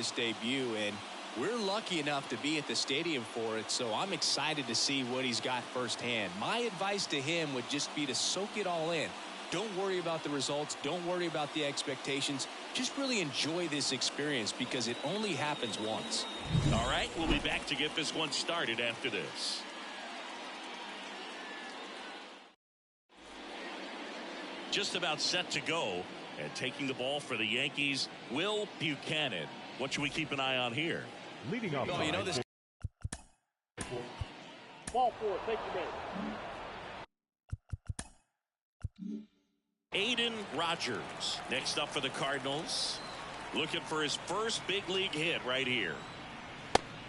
this debut, and we're lucky enough to be at the stadium for it, so I'm excited to see what he's got firsthand. My advice to him would just be to soak it all in. Don't worry about the results. Don't worry about the expectations. Just really enjoy this experience because it only happens once. All right, we'll be back to get this one started after this. Just about set to go, and taking the ball for the Yankees, Will Buchanan. What should we keep an eye on here? Leading off. Oh, you know this. Ball four, take your man. Aiden Rogers next up for the Cardinals, looking for his first big league hit right here.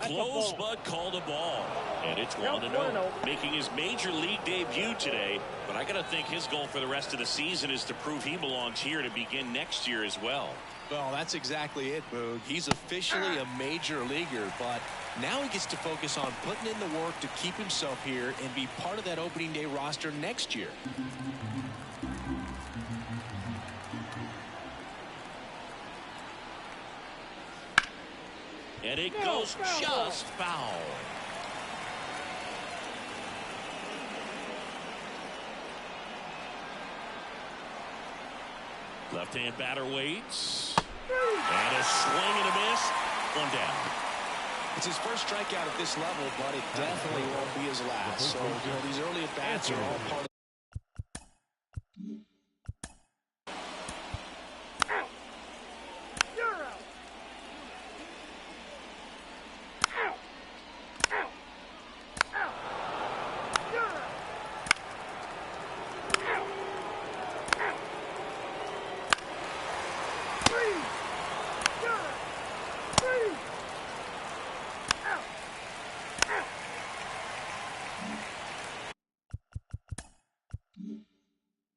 Close but called a ball, and it's 1-0, making his major league debut today. But I gotta think his goal for the rest of the season is to prove he belongs here to begin next year as well. Well, that's exactly it, Boog. He's officially a major leaguer, but now he gets to focus on putting in the work to keep himself here and be part of that opening day roster next year. And it goes just foul. Left-hand batter waits. And a swing and a miss. One down. It's his first strikeout at this level, but it definitely won't be his last. So, you know, these early at-bats are all part of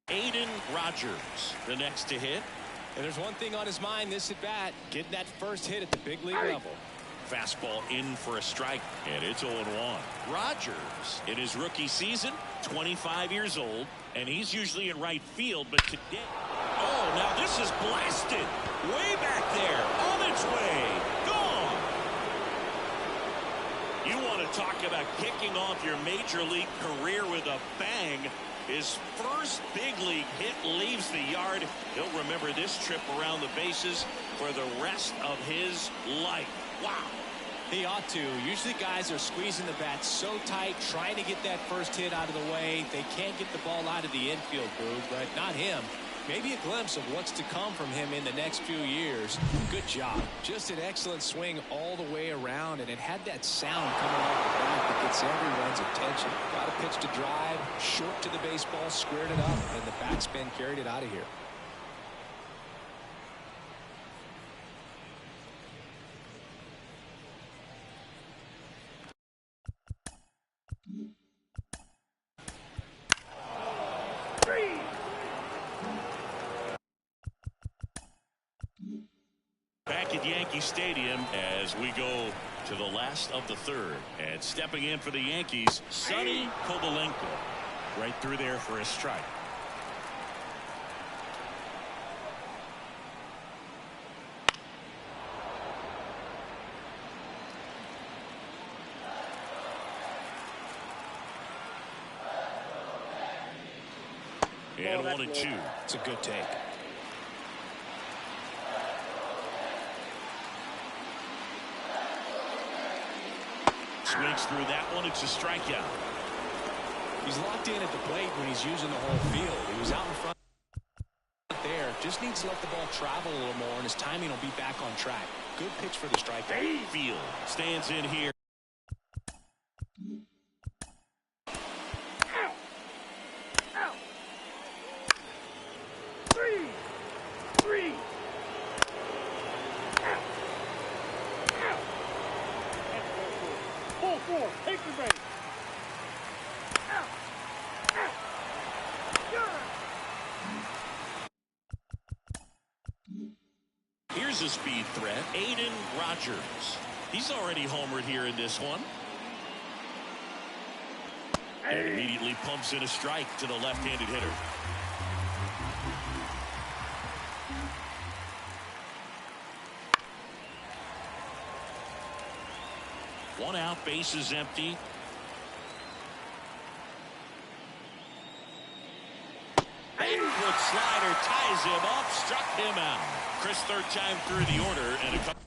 Aiden Rogers, the next to hit. And there's one thing on his mind this at bat, getting that first hit at the big league level. Fastball in for a strike, and it's 0-1. Rogers, in his rookie season, 25 years old, and he's usually in right field, but today, oh, now this is blasted, way back there, on its way, gone. You want to talk about kicking off your major league career with a bang. His first big league hit leaves the yard. He'll remember this trip around the bases for the rest of his life. Wow. He ought to. Usually guys are squeezing the bat so tight, trying to get that first hit out of the way. They can't get the ball out of the infield, Boog, but not him. Maybe a glimpse of what's to come from him in the next few years. Good job. Just an excellent swing all the way around, and it had that sound coming off the bat that gets everyone's attention. Got a pitch to drive, short to the baseball, squared it up, and the backspin carried it out of here. Back at Yankee Stadium as we go to the last of the third. And stepping in for the Yankees, Sonny Kovalenko. Right through there for a strike. And 1-2. It's a good take. Swings through that one. It's a strikeout. He's locked in at the plate when he's using the whole field. He was out in front there. Just needs to let the ball travel a little more, and his timing will be back on track. Good pitch for the strikeout. Field stands in here. Take the base. Here's a speed threat, Aiden Rogers. He's already homered here in this one. And immediately pumps in a strike to the left-handed hitter. One out, bases empty. Backward slider ties him up, struck him out. Chris, third time through the order, and a couple.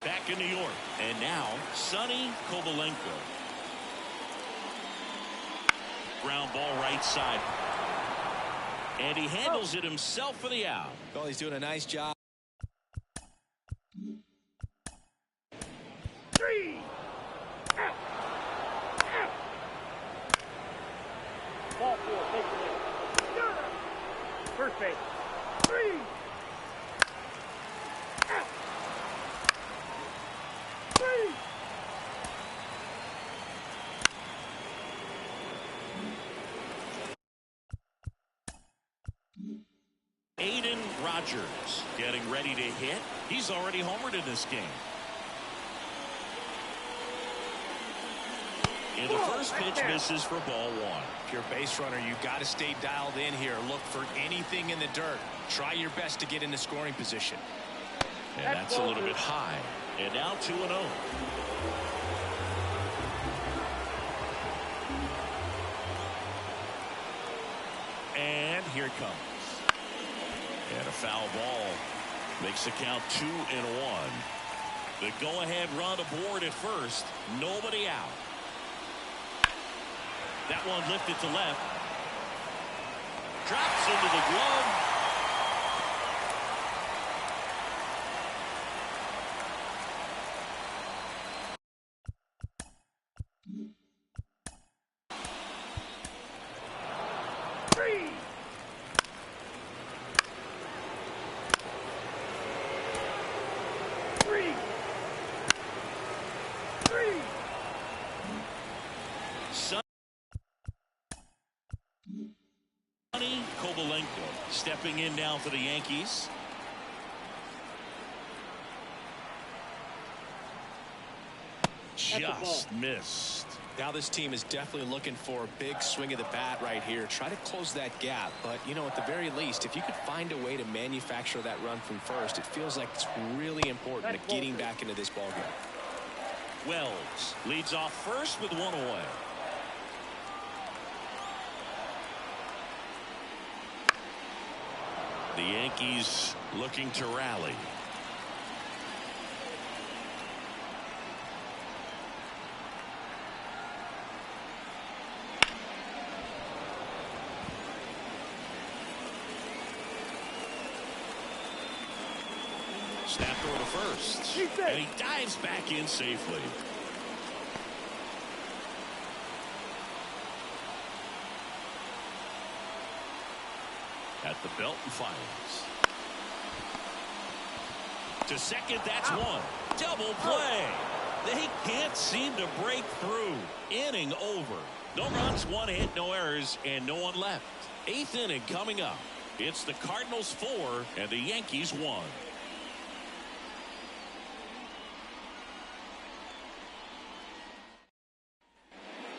Back in New York, and now Sonny Kovalenko. Ground ball right side, and he handles it himself for the out. Well, he's doing a nice job. Three. Out. Out. Ball four. Take the lead. First base. Three. Out. Three. Rogers getting ready to hit. He's already homered in this game. And the first pitch misses for ball one. If you're a base runner, you got to stay dialed in here. Look for anything in the dirt. Try your best to get into scoring position. And that's a little bit high. And now 2-0. And here it comes. And a foul ball makes the count 2-1. The go-ahead run aboard at first. Nobody out. That one lifted to left. Drops into the glove. Kovalenko stepping in now for the Yankees. Just missed. Now this team is definitely looking for a big swing of the bat right here. Try to close that gap. But, you know, at the very least, if you could find a way to manufacture that run from first, it feels like it's really important to getting back into this ballgame. Wells leads off first with one away. The Yankees looking to rally. Snap throw to first. And he dives back in safely. At the belt and fires. To second, that's one. Double play. They can't seem to break through. Inning over. No runs, one hit, no errors, and no one left. Eighth inning coming up. It's the Cardinals 4 and the Yankees 1.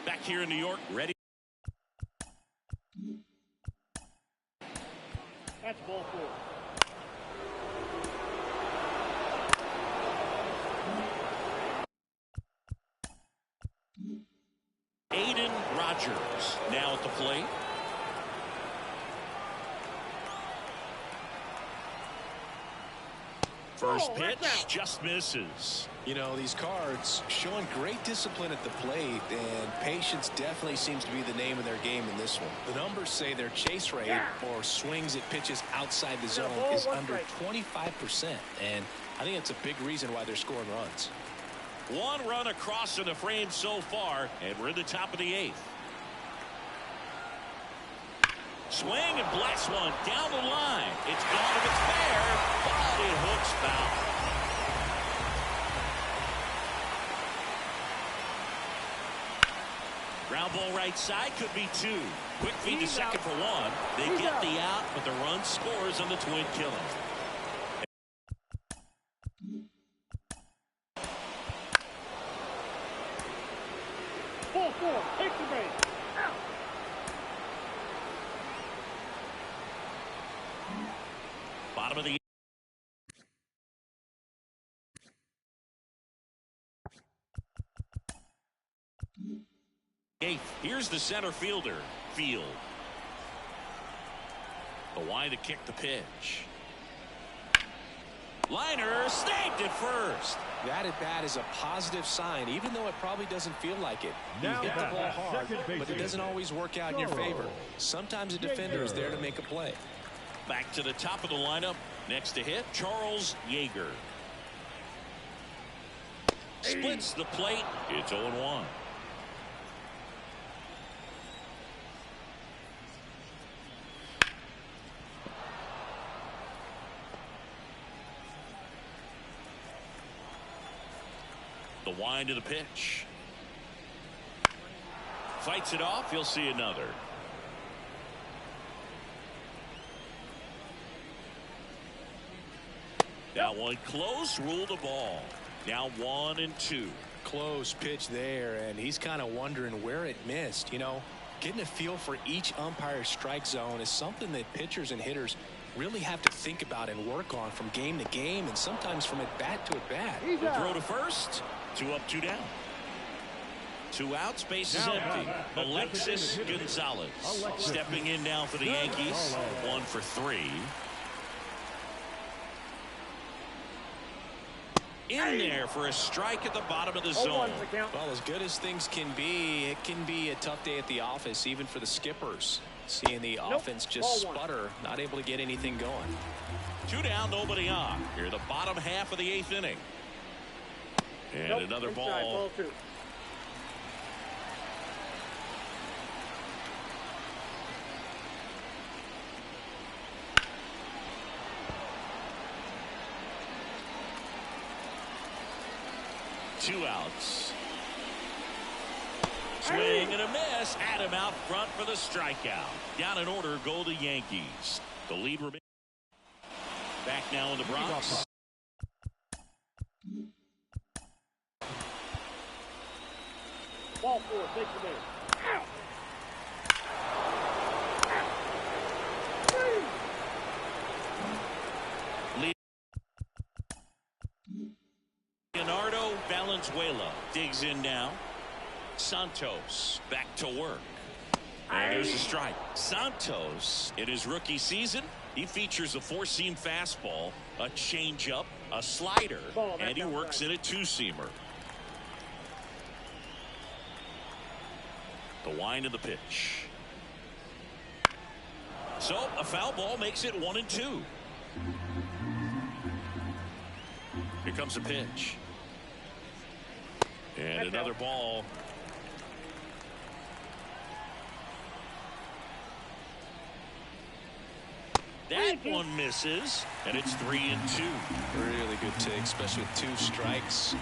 Back here in New York, ready. That's ball four. Rogers now at the plate. First pitch just misses. You know, these Cards showing great discipline at the plate, and patience definitely seems to be the name of their game in this one. The numbers say their chase rate or swings at pitches outside the zone is under 25%, and I think it's a big reason why they're scoring runs. One run across in the frame so far, and we're in the top of the eighth. Swing and blast one down the line. It's gone if it's fair, but it hooks foul. Ground ball right side, could be two. Quick feed to second for one. They get the out, but the run scores on the twin killer. Ball four, take the base. Out. Eighth. Here's the center fielder, Field. The line to kick the pitch. Liner snagged at first. That at bat is a positive sign, even though it probably doesn't feel like it. You Now hit the ball at hard, second base but it doesn't always work out in your favor. Sometimes a defender is there to make a play. Back to the top of the lineup. Next to hit, Charles Yeager. Splits the plate. It's 0-1. The wind of the pitch. Fights it off. You'll see another. That one close. Ruled the ball. Now 1-2. Close pitch there, and he's kind of wondering where it missed. You know, getting a feel for each umpire's strike zone is something that pitchers and hitters really have to think about and work on from game to game, and sometimes from at bat to at bat. The throw to first. 2 up, 2 down. 2 outs, base is empty. Alexis Gonzalez stepping in now for the Yankees. 1 for 3. In there for a strike at the bottom of the zone. Well, as good as things can be, it can be a tough day at the office, even for the skippers. Seeing the offense just sputter, not able to get anything going. 2 down, nobody on. Here, the bottom half of the 8th inning. And another ball. Two outs. Swing and a miss. Adam out front for the strikeout. Down in order go the Yankees. The lead remains. Back now in the Bronx. Ball 4, take the base. Leonardo Valenzuela digs in now. Santos back to work. And there's a strike. Santos, in his rookie season, he features a 4-seam fastball, a changeup, a slider, and he works in a 2-seamer. The wind of the pitch. So a foul ball makes it 1-2. Here comes a pitch. And another ball. That one misses, and it's 3-2. Really good take, especially with 2 strikes.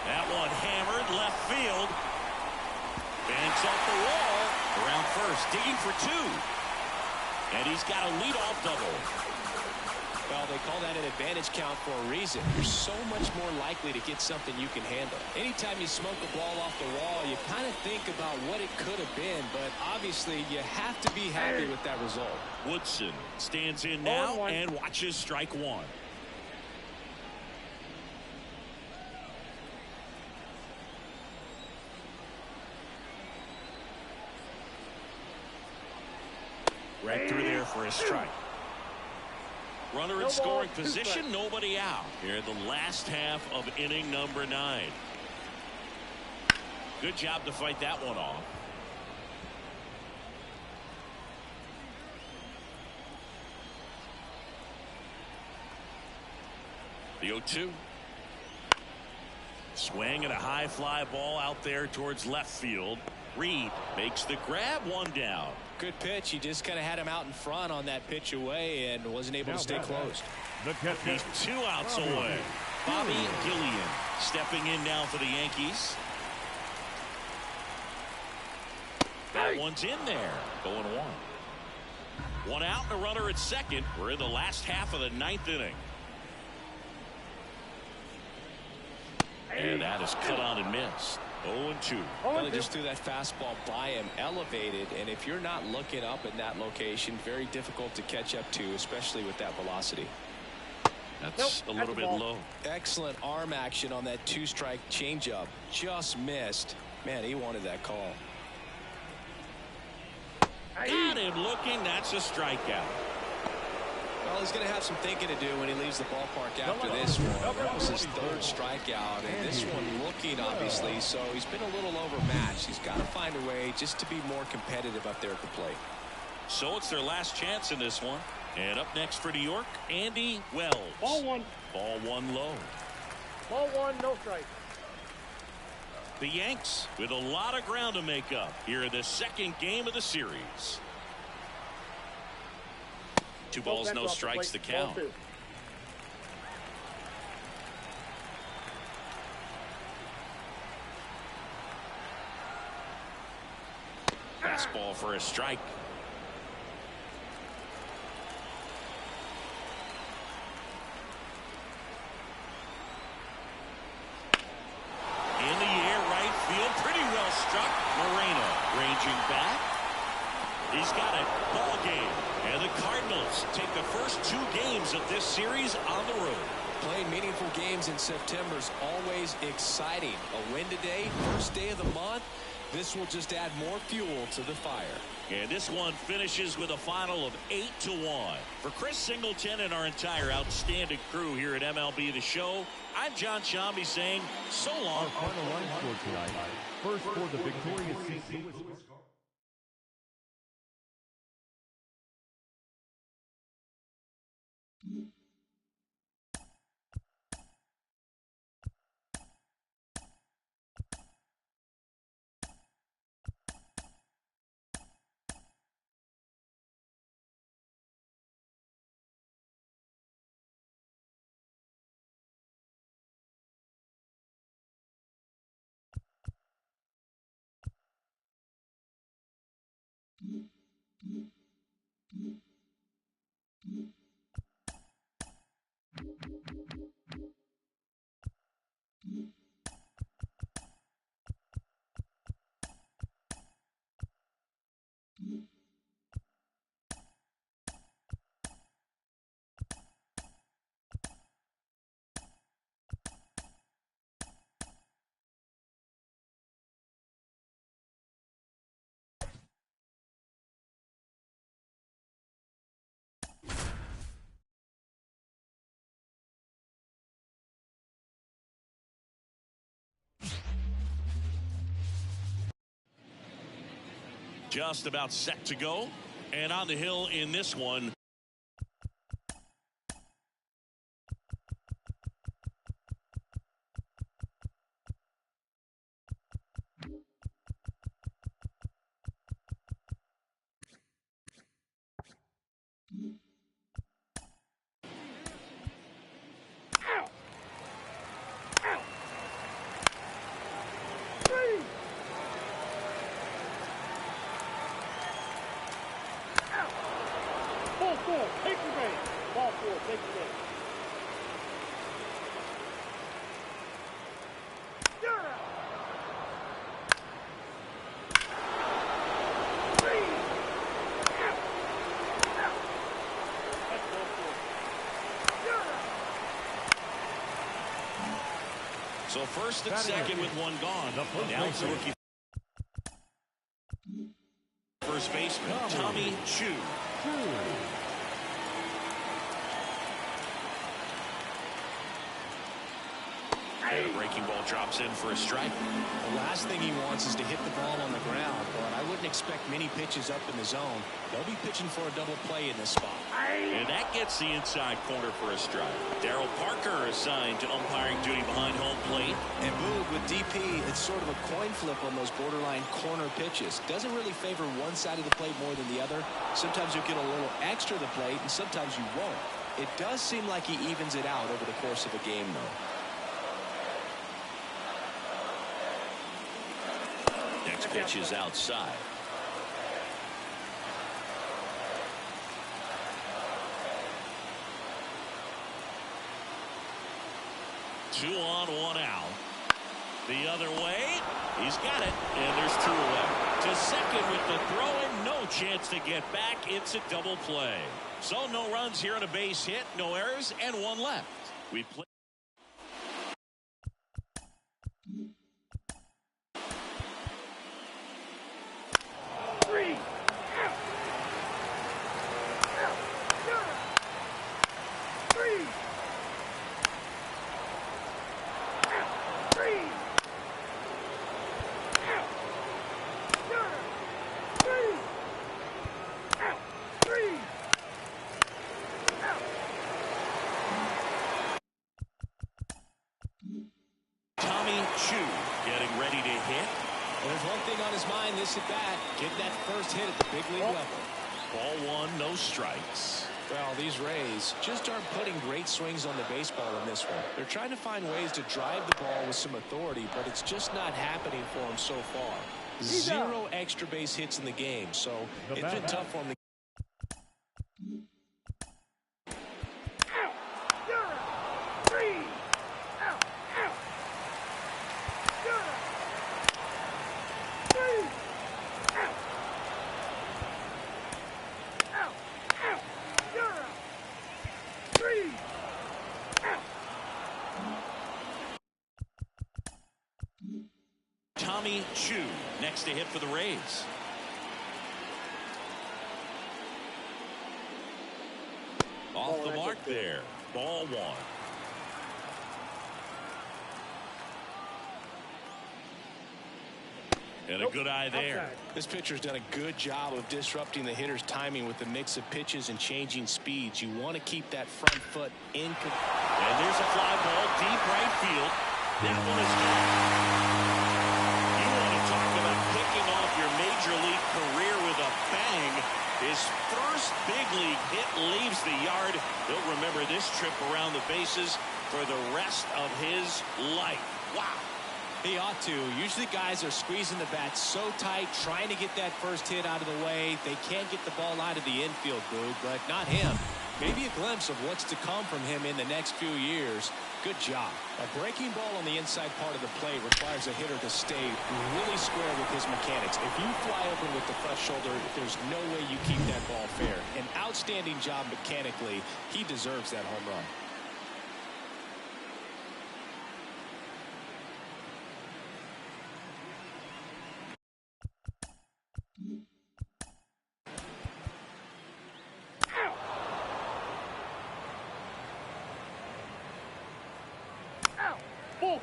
That one hammered left field. Banks off the wall. Around first, digging for 2. And he's got a leadoff double. Well, they call that an advantage count for a reason. You're so much more likely to get something you can handle. Anytime you smoke a ball off the wall, you kind of think about what it could have been, but obviously you have to be happy with that result. Woodson stands in now and watches strike 1. Right through there for a strike. Runner in scoring position, nobody out. Here in the last half of inning number 9. Good job to fight that one off. The 0-2. Swing and a high fly ball out there towards left field. Reed makes the grab, 1 down. Good pitch. He just kind of had him out in front on that pitch away and wasn't able to stay closed. He's 2 outs away. Bobby Gillian stepping in now for the Yankees. That one's in there. Going 1. 1 out and a runner at second. We're in the last half of the 9th inning. And that is cut on and missed. 0-2. Well, they just threw that fastball by him, elevated, and if you're not looking up in that location, very difficult to catch up to, especially with that velocity. That's a little bit low. Excellent arm action on that 2-strike changeup. Just missed. Man, he wanted that call. Got him looking. That's a strikeout. Well, he's going to have some thinking to do when he leaves the ballpark after this one. That was his 3rd strikeout, and this one looking, obviously, so he's been a little overmatched. He's got to find a way just to be more competitive up there at the plate. So it's their last chance in this one. And up next for New York, Andy Wells. Ball 1. Ball 1 low. Ball 1, no strike. The Yanks with a lot of ground to make up here in the 2nd game of the series. 2 balls, no strikes, the count. Fastball for a strike. In the air, right field, pretty well struck. Moreno ranging back. He's got it. Ball game. And the Cardinals take the first 2 games of this series on the road. Playing meaningful games in September is always exciting. A win today, first day of the month. This will just add more fuel to the fire. And this one finishes with a final of 8-1. For Chris Singleton and our entire outstanding crew here at MLB The Show, I'm John Shambi saying so long. Our final line score tonight. First for the victorious St. Louis. Just about set to go. And on the hill in this one. Take the base. Ball 4, take the base. So first and second with one gone. Now it's the rookie first baseman, Tommy Chu. And a breaking ball drops in for a strike. The last thing he wants is to hit the ball on the ground, but I wouldn't expect many pitches up in the zone. They'll be pitching for a double play in this spot. And that gets the inside corner for a strike. Darryl Parker assigned to umpiring duty behind home plate. And Boog, with DP, it's sort of a coin flip on those borderline corner pitches. Doesn't really favor one side of the plate more than the other. Sometimes you'll get a little extra to the plate, and sometimes you won't. It does seem like he evens it out over the course of a game, though. Next pitch is outside. Two on, one out. The other way. He's got it. And there's 2 away. To second with the throw and no chance to get back. It's a double play. So no runs here on a base hit. No errors and 1 left. We play. Getting ready to hit. There's one thing on his mind this at bat. Get that first hit at the big league level. Ball 1, no strikes. Well, these Rays just aren't putting great swings on the baseball in this one. They're trying to find ways to drive the ball with some authority, but it's just not happening for them so far. 0 extra base hits in the game, so it's been tough for them to. Chu next to hit for the Rays. Off the mark there. Ball 1. And a good eye there. This pitcher's done a good job of disrupting the hitter's timing with the mix of pitches and changing speeds. You want to keep that front foot in. And there's a fly ball deep right field. That one is gone. You want to talk about kicking off your major league career with a bang. His first big league hit leaves the yard. He'll remember this trip around the bases for the rest of his life. Wow. He ought to. Usually guys are squeezing the bat so tight, trying to get that first hit out of the way. They can't get the ball out of the infield, Boog, but not him. Maybe a glimpse of what's to come from him in the next few years. Good job. A breaking ball on the inside part of the plate requires a hitter to stay really square with his mechanics. If you fly open with the front shoulder, there's no way you keep that ball fair. An outstanding job mechanically. He deserves that home run.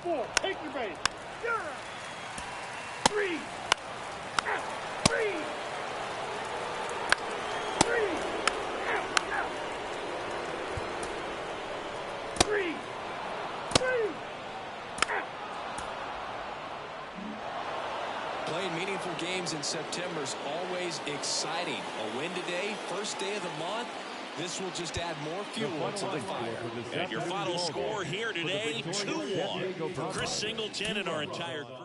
Four. Take your base. Three. Playing meaningful games in September is always exciting. A win today, first day of the month. This will just add more fuel to the fire. And your final score here today, 2-1 for Chris Singleton and our entire crew.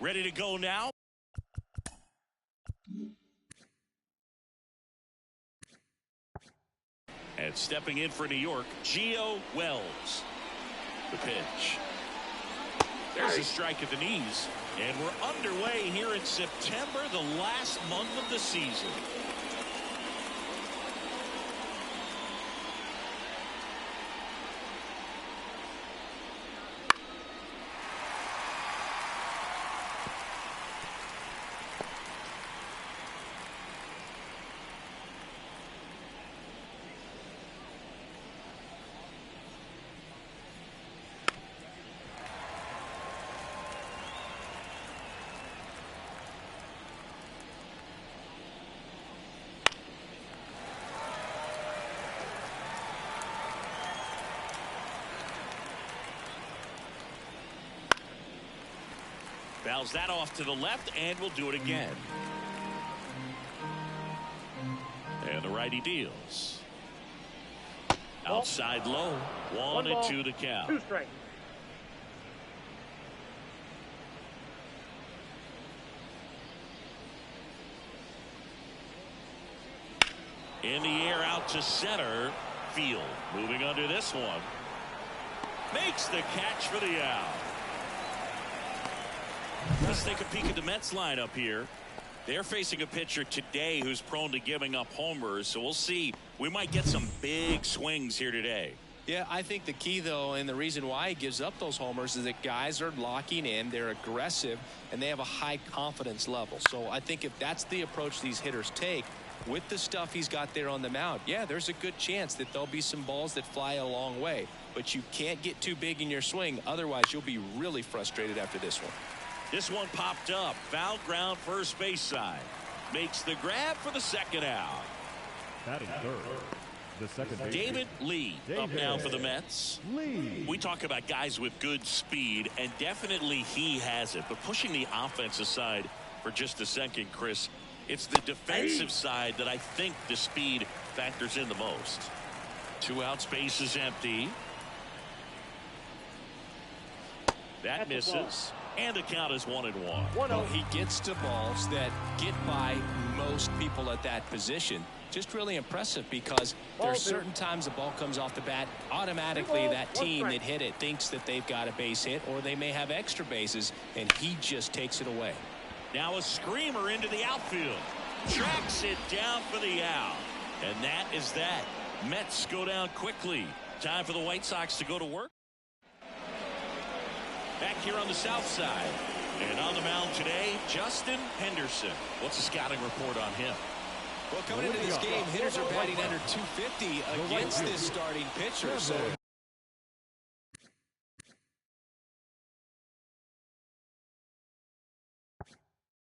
Ready to go now. And stepping in for New York, Gio Wells. The pitch. There's a strike at the knees. And we're underway here in September, the last month of the season. Fouls that off to the left, and we'll do it again. And the righty deals. Outside low. 1-2 the count. 2 strikes. In the air out to center field. Moving under this one. Makes the catch for the out. Let's take a peek at the Mets lineup here. They're facing a pitcher today who's prone to giving up homers, so we'll see. We might get some big swings here today. Yeah, I think the key, though, and the reason why he gives up those homers is that guys are locking in, they're aggressive, and they have a high confidence level. So I think if that's the approach these hitters take, with the stuff he's got there on the mound, yeah, there's a good chance that there'll be some balls that fly a long way. But you can't get too big in your swing, otherwise you'll be really frustrated after this one. This one popped up. Foul ground first base side. Makes the grab for the second out. Batting third, the second baseman, David Lee up now for the Mets. We talk about guys with good speed, and definitely he has it. But pushing the offense aside for just a second, Chris, it's the defensive side that I think the speed factors in the most. 2 outs, base is empty. That misses. And the count is 1-1. Well, he gets to balls that get by most people at that position. Just really impressive because there's certain times the ball comes off the bat, automatically that team that hit it thinks that they've got a base hit, or they may have extra bases, and he just takes it away. Now a screamer into the outfield. Tracks it down for the out. And that is that. Mets go down quickly. Time for the White Sox to go to work. Back here on the south side. And on the mound today, Justin Henderson. What's the scouting report on him? Well, coming into this game, hitters are batting under 250 against this starting pitcher. So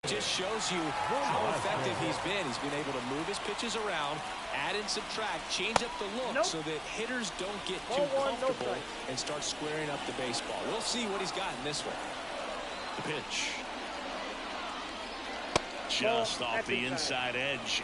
just shows you how effective he's been. He's been able to move his pitches around, add and subtract, change up the look so that hitters don't get too comfortable and start squaring up the baseball. We'll see what he's got in this one. The pitch. Just off the inside edge.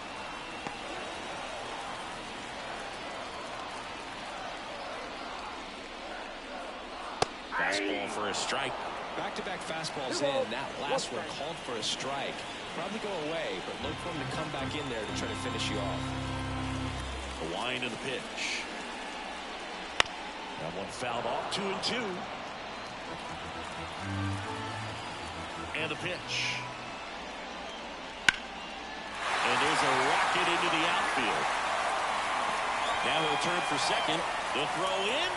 Fastball for a strike. Back-to-back fastballs in. That last one called for a strike. Probably go away, but look for him to come back in there to try to finish you off. The wind of the pitch. That one fouled off. 2-2. And the pitch. And there's a rocket into the outfield. Now he'll turn for second. The throw in.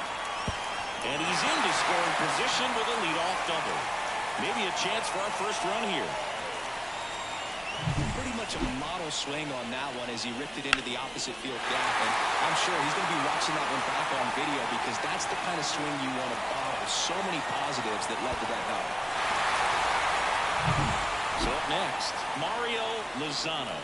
And he's into scoring position with a leadoff double. Maybe a chance for our first run here. Pretty much a model swing on that one as he ripped it into the opposite field gap. And I'm sure he's going to be watching that one back on video because that's the kind of swing you want to bottle. So many positives that led to that double. So up next, Mario Lozano.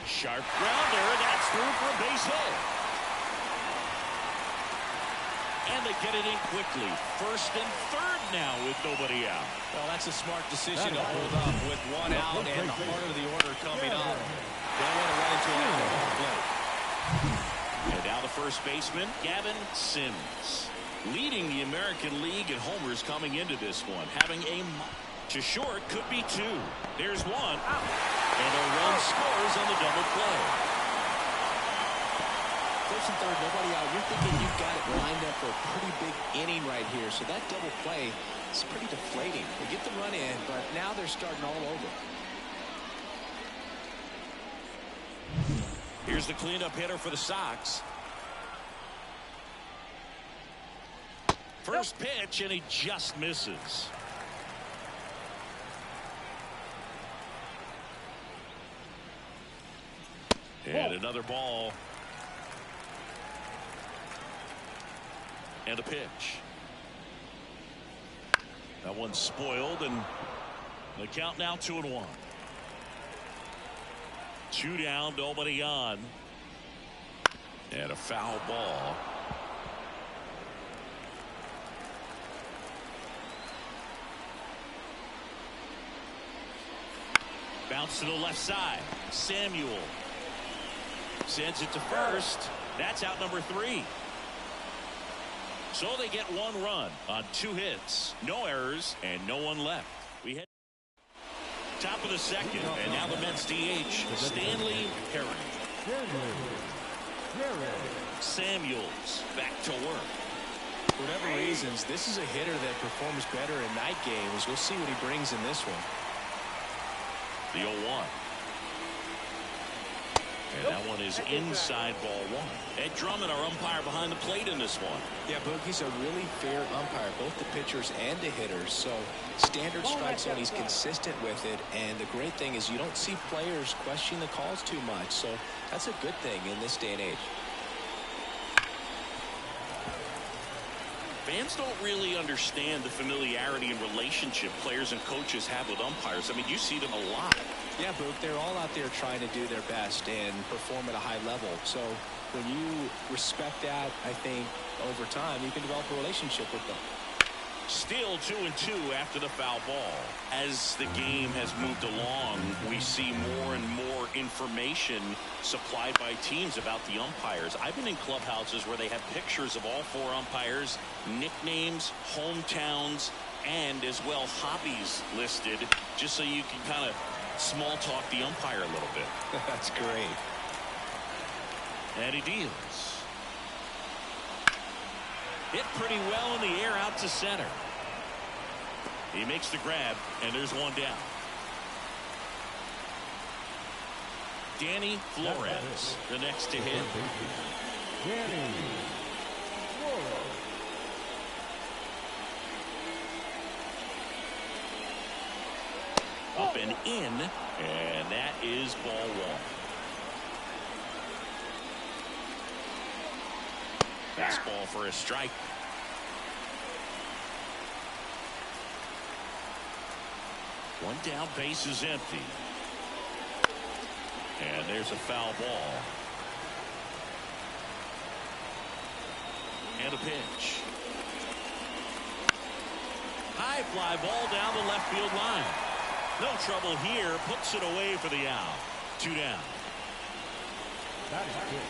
Sharp grounder, that's through for a base hit. And they get it in quickly. First and third now with nobody out. Well, that's a smart decision to hold up with one out and the heart of the order coming up. Don't want to run into an out. And now the first baseman, Gavin Sims. leading the American League in homers coming into this one. Having a to short, could be 2. There's 1. And a run scores on the double play. First and third, nobody out. You're thinking you've got it lined up for a pretty big inning right here. So that double play is pretty deflating. They get the run in, but now they're starting all over. Here's the cleanup hitter for the Sox. First pitch, and he just misses. And another ball. And a pitch. That one's spoiled, and the count now 2-1. 2 down, nobody on. And a foul ball. Bounce to the left side. Samuel sends it to first. That's out number 3. So they get 1 run on 2 hits, no errors, and no one left. We head top of the second, and now the Mets DH, Stanley Herring. Samuels back to work. For whatever reasons, this is a hitter that performs better in night games. We'll see what he brings in this one. The 0-1. And that one is inside ball 1. Ed Drummond, our umpire behind the plate in this one. Yeah, Boog, he's a really fair umpire, both the pitchers and the hitters. So standard strike zone, he's consistent with it. And the great thing is you don't see players questioning the calls too much. So that's a good thing in this day and age. Fans don't really understand the familiarity and relationship players and coaches have with umpires. I mean, you see them a lot. Yeah, Boog, they're all out there trying to do their best and perform at a high level. So when you respect that, I think over time you can develop a relationship with them. Still 2-2 after the foul ball. As the game has moved along, we see more and more information supplied by teams about the umpires. I've been in clubhouses where they have pictures of all 4 umpires, nicknames, hometowns, and as well hobbies listed, just so you can kind of small talk the umpire a little bit. That's great. And he deals. Hit pretty well in the air out to center. He makes the grab, and there's 1 down. Danny Flores, the next to hit. Danny Flores. Up and in, and that is ball 1. Fastball for a strike. One down, base is empty. And there's a foul ball. And a pitch. High fly ball down the left field line. No trouble here. Puts it away for the out. 2 down. That is good.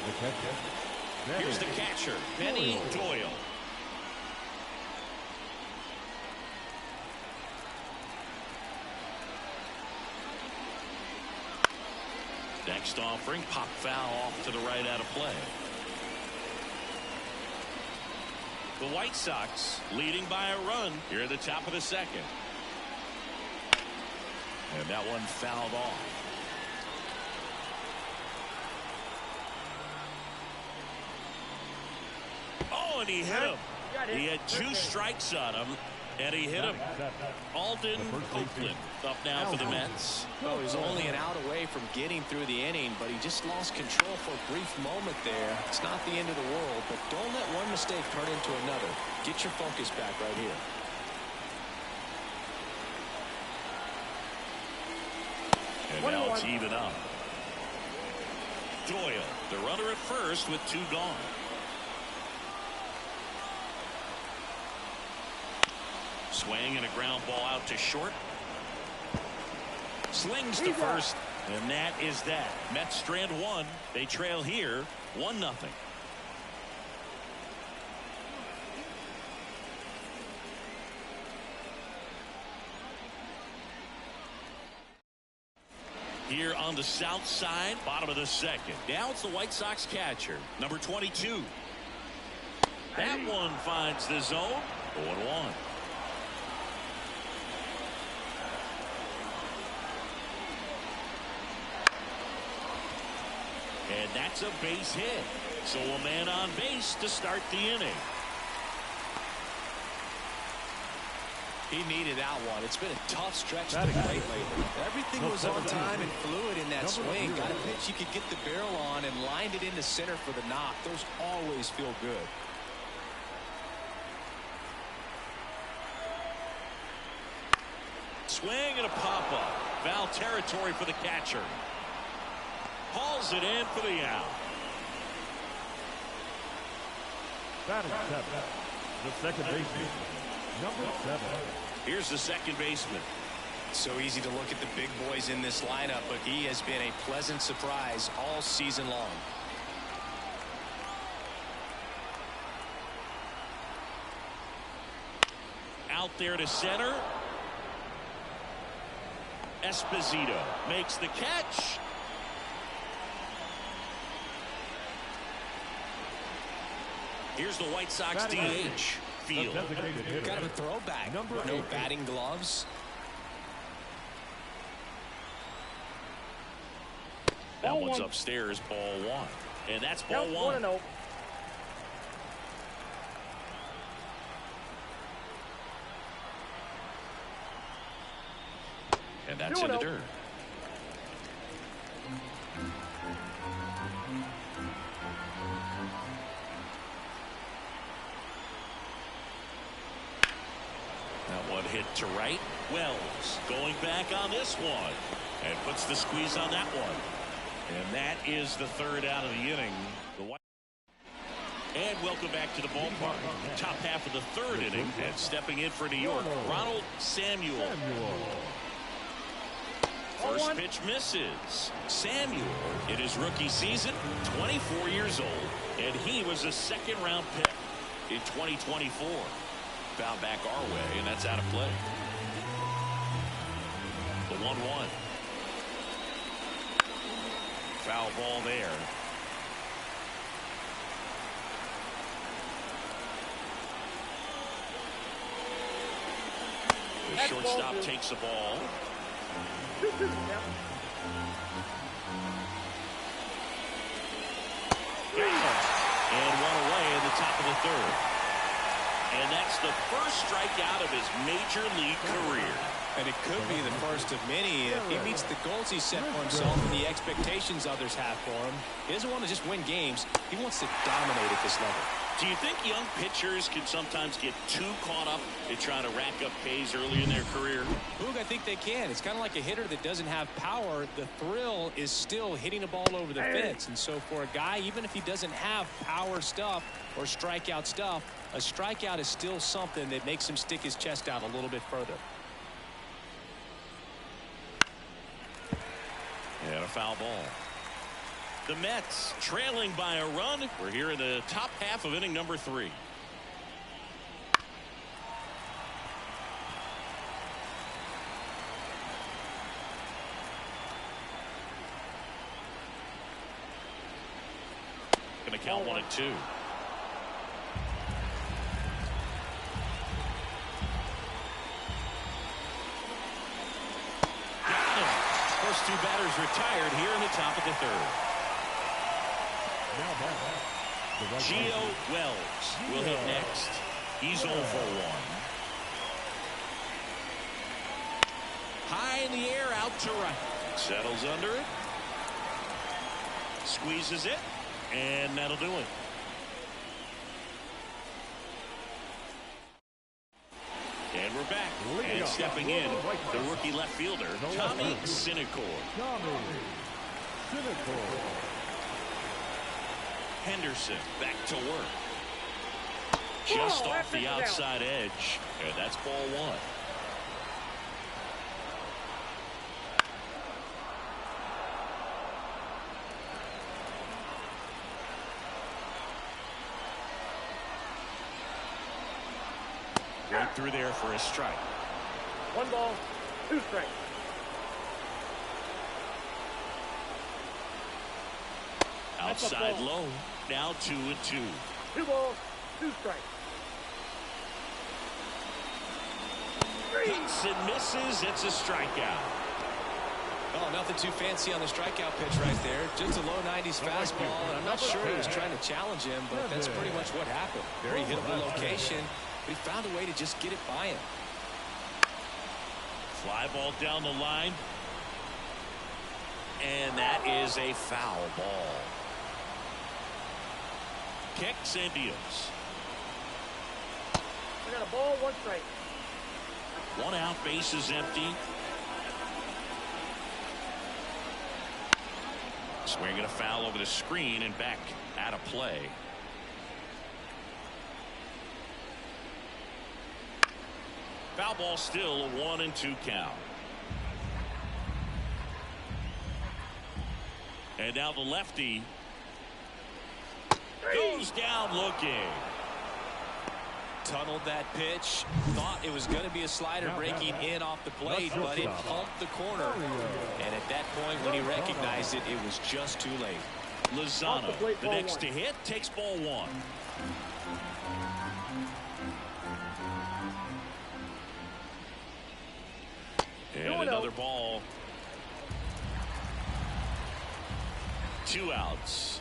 The catcher. Here's the catcher, Benny Doyle. Next offering, pop foul off to the right out of play. The White Sox leading by a run here at the top of the second. And that one fouled off. Oh, and he hit him. He had 2 strikes on him, and he hit him. Alden Oakland up now for the Mets. Oh, he's only an out away from getting through the inning, but he just lost control for a brief moment there. It's not the end of the world, but don't let one mistake turn into another. Get your focus back right here. And now it's even up. Doyle, the runner at first with 2 gone. Swing and a ground ball out to short. Slings to first, and that is that. Mets strand 1. They trail here 1-0. here on the south side, bottom of the second. Now it's the White Sox catcher, number 22. That one finds the zone. 0-1. And that's a base hit. So a man on base to start the inning. He needed that one. It's been a tough stretch to the plate lately. Everything was on time and fluid in that swing. Got a pitch you could get the barrel on and lined it into center for the knock. Those always feel good. Swing and a pop-up. Foul territory for the catcher. Hauls it in for the out. Batting 7. The second baseman, number 7. Here's the second baseman. So easy to look at the big boys in this lineup, but he has been a pleasant surprise all season long. Out there to center. Esposito makes the catch. Here's the White Sox DH. Field. Kind of a throwback. No batting gloves. That one's upstairs, ball 1. And that's ball 1. 1-0. And that's in the dirt. That one hit to right. Wells going back on this one and puts the squeeze on that one. And that is the third out of the inning. And welcome back to the ballpark. Top half of the third inning, and stepping in for New York, Ronald Samuel. First pitch misses. Samuel, in his rookie season, 24 years old, and he was a second-round pick in 2024. Found back our way, and that's out of play. The 1-1. Foul ball there. The shortstop takes the ball. And one away in the top of the third. And that's the first strikeout of his major league career. And it could be the first of many if he meets the goals he set for himself and the expectations others have for him. He doesn't want to just win games. He wants to dominate at this level. Do you think young pitchers can sometimes get too caught up in trying to rack up Ks early in their career? Boog, I think they can. It's kind of like a hitter that doesn't have power. The thrill is still hitting a ball over the fence. And so for a guy, even if he doesn't have power stuff or strikeout stuff, a strikeout is still something that makes him stick his chest out a little bit further. And a foul ball. The Mets trailing by a run. We're here in the top half of inning number 3. Going to count 1-2. First 2 batters retired here in the top of the third. Gio Wells will hit next. He's 0 for 1. High in the air, out to right. Settles under it. Squeezes it. And that'll do it. And we're back. And stepping in, the rookie left fielder, Tommy Sinecord. Henderson back to work. Just off the outside edge. And that's ball 1. Right through there for a strike. 1 ball, 2 strikes. Outside low. Now 2-2. 2 balls, 2 strikes. Hits and misses. It's a strikeout. Oh, nothing too fancy on the strikeout pitch right there. Just a low 90s fastball, and I'm not sure he was trying to challenge him, but that's pretty much what happened. Very hittable location, but he found a way to just get it by him. Fly ball down the line. And that is a foul ball. Kicks and deals. I got a ball, 1 strike. 1 out, base is empty. Swinging a foul over the screen and back out of play. Foul ball, still a 1-2 count. And now the lefty goes down looking. Tunneled that pitch. Thought it was going to be a slider breaking in off the plate, but it pumped the corner. And at that point, when he recognized it, it was just too late. Lozano, the next to hit, takes ball 1. And another ball. 2 outs.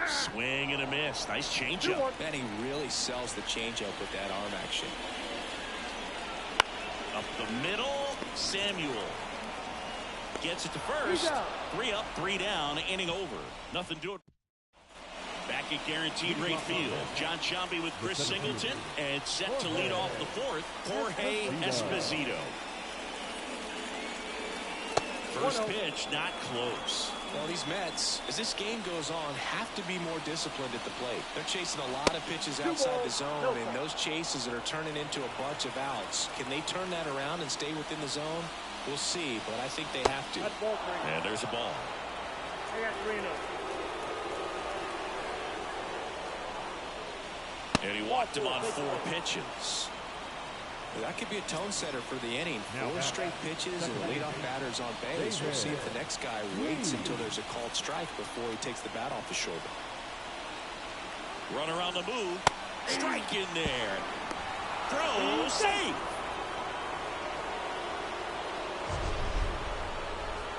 Swing and a miss. Nice changeup. And he really sells the changeup with that arm action. Up the middle, Samuel gets it to first. 3 up, 3 down, inning over. Nothing doing. Back at guaranteed rate field. John Sciambi with Chris Singleton, and set to lead off the 4th, Jorge Esposito. First pitch, not close. Well, these Mets, as this game goes on, have to be more disciplined at the plate. They're chasing a lot of pitches outside the zone, and those chases that are turning into a bunch of outs. Can they turn that around and stay within the zone? We'll see, but I think they have to. And there's a ball. I got 3-0. And he walked him on 4 pitches. That could be a tone setter for the inning. 4 straight pitches and leadoff batters on base. We'll see if the next guy waits until there's a called strike before he takes the bat off the shoulder. Runner on the move. Strike in there. Throw safe.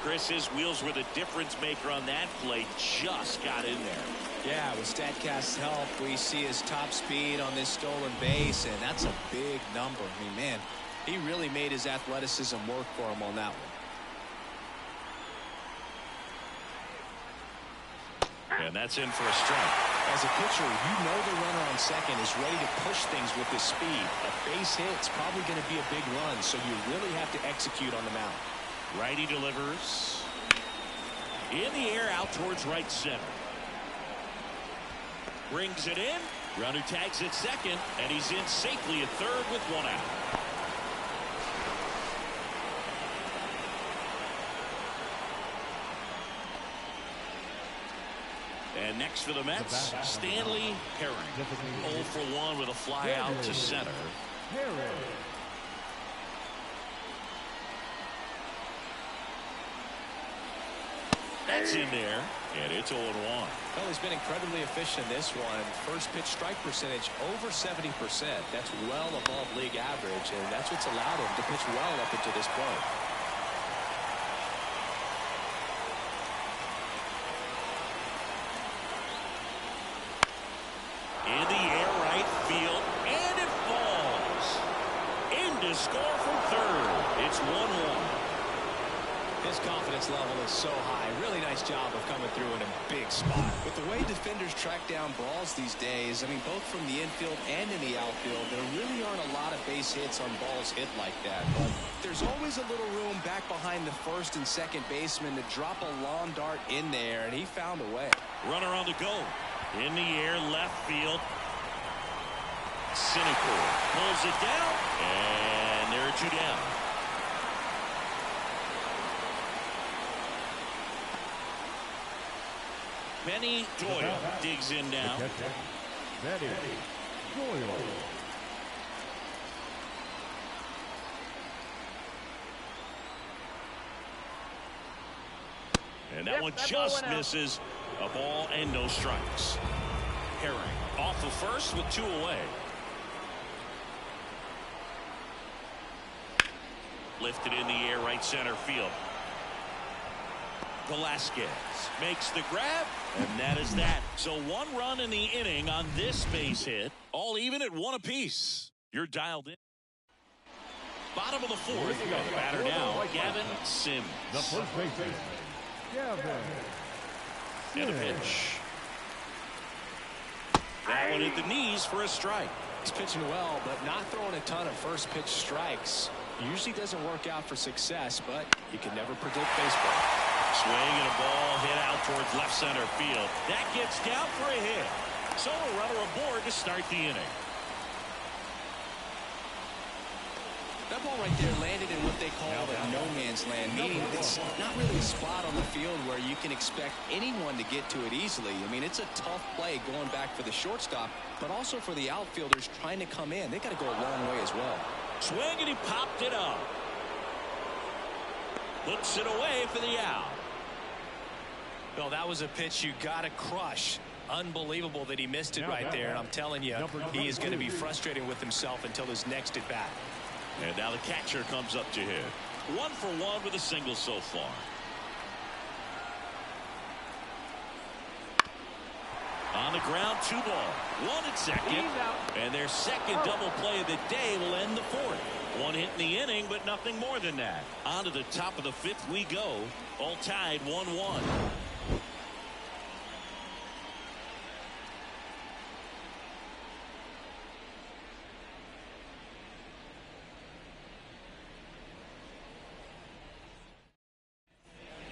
Chris, his wheels were the difference maker on that play. Just got in there. Yeah, with StatCast's help, we see his top speed on this stolen base, and that's a big number. I mean, man, he really made his athleticism work for him on that one. And that's in for a strike. As a pitcher, you know the runner on second is ready to push things with his speed. A base hit's probably going to be a big run, so you really have to execute on the mound. Righty delivers. In the air, out towards right center. Brings it in. Runner tags at second, and he's in safely at third with 1 out. And next for the Mets, Stanley Herring. 0 for 1 with a fly out to center. That's in there, and it's 0-1. Well, he's been incredibly efficient in this one. First pitch strike percentage over 70%. That's well above league average, and that's what's allowed him to pitch well up until this point. In the air, right field, and it falls. In to score from third. It's 1-1. His confidence level is so high. Really nice job of coming through in a big spot. With the way defenders track down balls these days, I mean, both from the infield and in the outfield, there really aren't a lot of base hits on balls hit like that. But there's always a little room back behind the first and second baseman to drop a lawn dart in there, and he found a way. Runner on the go. In the air, left field. Cynical pulls it down, and there are 2 down. Benny Doyle digs in now. Benny Doyle. And that one just misses. A ball and no strikes. Herring off of first with 2 away. Lifted in the air, right center field. Velasquez makes the grab, and that is that. So 1 run in the inning on this base hit, all even at 1 apiece. You're dialed in. Bottom of the 4th, and the batter now, Gavin Sims. The first baseman, Gavin. And a pitch. That one at the knees for a strike. He's pitching well, but not throwing a ton of first pitch strikes. Usually doesn't work out for success, but you can never predict baseball. Swing and a ball hit out towards left center field. That gets down for a hit. So a runner aboard to start the inning. That ball right there landed in what they call a no man's land, meaning it's not really a spot on the field where you can expect anyone to get to it easily. I mean, it's a tough play going back for the shortstop, but also for the outfielders trying to come in. They got to go a long way as well. Swing, and he popped it up. Puts it away for the out. Well, that was a pitch you got to crush. Unbelievable that he missed it right there. And I'm telling you, he is going to be frustrated with himself until his next at bat. And now the catcher comes up to hit. 1 for 1 with a single so far. On the ground, 2 ball. 1 at second. And their second double play of the day will end the 4th. 1 hit in the inning, but nothing more than that. On to the top of the 5th we go. All tied 1-1.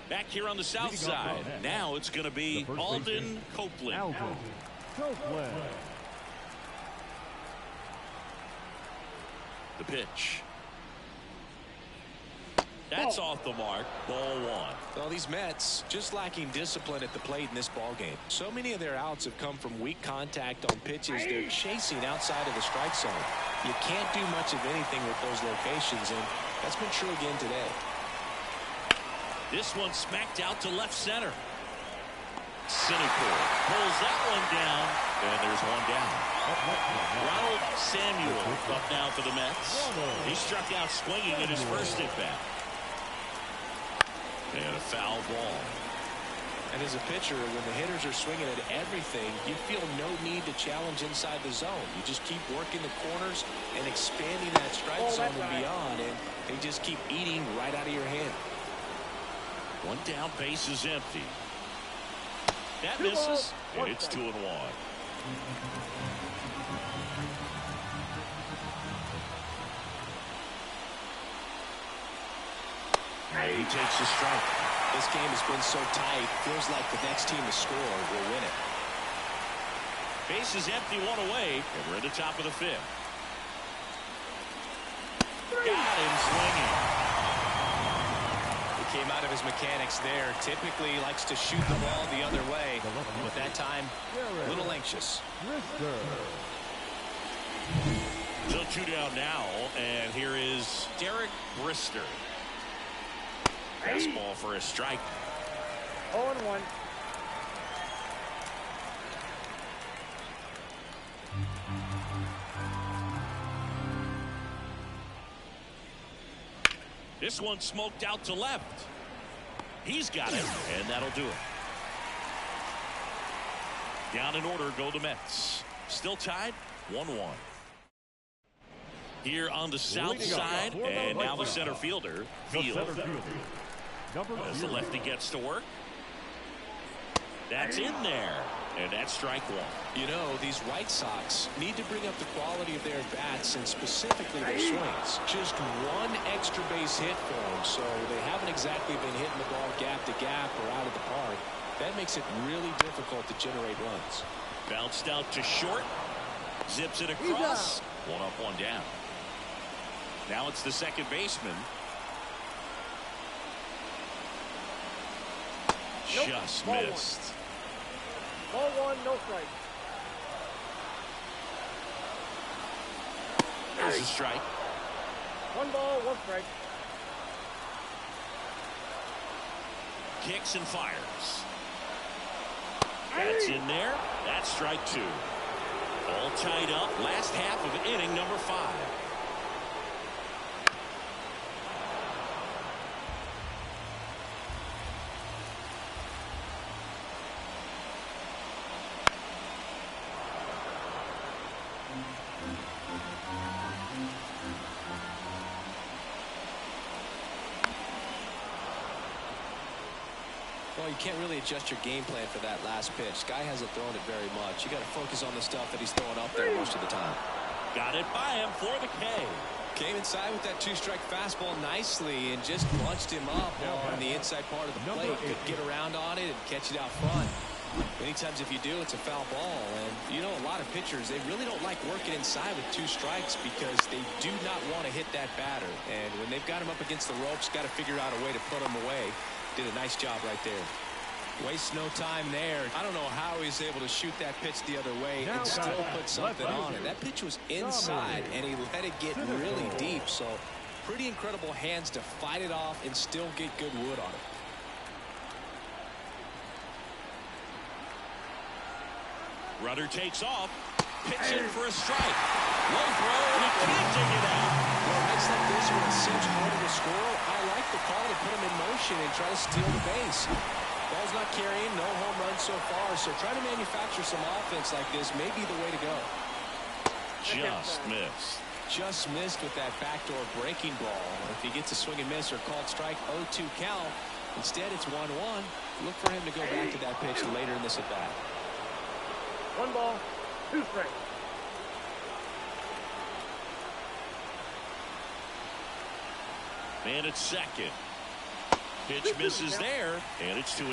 Back here on the south side. Now it's going to be Alden Copeland. The pitch. That's off the mark. Ball 1. Well, these Mets just lacking discipline at the plate in this ball game. So many of their outs have come from weak contact on pitches they're chasing outside of the strike zone. You can't do much of anything with those locations, and that's been true again today. This one smacked out to left center. Cynical pulls that one down, and there's 1 down. Ronald Samuel up now for the Mets. He struck out swinging in his first at bat. And a foul ball. And as a pitcher, when the hitters are swinging at everything, you feel no need to challenge inside the zone. You just keep working the corners and expanding that strike zone and beyond, and they just keep eating right out of your hand. 1 down, base is empty. That misses, and it's 2-1. He takes a strike. This game has been so tight, feels like the next team to score will win it. Base is empty, 1 away, and we're at the top of the 5th. Got him swinging. He came out of his mechanics there. Typically likes to shoot the ball the other way, but that time a little anxious. So 2 down now, and here is Derek Brister. Fastball for a strike. 0-1. This one smoked out to left. He's got it, and that'll do it. Down in order go the Mets. Still tied 1-1. Here on the south side, and now the center fielder, Field. As the lefty gets to work. That's in there, and that's strike 1. You know, these White Sox need to bring up the quality of their bats and specifically their swings. Just 1 extra base hit for them, so they haven't exactly been hitting the ball gap to gap or out of the park. That makes it really difficult to generate runs. Bounced out to short. Zips it across. 1 up, 1 down. Now it's the second baseman. Just missed. Ball 1, no strike. There's a strike. 1 ball, 1 strike. Kicks and fires. That's in there. That's strike 2. All tied up. Last half of inning number 5. Well, you can't really adjust your game plan for that last pitch. Guy hasn't thrown it very much. You got to focus on the stuff that he's throwing up there most of the time. Got it by him for the K. Came inside with that 2-strike fastball nicely and just bunched him up on the inside part of the plate. Could get around on it and catch it out front. Many times if you do, it's a foul ball. And you know, a lot of pitchers, they really don't like working inside with 2 strikes because they do not want to hit that batter. And when they've got him up against the ropes, got to figure out a way to put him away. Did a nice job right there. Wastes no time there. I don't know how he's able to shoot that pitch the other way and still put something on it. That pitch was inside and he let it get really deep. So pretty incredible hands to fight it off and still get good wood on it. Rudder takes off. Pitch in for a strike. Low throw and he can't take it out. Well, nights like this when it seems harder to score, I like the call to put him in motion and try to steal the base. Ball's not carrying, no home runs so far, so trying to manufacture some offense like this may be the way to go. Just missed. Just missed with that backdoor breaking ball. If he gets a swing and miss or called strike, 0-2 count. Instead, it's 1-1. Look for him to go back to that pitch later in this at bat. 1 ball, 2 strikes. Man at second. Pitch misses there, and it's 2-2.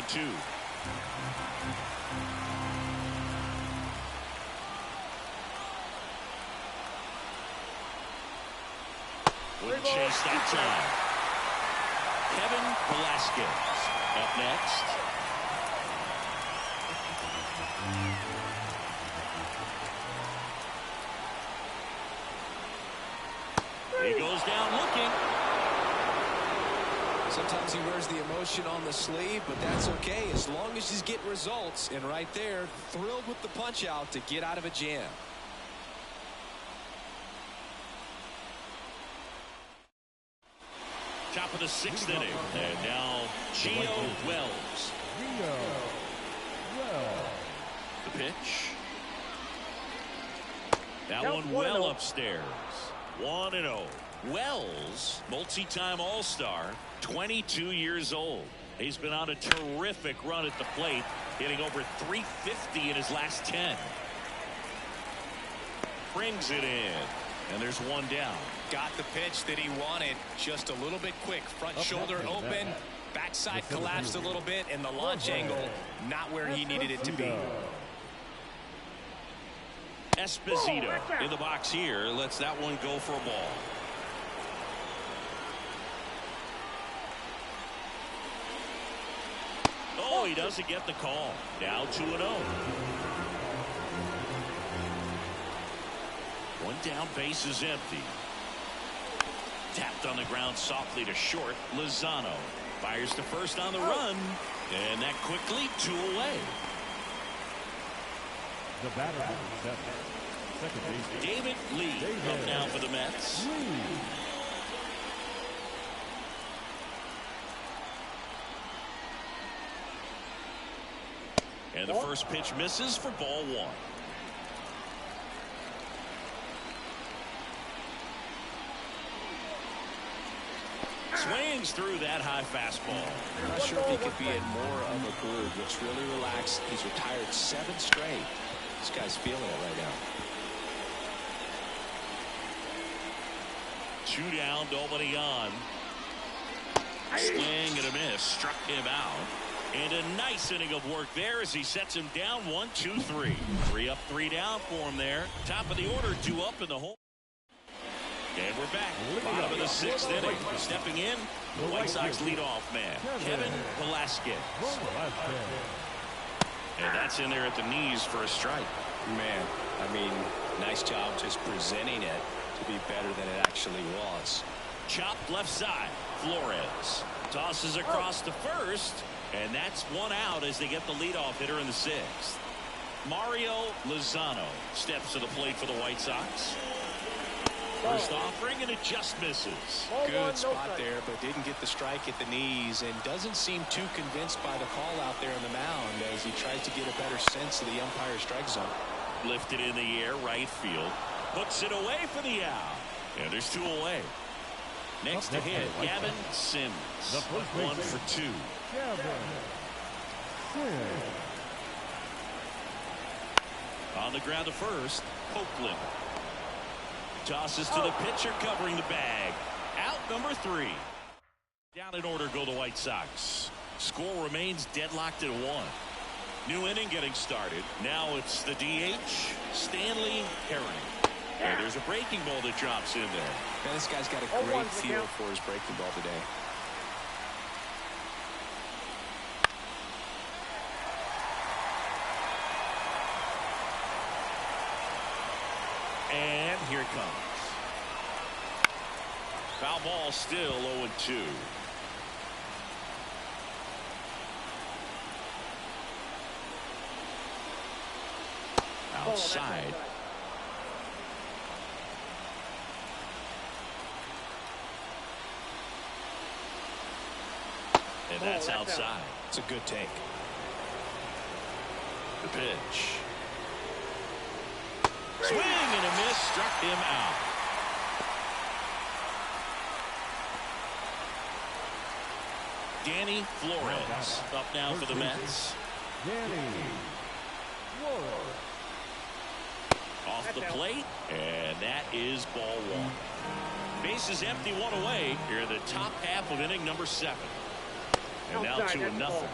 Wouldn't chase that time. Kevin Velasquez up next. He goes down looking. Sometimes he wears the emotion on the sleeve, but that's okay as long as he's getting results. And right there, thrilled with the punch out to get out of a jam. Top of the 6th inning, and now Gio Wells. The pitch. That one well upstairs. 1-0. Wells, multi-time All-Star, 22 years old. He's been on a terrific run at the plate, hitting over .350 in his last 10. Brings it in, and there's one down. Got the pitch that he wanted, just a little bit quick. Front shoulder open, backside collapsed a little bit, and the launch angle not where he needed it to be. Esposito in the box here, lets that one go for a ball. Oh, he doesn't get the call. Now 2-0. One down, base is empty. Tapped on the ground softly to short. Lozano fires to first on the run, and that quickly 2 away. The batter, second base. David Lee up now for the Mets. And the first pitch misses for ball 1. Swings through that high fastball. I'm not sure if he could be in more of a groove. Looks really relaxed. He's retired 7 straight. This guy's feeling it right now. 2 down, nobody on. Swing and a miss. Struck him out. And a nice inning of work there as he sets him down 1-2-3. 3 up, 3 down for him there. Top of the order, 2 up in the hole. And we're back. Bottom of the 6th inning. Stepping in, the White Sox leadoff man, Kevin Velasquez. And that's in there at the knees for a strike. Man, I mean, nice job just presenting it to be better than it actually was. Chopped left side. Flores tosses across to first, And that's one out as they get the leadoff hitter in the sixth. Mario Lozano steps to the plate for the White Sox. First offering, and it just misses. Good spot there, but didn't get the strike at the knees, and doesn't seem too convinced by the call out there in the mound as he tries to get a better sense of the umpire's strike zone. Lifted in the air, right field. Puts it away for the out. And there's two away. Next to hit, Gavin Sims. 1 for 2. On the ground to first, Copeland. Tosses to the pitcher covering the bag. Out number 3. Down in order go the White Sox. Score remains deadlocked at 1. New inning getting started. Now it's the DH, Stanley Herring. And there's a breaking ball that drops in there. Man, this guy's got a great feel for his breaking ball today. And here it comes. Foul ball, still 0-2. Outside. And that's outside. It's a good take. The pitch. Swing and a miss, struck him out. Danny Flores up now for the Mets. Off the plate, and that is ball 1. Bases empty, 1 away here in the top half of inning number 7. And now 2-0.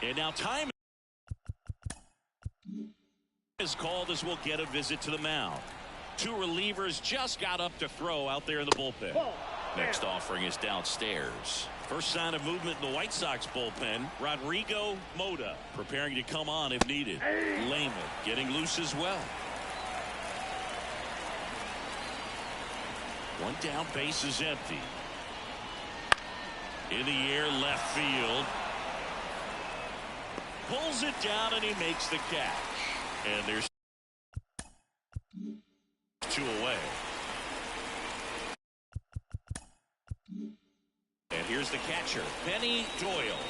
And now time is called as we'll get a visit to the mound. 2 relievers just got up to throw out there in the bullpen. Next offering is downstairs. First sign of movement in the White Sox bullpen. Rodrigo Moda preparing to come on if needed. Lehman getting loose as well. 1 down, base is empty. In the air, left field. Pulls it down and he makes the catch. And there's 2 away. And here's the catcher, Benny Doyle.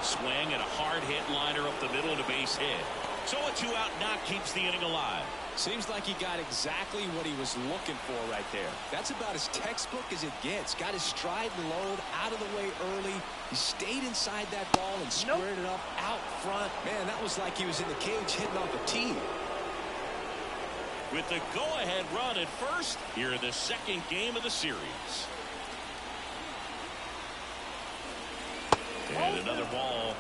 Swing and a hard hit liner up the middle and a base hit. So a 2-out knock keeps the inning alive. Seems like he got exactly what he was looking for right there. That's about as textbook as it gets. Got his stride and load out of the way early. He stayed inside that ball and squared it up out front. Man, that was like he was in the cage hitting off a tee. With the go-ahead run at first here in the second game of the series. And another ball.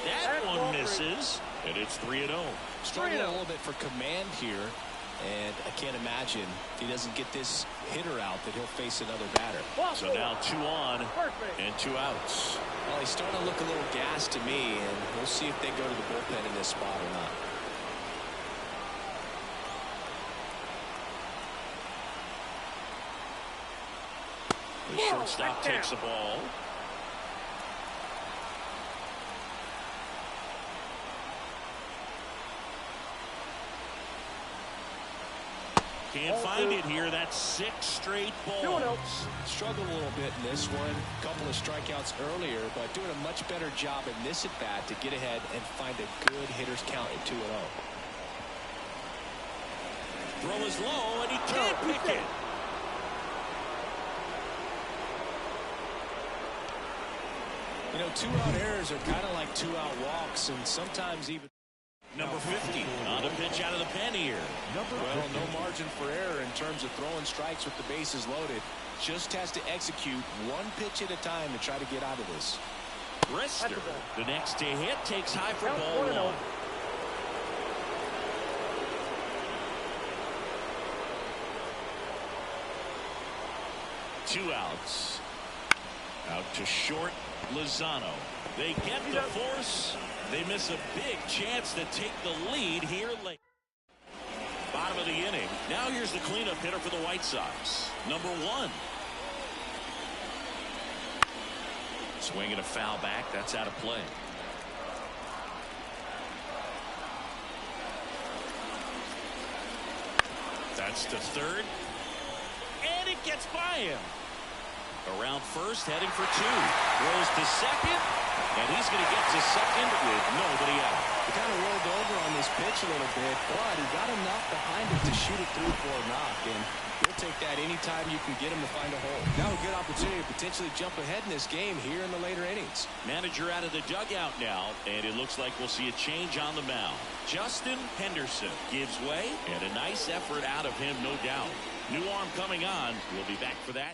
That one misses, and it's 3-0. Struggling a little bit for command here, and I can't imagine if he doesn't get this hitter out that he'll face another batter. So now 2 on and 2 outs. Well, he's starting to look a little gassed to me, and we'll see if they go to the bullpen in this spot or not. The shortstop takes the ball. Can't find it here. That's 6 straight balls. Struggled a little bit in this one. A couple of strikeouts earlier, but doing a much better job in this at bat to get ahead and find a good hitter's count at 2-0. Throw is low, and he can't pick it. You know, 2-out errors are kind of like 2-out walks, and sometimes even. Number 50 on a pitch out of the pen here. Well, no margin for error in terms of throwing strikes with the bases loaded. Just has to execute one pitch at a time to try to get out of this. Brister, the next to hit, takes high for ball 1. Two outs. Out to short, Lozano. They get the force. They miss a big chance to take the lead here late. Bottom of the inning. Now here's the cleanup hitter for the White Sox. Number 1. Swinging a foul back. That's out of play. That's to third. And it gets by him. Around first, heading for 2. Throws to second. And he's going to get to second with nobody out. He kind of rolled over on this pitch a little bit, but he got enough behind it to shoot it through for a knock. And he'll take that anytime you can get him to find a hole. Now a good opportunity to potentially jump ahead in this game here in the later innings. Manager out of the dugout now, and it looks like we'll see a change on the mound. Justin Henderson gives way, and a nice effort out of him, no doubt. New arm coming on. We'll be back for that.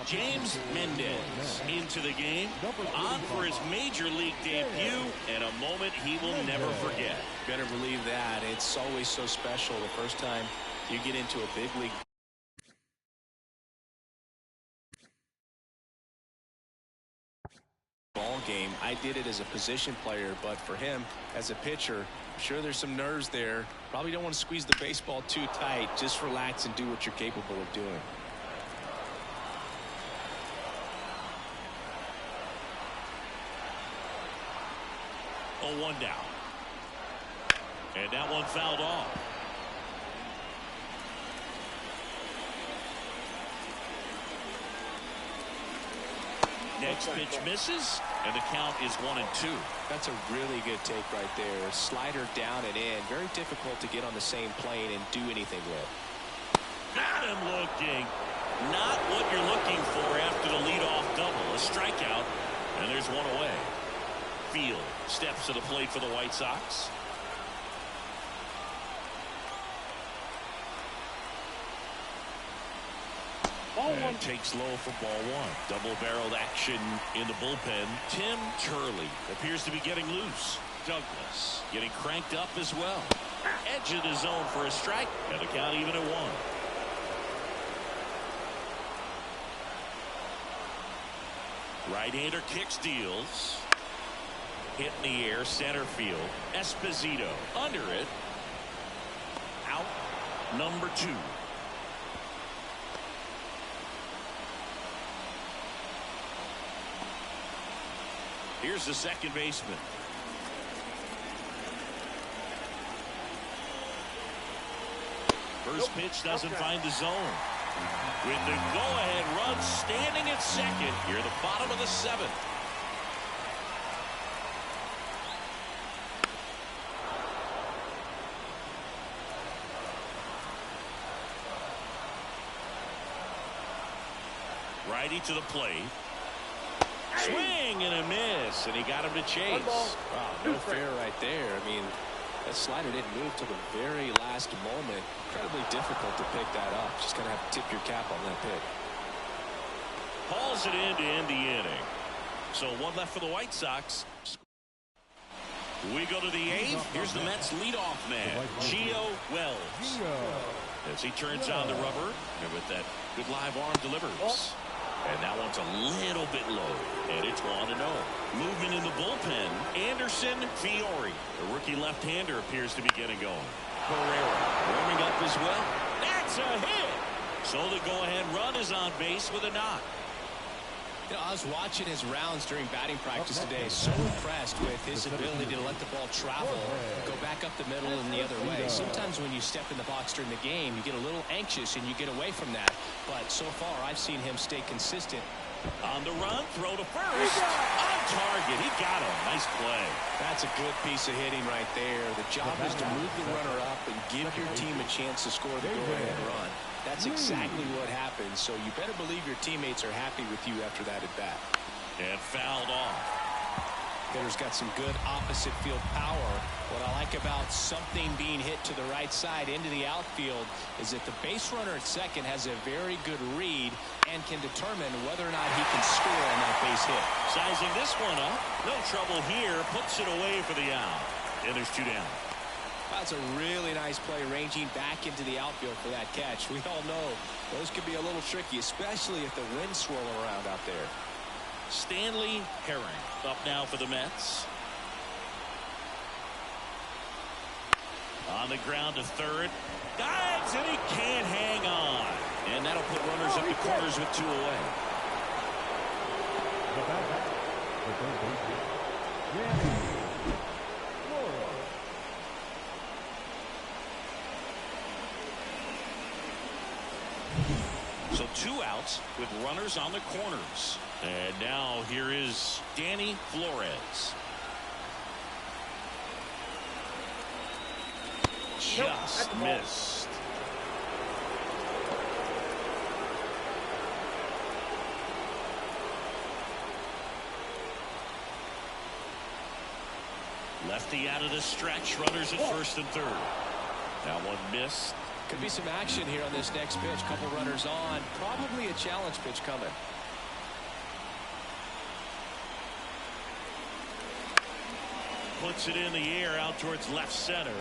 James Mendez into the game, on for his major league debut, and a moment he will never forget. Better believe that. It's always so special the first time you get into a big league ball game. I did it as a position player, but for him as a pitcher, I'm sure there's some nerves there. Probably don't want to squeeze the baseball too tight. Just relax and do what you're capable of doing. Oh, 1 down. And that one fouled off. Next pitch misses, and the count is 1-2. That's a really good take right there. Slider down and in. Very difficult to get on the same plane and do anything with. Got him looking. Not what you're looking for after the leadoff double. A strikeout, and there's one away. Field steps to the plate for the White Sox. And takes low for ball 1. Double-barreled action in the bullpen. Tim Turley appears to be getting loose. Douglas getting cranked up as well. Edge of the zone for a strike, and the count even at 1. Right-hander kicks, deals. Hit in the air, center field. Esposito under it. Out, number 2. Here's the second baseman. First pitch doesn't find the zone. With the go-ahead run standing at second, here at the bottom of the 7th. Righty to the plate. Swing and a miss, and he got him to chase. Wow, no fair right there. I mean, that slider didn't move till the very last moment. Incredibly difficult to pick that up. Just gonna have to tip your cap on that pick. Hauls it in to end the inning. So 1 left for the White Sox. We go to the 8th. Here's the Mets leadoff man, Gio Wells. As he turns on the rubber, and with that good live arm delivers. And that one's a little bit low, and it's 1-0. Movement in the bullpen. Anderson Fiore, the rookie left-hander, appears to be getting going. Pereira warming up as well. That's a hit. So the go-ahead run is on base with a knock. You know, I was watching his rounds during batting practice today. So impressed with his ability to let the ball travel, go back up the middle and the other way. Sometimes when you step in the box during the game, you get a little anxious and you get away from that. But so far, I've seen him stay consistent. On the run, throw to first. On target. He got him. Nice play. That's a good piece of hitting right there. The job is to move the runner up and give your team a chance to score the go-ahead run. That's exactly what happens, so you better believe your teammates are happy with you after that at bat. And fouled off. Hitter's got some good opposite field power. What I like about something being hit to the right side into the outfield is that the base runner at second has a very good read and can determine whether or not he can score on that base hit. Sizing this one up. No trouble here. Puts it away for the out. And there's 2 down. That's a really nice play, ranging back into the outfield for that catch. We all know those could be a little tricky, especially if the wind's swirling around out there. Stanley Herring up now for the Mets. On the ground to third. Dives, and he can't hang on. And that'll put runners at the corners with 2 away. So 2 outs with runners on the corners. And now here is Danny Flores. Just missed. Lefty out of the stretch. Runners at first and third. That one missed. Could be some action here on this next pitch. Couple runners on. Probably a challenge pitch coming. Puts it in the air out towards left center.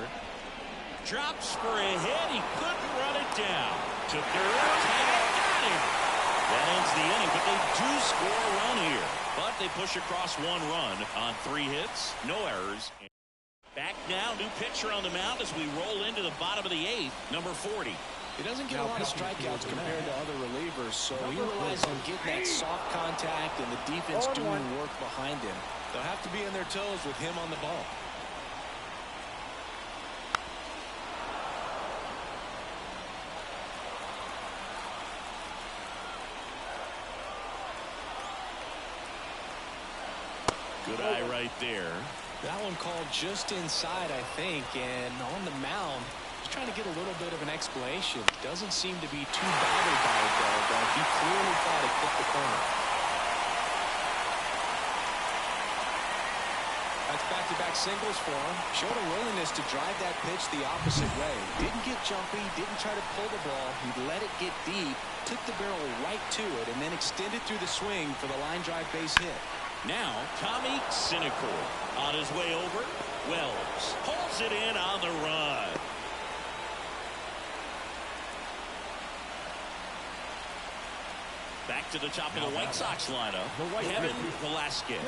Drops for a hit. He couldn't run it down. To third. Got him. That ends the inning, but they do score a run here. But they push across 1 run on 3 hits. No errors. Back now, new pitcher on the mound as we roll into the bottom of the 8th, number 40. He doesn't get a lot of strikeouts compared to other relievers, so he relies on getting that soft contact and the defense doing work behind him. They'll have to be on their toes with him on the ball. Good eye right there. That one called just inside, I think, and on the mound, he's trying to get a little bit of an explanation. Doesn't seem to be too bothered by it, though, but he clearly thought it hit the corner. That's back-to-back singles for him. Showed a willingness to drive that pitch the opposite way. Didn't get jumpy, didn't try to pull the ball. He let it get deep, took the barrel right to it, and then extended through the swing for the line drive base hit. Now, Tommy Sinecourt on his way over. Wells pulls it in on the run. Back to the top of the White Sox lineup. Kevin Velasquez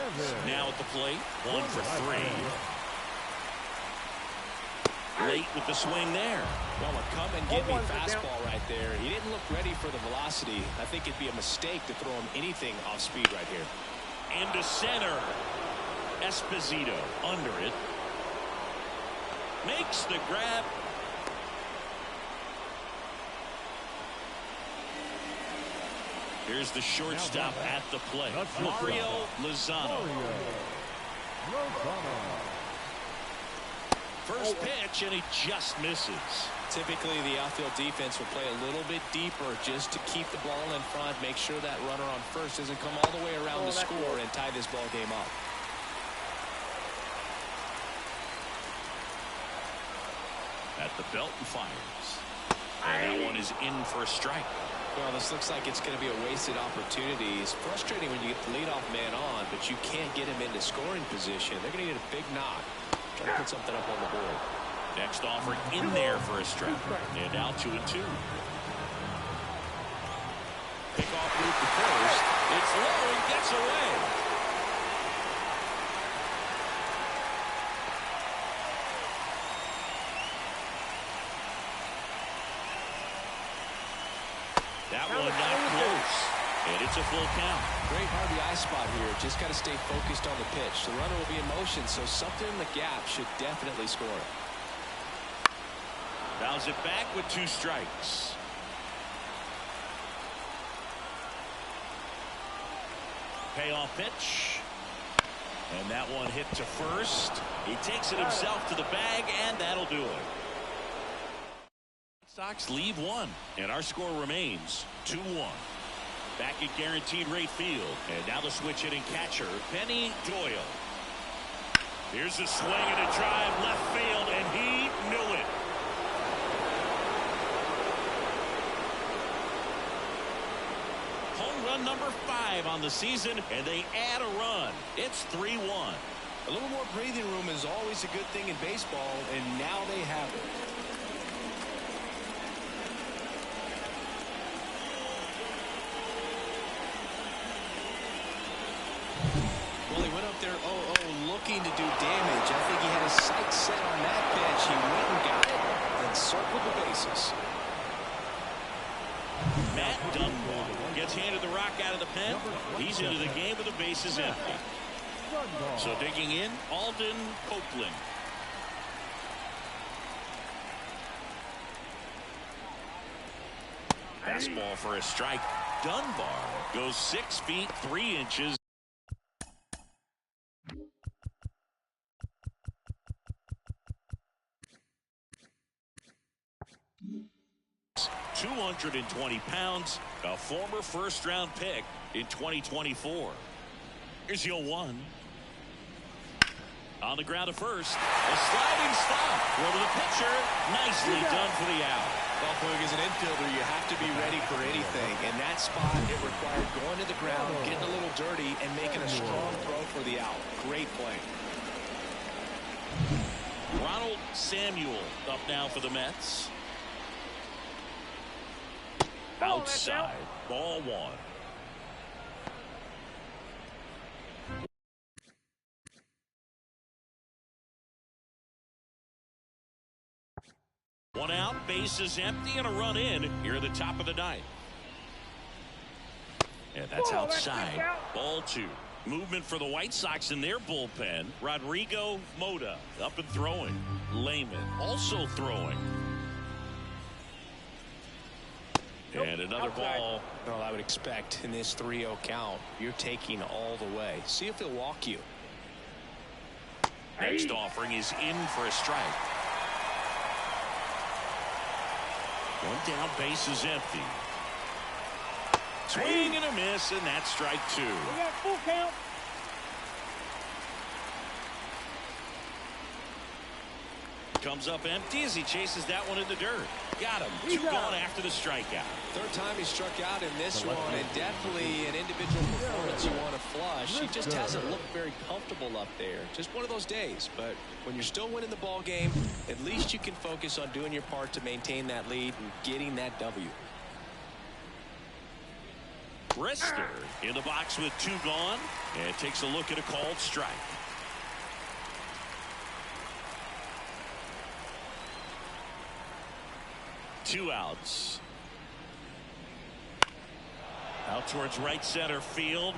now at the plate. 1 for 3. Late with the swing there. Well, a come-and-get-me fastball right there. He didn't look ready for the velocity. I think it'd be a mistake to throw him anything off speed right here. Into center. Esposito under it. Makes the grab. Here's the shortstop at the plate. Mario Lozano. First pitch, and he just misses. Typically, the outfield defense will play a little bit deeper just to keep the ball in front, make sure that runner on first doesn't come all the way around the score and tie this ball game up. At the belt and fires. And that one is in for a strike. Well, this looks like it's going to be a wasted opportunity. It's frustrating when you get the leadoff man on, but you can't get him into scoring position. They're going to need a big knock. Try to put something up on the board. Next offer in there for a strike. And now 2-2. Pickoff move to first. It's low and gets away. That one not close. And it's a full count. Great RBI spot here. Just got to stay focused on the pitch. The runner will be in motion, so something in the gap should definitely score it. Fouls it back with 2 strikes. Payoff pitch. And that one hit to first. He takes it himself to the bag, and that'll do it. Sox leave 1, and our score remains 2-1. Back at guaranteed rate field, and now the switch hitting catcher, Benny Doyle. Here's a swing and a drive left field, and he knew it. Home run number 5 on the season, and they add a run. It's 3-1. A little more breathing room is always a good thing in baseball, and now they have it. Well, he went up there 0-0 looking to do damage. I think he had his sights set on that pitch. He went and got it and circled the bases. Matt Dunbar gets handed the rock out of the pen. He's into the game with the bases empty. So digging in, Alden Copeland. Fastball for a strike. Dunbar goes 6 feet 3 inches. £220, a former first-round pick in 2024. Here's 0-1. On the ground to first. A sliding stop. Throw to the pitcher. Nicely done for the out. Well, Boog, as an infielder, you have to be ready for anything. In that spot, it required going to the ground, getting a little dirty, and making a strong throw for the out. Great play. Ronald Samuel up now for the Mets. Outside. Ball 1. One out, bases empty, and a run in here at the top of the 9th. And that's outside. Ball 2. Movement for the White Sox in their bullpen. Rodrigo Mota up and throwing. Lehman also throwing. And another ball. Well, I would expect in this 3-0 count, you're taking all the way. See if he'll walk you. Next offering is in for a strike. One down, base is empty. Swing and a miss, and that's strike 2. We got full count. Comes up empty as he chases that one in the dirt. Got him. 2 gone after the strikeout. Third time he struck out in this one, and definitely an individual performance you want to flush. He just hasn't looked very comfortable up there. Just one of those days. But when you're still winning the ball game, at least you can focus on doing your part to maintain that lead and getting that W. Rester in the box with 2 gone, and takes a look at a called strike. Two outs. Out towards right center field.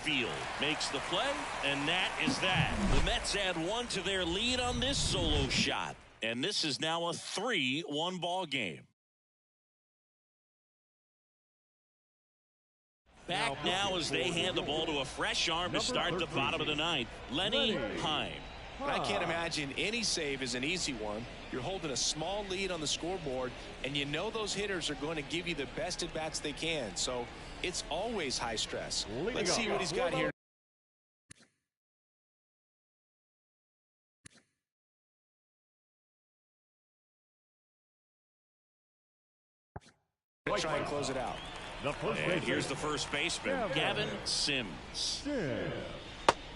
Field makes the play, and that is that. The Mets add 1 to their lead on this solo shot, and this is now a 3-1 ball game. Back now as they hand the ball to a fresh arm to start the bottom of the 9th. Lenny Heim. I can't imagine any save is an easy one. You're holding a small lead on the scoreboard, and you know those hitters are going to give you the best at bats they can. So it's always high stress. Let's see what he's got here. Try and close it out. And here's the first baseman, Gavin Sims.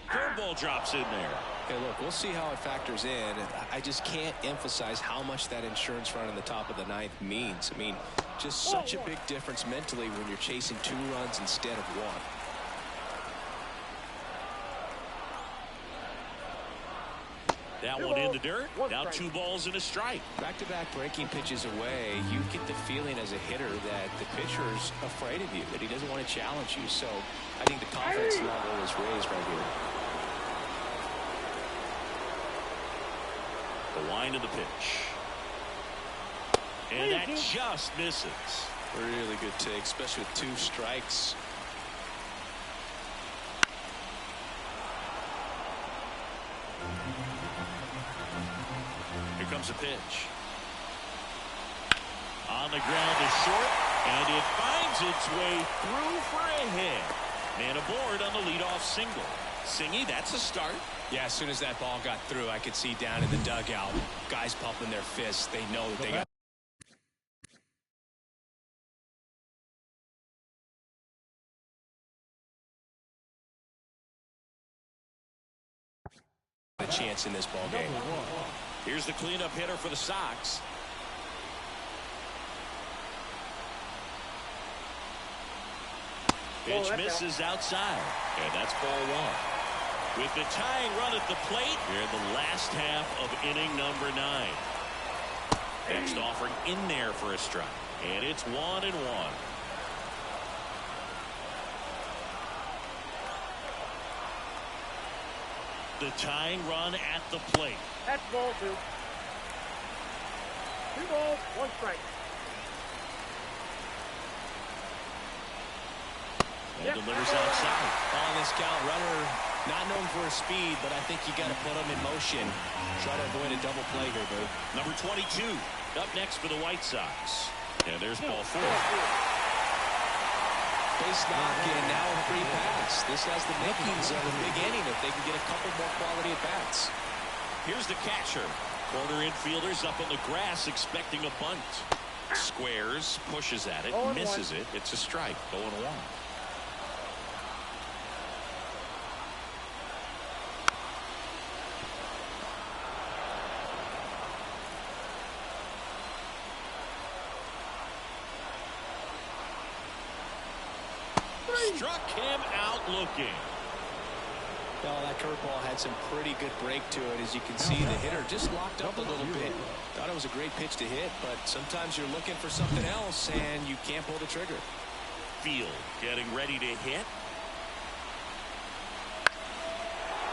Curveball drops in there. Okay, look, we'll see how it factors in. I just can't emphasize how much that insurance run in the top of the 9th means. I mean, just such a big difference mentally when you're chasing 2 runs instead of 1. That one in the dirt. Now 2 balls and a strike. Back-to-back breaking pitches away, you get the feeling as a hitter that the pitcher's afraid of you, that he doesn't want to challenge you. So I think the confidence level is raised right here. The wind of the pitch. And that just misses. Really good take, especially with 2 strikes. Here comes a pitch. On the ground is short, and it finds its way through for a hit. Man aboard on the leadoff single. Singy, that's a start. Yeah, as soon as that ball got through, I could see down in the dugout, guys pumping their fists. They know that they got a chance in this ball game. Here's the cleanup hitter for the Sox. Pitch misses outside, and that's ball 1. With the tying run at the plate, we're in the last half of inning number 9. Next offering in there for a strike, and it's 1-1. The tying run at the plate. That's ball 2. 2 balls, 1 strike. And delivers outside. On this count, runner not known for his speed, but I think you got to put him in motion. Try to avoid a double play here, Boo. Number 22 up next for the White Sox. And there's ball 4. Base knock and now a free pass. This has the makings of a big inning if they can get a couple more quality at bats. Here's the catcher. Corner infielders up on the grass expecting a bunt. Squares, pushes at it, misses it. It's a strike. 0-1. Struck him out looking. Well, that curveball had some pretty good break to it. As you can see, the hitter just locked up a little bit. Thought it was a great pitch to hit, but sometimes you're looking for something else and you can't pull the trigger. Field getting ready to hit.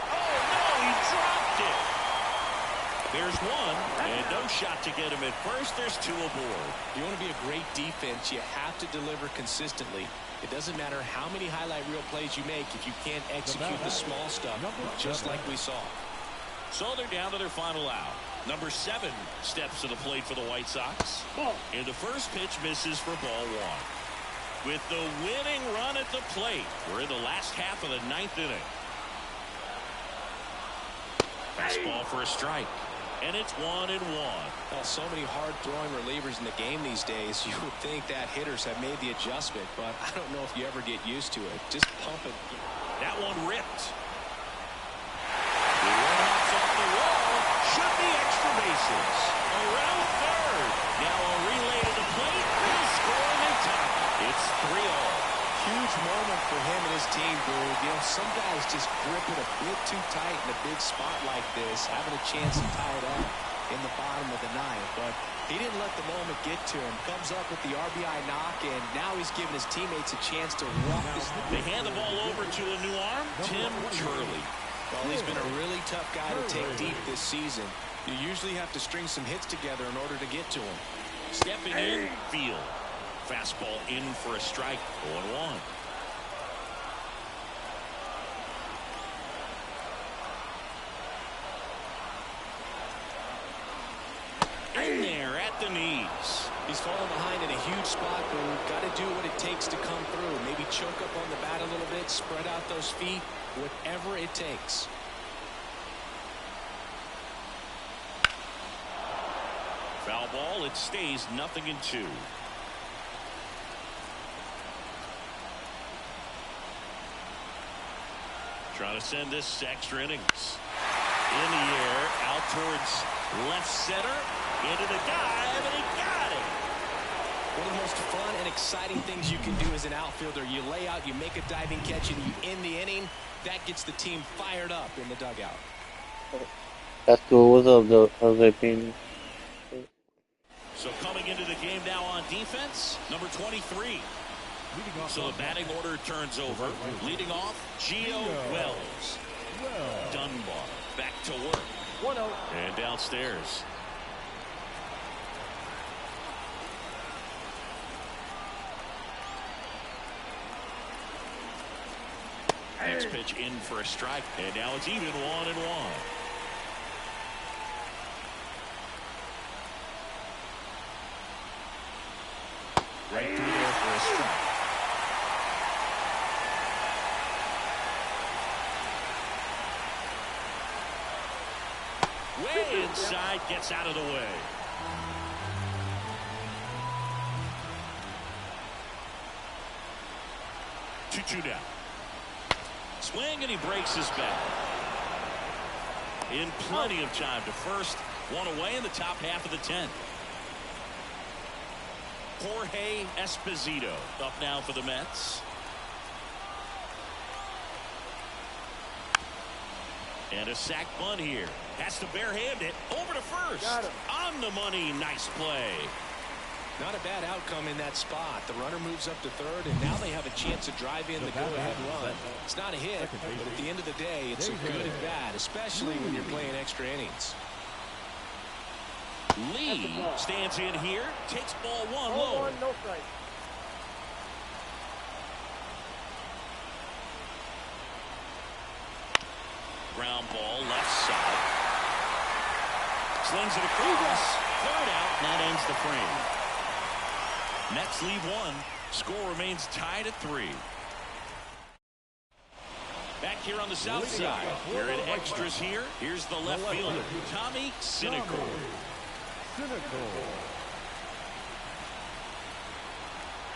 Oh no, he dropped it. There's 1, and no shot to get him at first. There's 2 aboard. You want to be a great defense, you have to deliver consistently. It doesn't matter how many highlight reel plays you make if you can't execute the small stuff, just like we saw. So they're down to their final out. Number 7 steps to the plate for the White Sox. And the first pitch misses for ball 1. With the winning run at the plate, we're in the last half of the 9th inning. Fastball for a strike. And it's 1-1. Well, so many hard-throwing relievers in the game these days. You would think that hitters have made the adjustment, but I don't know if you ever get used to it. Just pump it. That one ripped. The run-ups off the wall. Should be extra bases. Around third. Now a relay to the plate. He'll score and they tie. It's 3-all. Huge moment for him and his team, Boo. You know, some guys just grip it a bit too tight in a big spot like this, having a chance to tie it up in the bottom of the 9th. But he didn't let the moment get to him. Comes up with the RBI knock, and now he's giving his teammates a chance to walk this. They hand the ball over to a new arm, Tim Turley. Well, he's been a really tough guy to take deep this season. You usually have to string some hits together in order to get to him. Stepping in, field. Fastball in for a strike. 0-1. In there at the knees. He's falling behind in a huge spot, Boo. Got to do what it takes to come through. Maybe choke up on the bat a little bit, spread out those feet, whatever it takes. Foul ball. It stays 0-2. Trying to send this to extra innings. In the air, out towards left center, into the dive, and he got it. One of the most fun and exciting things you can do as an outfielder. You lay out, you make a diving catch, and you end the inning. That gets the team fired up in the dugout. That's cool. What's up, though, Jose Pena? So coming into the game now on defense, number 23. So the batting order turns over. Leading off, Gio Wells. Dunbar back to work. 1-0. And downstairs. Next pitch in for a strike. And now it's even 1-1. Right through there for a strike. Way inside, gets out of the way. Two down. Swing and he breaks his bat. In plenty of time to first. One away in the top half of the 10th. Jorge Esposito up now for the Mets. And a sac bunt here. Has to barehand it over to first. On the money. Nice play. Not a bad outcome in that spot. The runner moves up to third, and now they have a chance to drive in the go-ahead run. It's not a hit, but at the end of the day, it's a good at bat, especially when you're playing extra innings. Lee stands in here, takes ball one low. No strike. Ground ball left side. Slings it across. Third out, and that ends the frame. Mets lead one. Score remains tied at 3. Back here on the south side. We're in extras here. Here's the left fielder, Tommy Sinegal.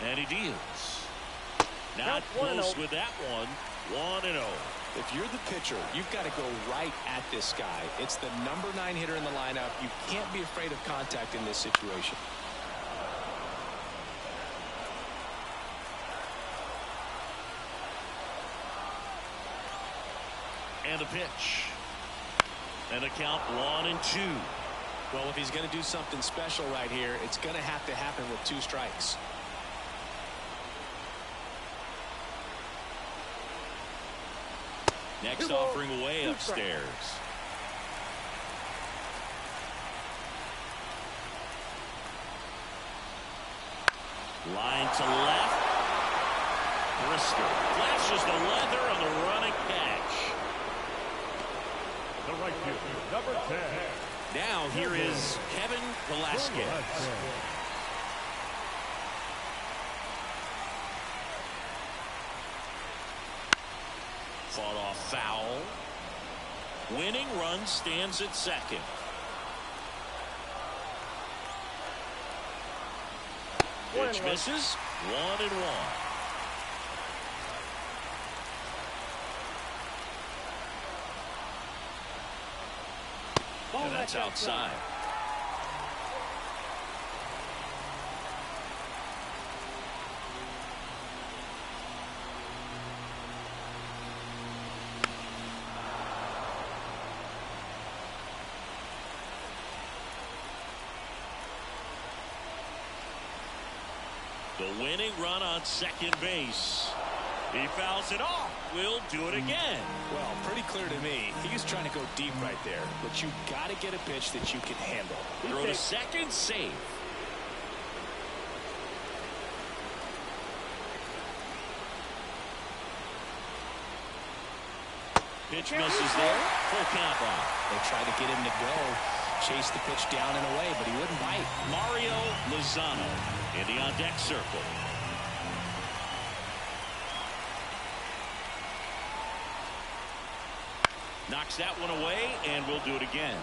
And he deals. Not close with that one. 1-0. If you're the pitcher, you've got to go right at this guy. It's the number 9 hitter in the lineup. You can't be afraid of contact in this situation. And a pitch. And a count 1-2. Well, if he's going to do something special right here, it's going to have to happen with 2 strikes. Next offering away upstairs. Line to left. Bristol flashes the leather on the running catch. The right fielder, number 10. Now here is Kevin Velasquez. Fought off foul. Winning run stands at second. Pitch misses. 1-1. And that's outside. The winning run on second base. He fouls it off. Will do it again. Well, pretty clear to me. He's trying to go deep right there. But you got to get a pitch that you can handle. Throw to second, safe. Pitch misses there. Full count out. They tried to get him to go. Chase the pitch down and away, but he wouldn't bite. Mario Lozano in the on-deck circle. Knocks that one away, and we'll do it again.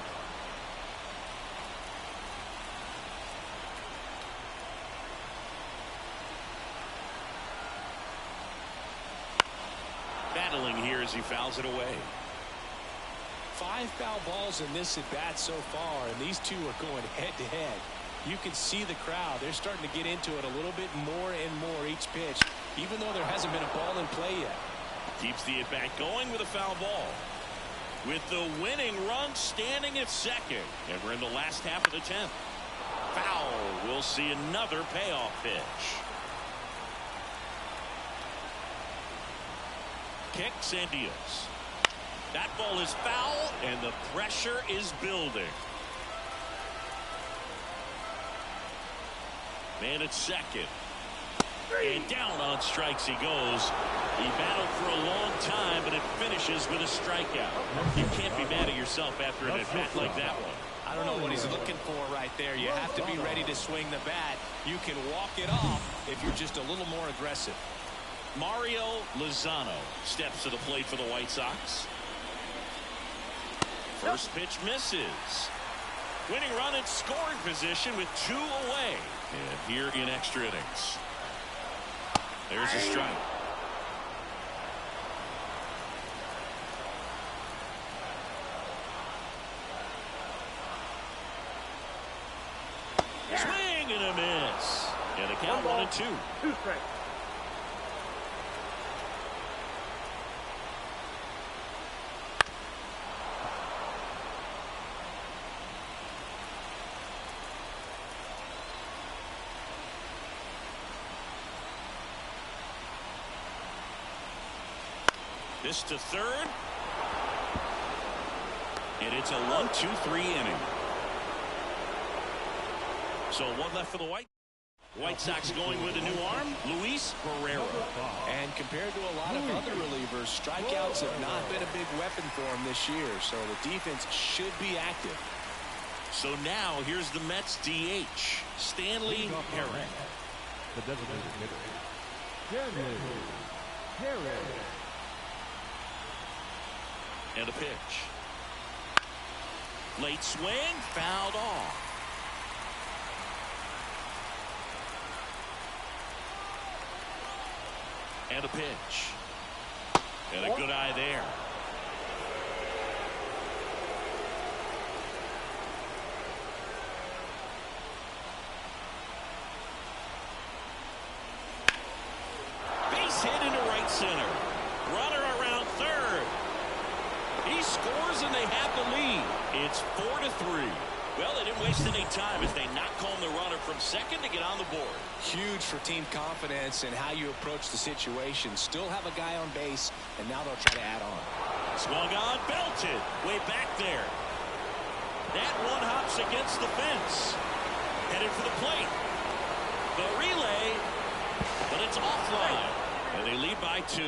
Battling here as he fouls it away. 5 foul balls in this at bat so far, and these two are going head to head. You can see the crowd. They're starting to get into it a little bit more and more each pitch, even though there hasn't been a ball in play yet. Keeps the at bat going with a foul ball. with the winning run standing at second. And we're in the last half of the 10th. Foul. We'll see another payoff pitch. Kicks and deals. That ball is foul, and the pressure is building. Man at second. And down on strikes he goes. He battled for a long time, but it finishes with a strikeout. You can't be mad at yourself after an at-bat like that one. I don't know what he's looking for right there. You have to be ready to swing the bat. You can walk it off if you're just a little more aggressive. Mario Lozano steps to the plate for the White Sox. First pitch misses. Winning run in scoring position with 2 away. And here in extra innings. There's a strike. Swing and a miss. And the count 1-2. 2 strikes. This to third. And it's a 1-2-3 inning. So one left for the White Sox going with a new arm, Luis Guerrero. And compared to a lot of other relievers, strikeouts have not been a big weapon for him this year. So the defense should be active. So now here's the Mets DH, Stanley Herrick. The designated hitter, Herrick. And a pitch. Late swing, fouled off. And a pitch. And a good eye there. Base hit into right center. Runner around third. He scores and they have the lead. It's 4-3. Well, they didn't waste any time as they knock home the runner from second to get on the board. Huge for team confidence and how you approach the situation. Still have a guy on base, and now they'll try to add on. Swung on, belted, way back there. That one hops against the fence. Headed for the plate. The relay, but it's offline. And they lead by 2.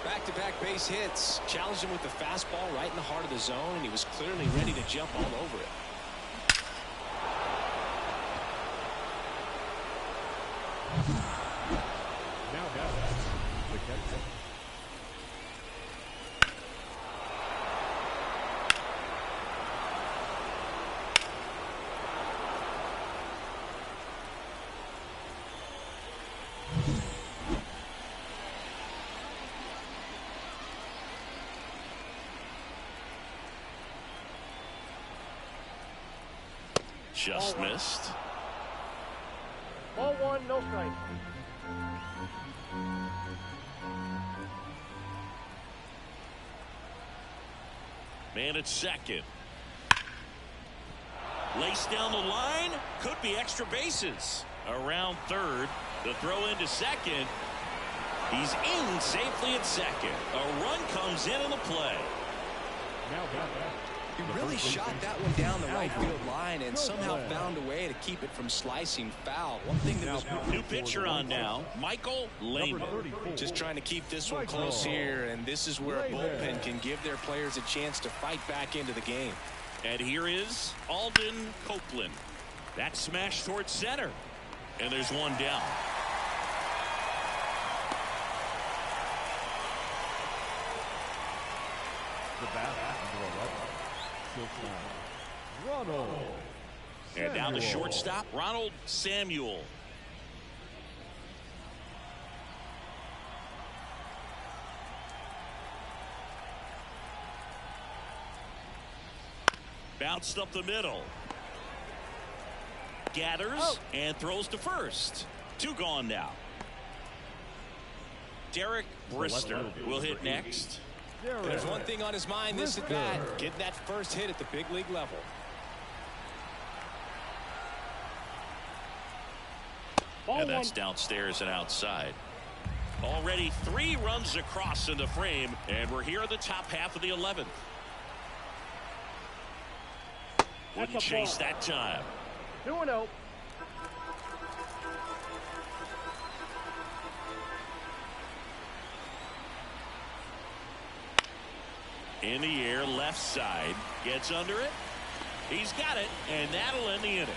Back-to-back base hits. Challenged him with the fastball right in the heart of the zone, and he was clearly ready to jump all over it. Now that's the catcher. Just missed. Ball 1, no strike. Man at second. Laced down the line. Could be extra bases. Around third. The throw into second. He's in safely at second. A run comes in the play. Now that's He really shot that one down the right field line and somehow found a way to keep it from slicing foul. One thing that was New pitcher on now, Michael Lehman. just trying to keep this one close here, and this is where a bullpen can give their players a chance to fight back into the game. And here is Alden Copeland. That smash towards center. And there's one down. the bat number 11. Ronald. And down the Samuel. shortstop, Ronald Samuel. Bounced up the middle. Gathers and throws to first. 2 gone now. Derek Brister will hit next. There's one thing on his mind this at bat, getting that first hit at the big league level. And that's downstairs and outside. Already 3 runs across in the frame, and we're here in the top half of the 11th. Wouldn't chase that time. 2-0. In the air, left side, gets under it. He's got it, and that'll end the inning.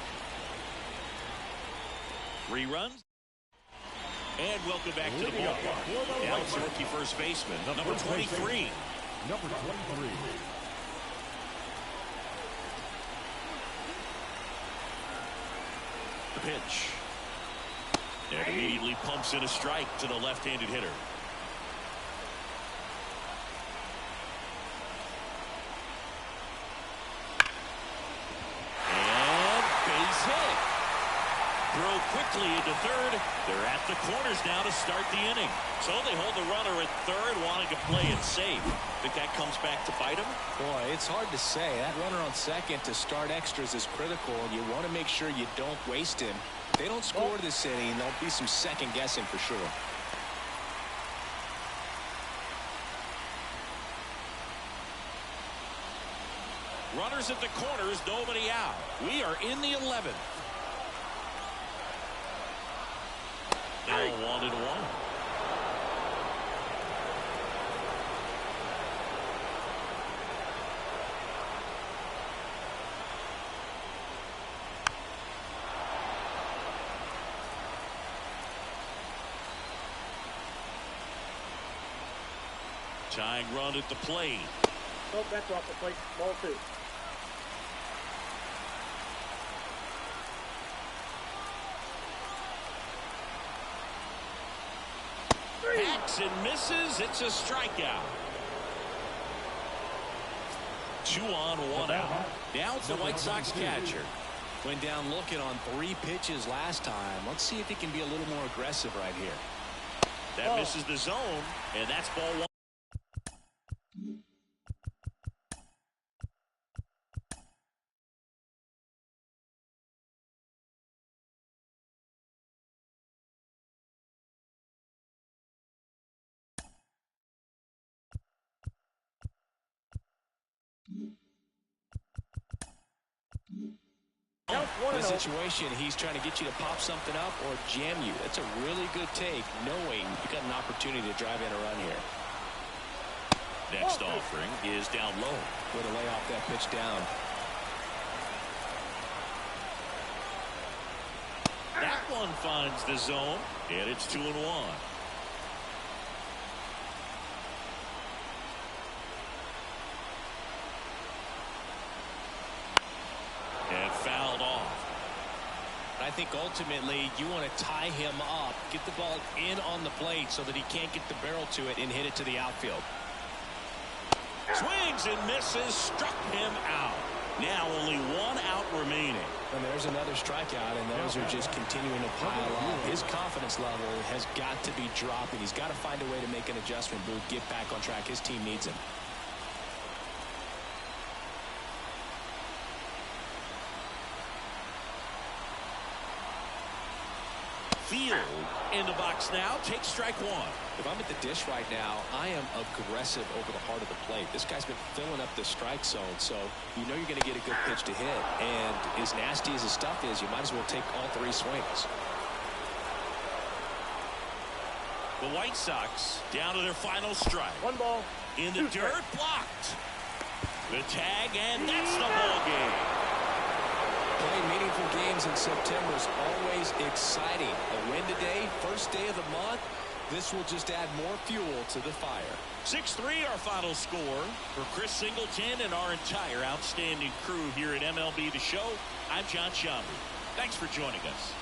3 runs. And welcome back to the ballpark. Now it's the rookie first baseman, number 23. Number 23. The pitch. And immediately pumps in a strike to the left-handed hitter. And base hit. Throw quickly into third. They're at the corners now to start the inning. So they hold the runner at third, wanting to play it safe. Think that comes back to bite him? Boy, it's hard to say. That runner on second to start extras is critical, and you want to make sure you don't waste him. If they don't score this inning, there'll be some second guessing for sure. Runners at the corners, nobody out. We are in the 11th. Now 1-1. Tying run at the plate. Oh, that's off the plate. Ball 2. Hacks and misses. It's a strikeout. 2 on, 1 out. Now it's the White Sox catcher. Went down looking on 3 pitches last time. Let's see if he can be a little more aggressive right here. That misses the zone, and that's ball 1. The situation, he's trying to get you to pop something up or jam you. That's a really good take, knowing you got an opportunity to drive in a run here. Next offering is down low. Way to lay off that pitch down. That one finds the zone, and it's 2-1. And fouled off. I think ultimately you want to tie him up, get the ball in on the plate so that he can't get the barrel to it and hit it to the outfield. Swings and misses, struck him out. Now only 1 out remaining. And there's another strikeout, and those are just continuing to pile up. His confidence level has got to be dropping. He's got to find a way to make an adjustment, Boo, get back on track. His team needs him. Field in the box now. Take strike 1. If I'm at the dish right now, I am aggressive over the heart of the plate. This guy's been filling up the strike zone, so you know you're going to get a good pitch to hit. And as nasty as his stuff is, you might as well take all 3 swings. The White Sox down to their final strike. 1 ball. In the dirt, blocked. The tag, and that's the ball game. Playing meaningful games in September is always exciting. A win today, first day of the month. This will just add more fuel to the fire. 6-3 our final score. For Chris Singleton and our entire outstanding crew here at MLB The Show, I'm John Shambu. Thanks for joining us.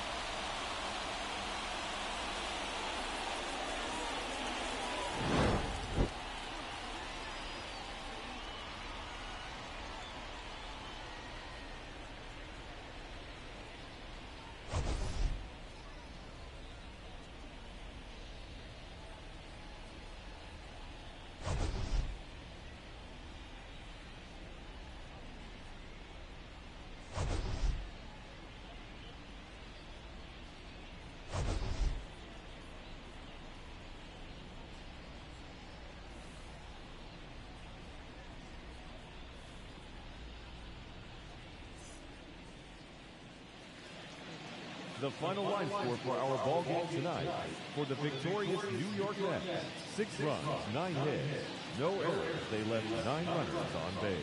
The final line score for our ball game tonight: for the victorious New York Mets, 6 runs, 9 hits, no errors. They left 9 runners on base.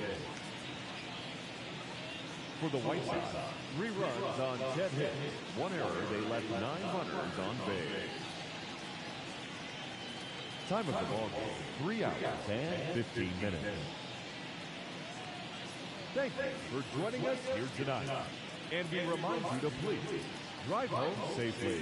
For the White Sox, 3 runs on 10 hits, 1 error. They left 9 runners on base. Time of the ball game: 3 hours and 15 minutes. Thank you for joining us here tonight. And we remind you to please drive home safely.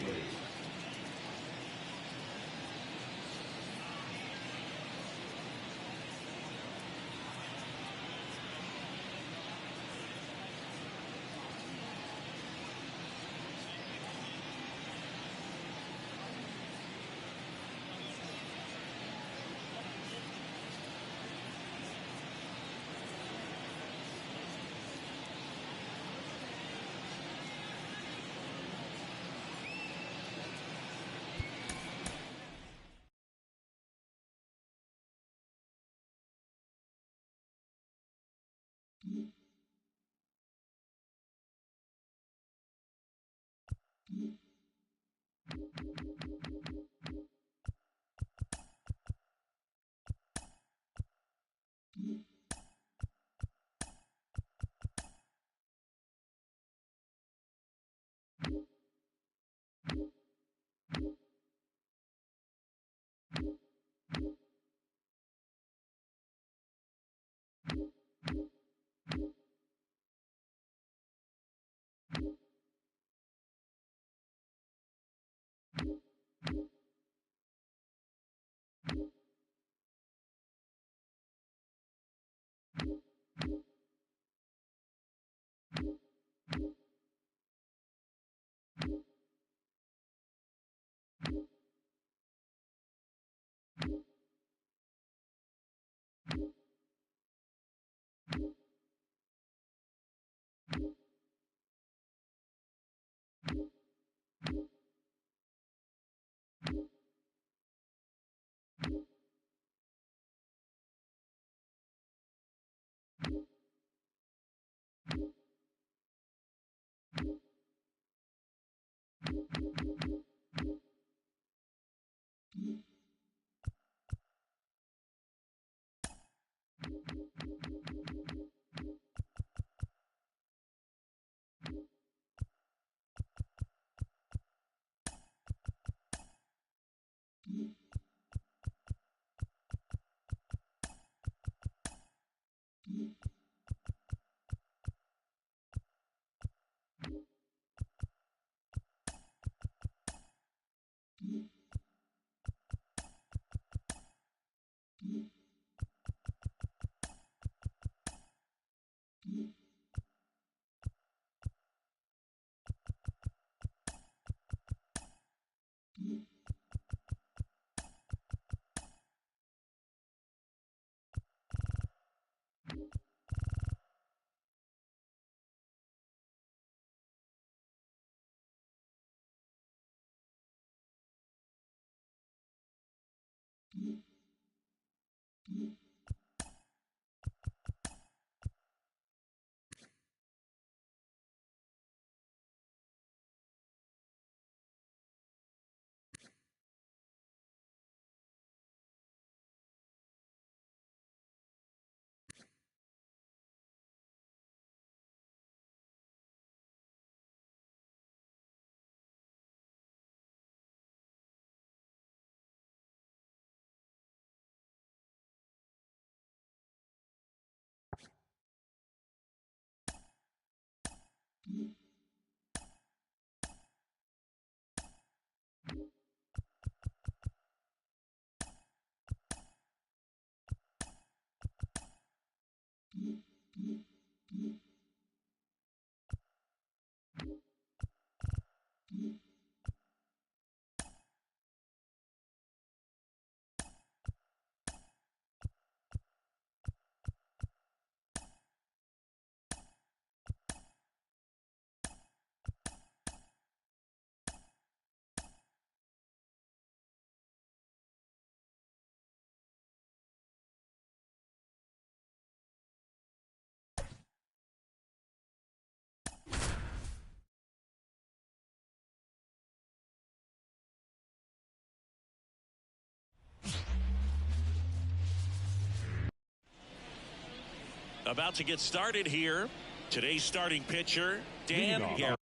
About to get started here. Today's starting pitcher, Dan Garrett.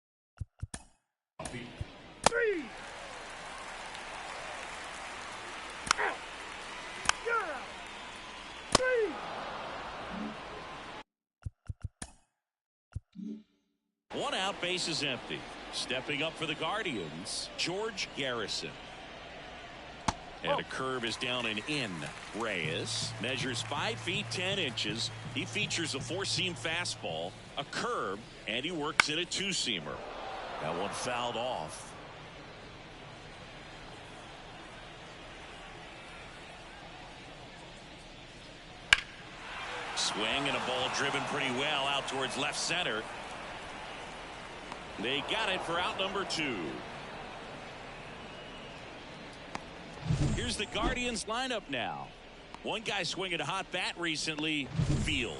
3. Out. You're out. 3. One out, base is empty. Stepping up for the Guardians, George Garrison. And a curve is down and in. Reyes measures 5 feet 10 inches. He features a 4-seam fastball, a curve, and he works in a 2-seamer. That one fouled off. Swing and a ball driven pretty well out towards left center. They got it for out number 2. Here's the Guardians lineup now. One guy swinging a hot bat recently, Field.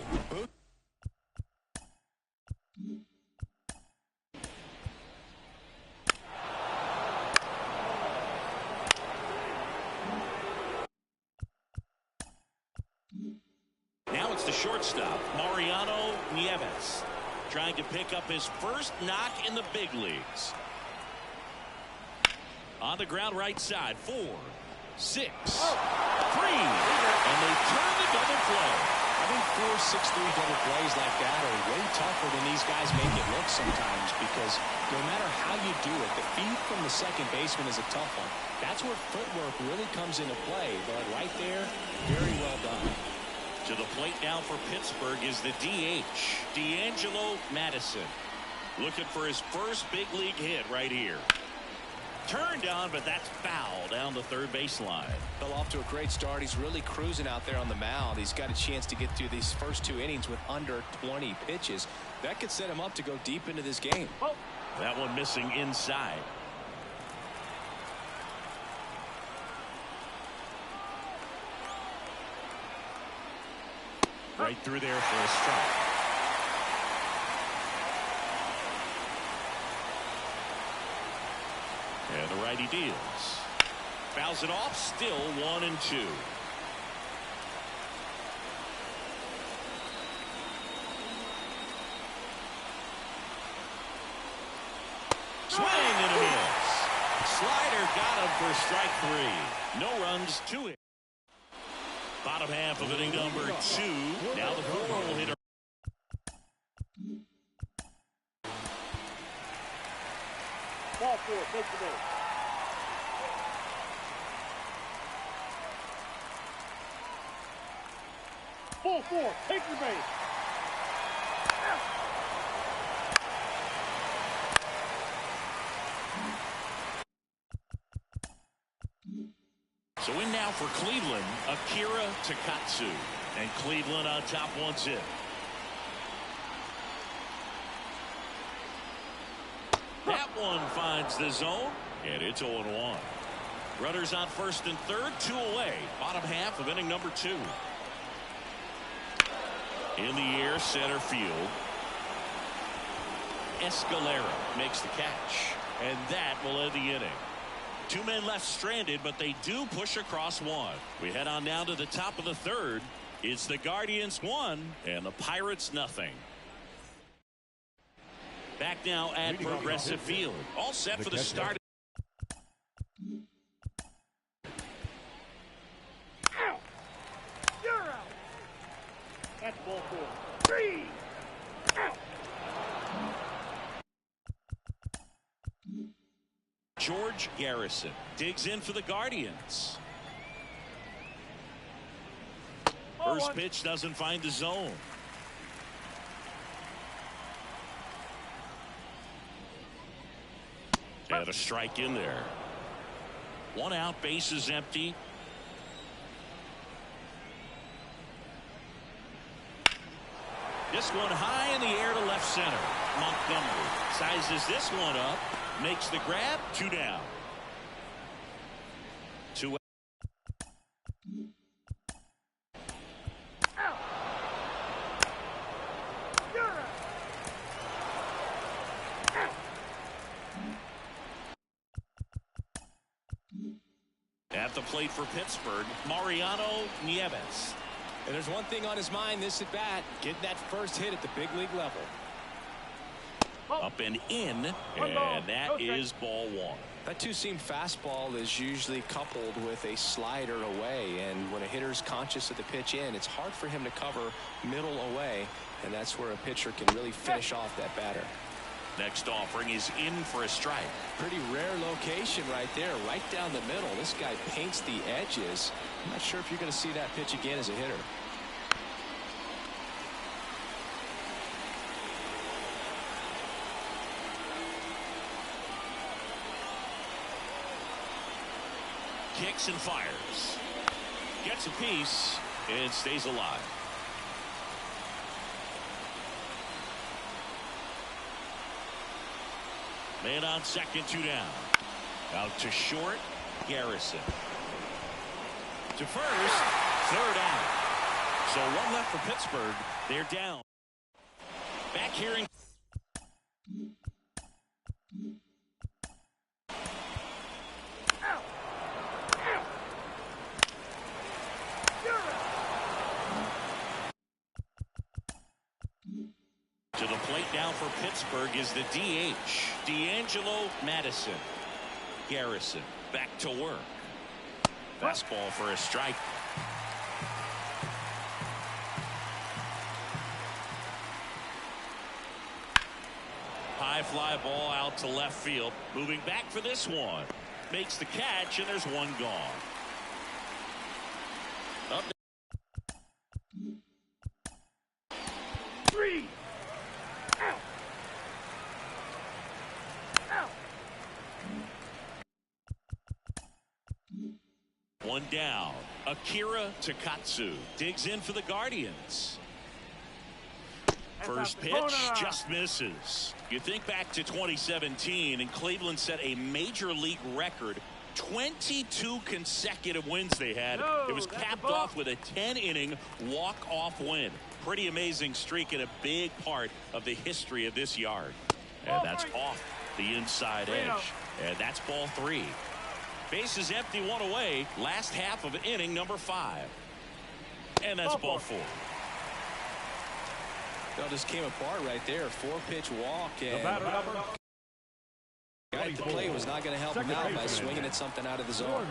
Now it's the shortstop, Mariano Nieves, trying to pick up his first knock in the big leagues. On the ground right side, 4, 6, 3, and they turn the double play. I think 4, 6, 3 double plays like that are way tougher than these guys make it look sometimes, because no matter how you do it, the feed from the second baseman is a tough one. That's where footwork really comes into play, but right there, very well done. To the plate now for Pittsburgh is the DH, D'Angelo Madison, looking for his first big league hit right here. Turned on, but that's foul down the third baseline. Fell off to a great start. He's really cruising out there on the mound. He's got a chance to get through these first 2 innings with under 20 pitches. That could set him up to go deep into this game. Oh. That one missing inside. Right through there for a strike. And the righty deals. Fouls it off, still 1-2. Swing and a miss. Slider got him for strike 3. No runs to it. Bottom half of inning number 2. Now the 4-hole hitter. Ball 4, take the base. Ball 4, take the base. So in now for Cleveland, Akira Takatsu. And Cleveland on top once in. That one finds the zone, and it's 0-1. Runners on first and third, 2 away. Bottom half of inning number 2. In the air, center field. Escalera makes the catch, and that will end the inning. 2 men left stranded, but they do push across 1. We head on down to the top of the third. It's the Guardians 1 and the Pirates nothing. Back now at Progressive Field. All set for the start. Out. You're out. That's ball 4. 3. Out. George Garrison digs in for the Guardians. First pitch doesn't find the zone. And a strike in there. 1 out, base is empty. This one high in the air to left center. Montgomery sizes this one up, makes the grab, 2 down. 2 Out. You're out. Out. At the plate for Pittsburgh, Mariano Nieves. And there's one thing on his mind this at bat, getting that first hit at the big league level. Up and in, and that is ball one. That two-seam fastball is usually coupled with a slider away, and when a hitter's conscious of the pitch in, it's hard for him to cover middle away, and that's where a pitcher can really finish off that batter. Next offering is in for a strike. Pretty rare location right there, right down the middle. This guy paints the edges. I'm not sure if you're going to see that pitch again as a hitter. Kicks and fires. Gets a piece and stays alive. Man on second, 2 down. Out to short, Garrison. To first, 3rd out. So 1 left for Pittsburgh. They're down. Back here in. To the plate now for Pittsburgh is the DH, D'Angelo Madison. Garrison back to work. Fastball for a strike. High fly ball out to left field. Moving back for this one. Makes the catch, and there's one gone. Up. 3. Out. Out. 1 down. Akira Takatsu digs in for the Guardians. First pitch just misses. You think back to 2017, and Cleveland set a major league record. 22 consecutive wins they had. It was capped off with a 10-inning walk-off win. Pretty amazing streak and a big part of the history of this yard. And that's off the inside edge. And that's ball 3. Bases empty, 1 away. Last half of inning number 5. And that's ball 4. That just came apart right there. 4-pitch walk. And the batter number. Guy at the plate was not going to help him out by swinging at something out of the zone.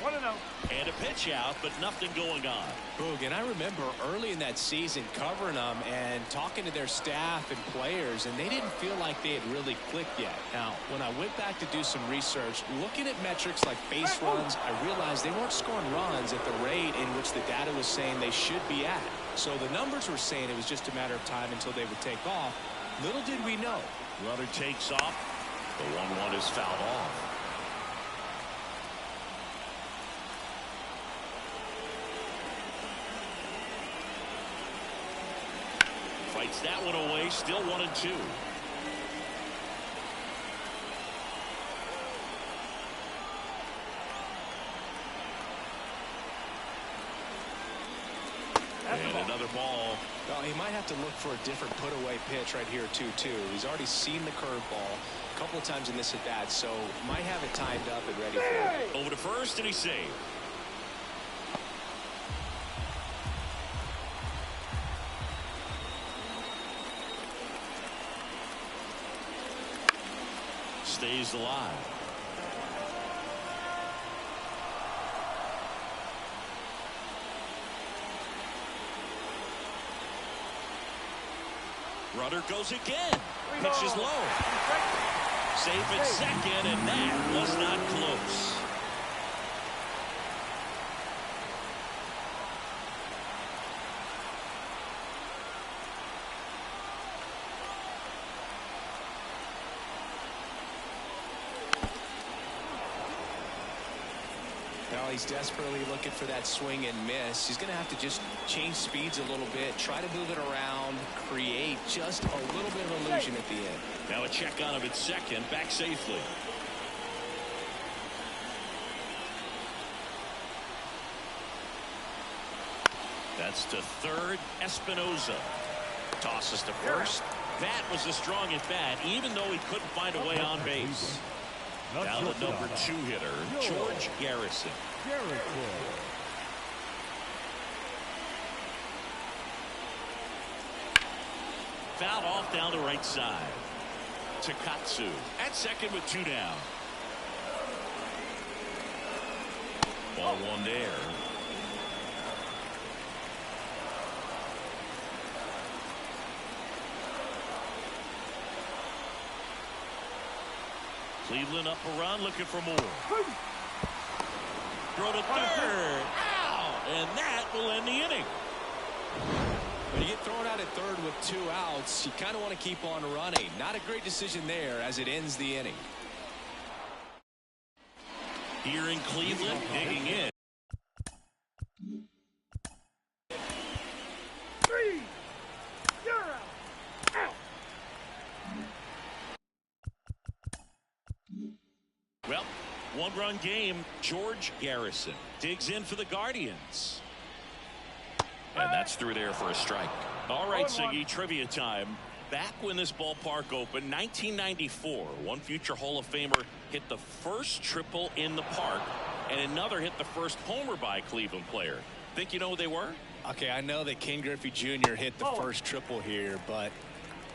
1-0. And a pitch out, but nothing going on. Boog, and I remember early in that season covering them and talking to their staff and players, and they didn't feel like they had really clicked yet. Now, when I went back to do some research, looking at metrics like base runs, I realized they weren't scoring runs at the rate in which the data was saying they should be at. So the numbers were saying it was just a matter of time until they would take off. Little did we know. Runner takes off. The 1-1 is fouled off. Fights that one away. Still 1-2. And another ball. Well, he might have to look for a different put-away pitch right here, too. He's already seen the curveball a couple of times in this at-bat, so might have it timed up and ready for it. Over to first, and he's saved. Stays alive. Runner goes again. Pitch is low. Safe at second, and that was not close. Well, he's desperately looking for that swing and miss. He's going to have to just change speeds a little bit, try to move it around, create just a little bit of illusion at the end. Now a check on him at second, back safely. That's to third, Espinoza. Tosses to first. That was a strong at bat, even though he couldn't find a way on base. Now the number 2 hitter, George Garrison. Fouled off down the right side. Takatsu at second with 2 down. Ball 1 there. Cleveland up a run, looking for more. Throw to third. Ow! And that will end the inning. When you get thrown out at third with 2 outs, you kind of want to keep on running. Not a great decision there as it ends the inning. Here in Cleveland, digging in. 3, 0, out. Well, 1-run game. George Garrison digs in for the Guardians. And that's through there for a strike. All right, Siggy, trivia time. Back when this ballpark opened, 1994, one future Hall of Famer hit the first triple in the park, and another hit the first homer by a Cleveland player. Think you know who they were? Okay, I know that Ken Griffey Jr. hit the first triple here, but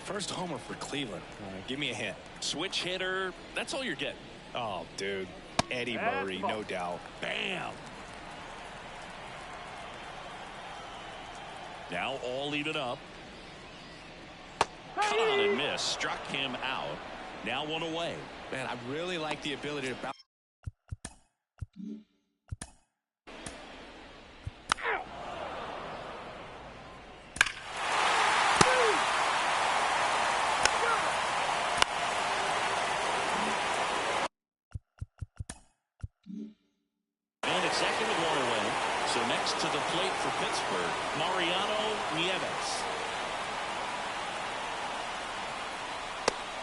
first homer for Cleveland. Give me a hint. Switch hitter. That's all you're getting. Oh, dude. Eddie Murray, no doubt. Bam! Now all even up. Cut on and miss. Struck him out. Now 1 away. Man, I really like the ability to bounce. And it's second with 1 away. So next to the plate for Pittsburgh, Mariano Nieves.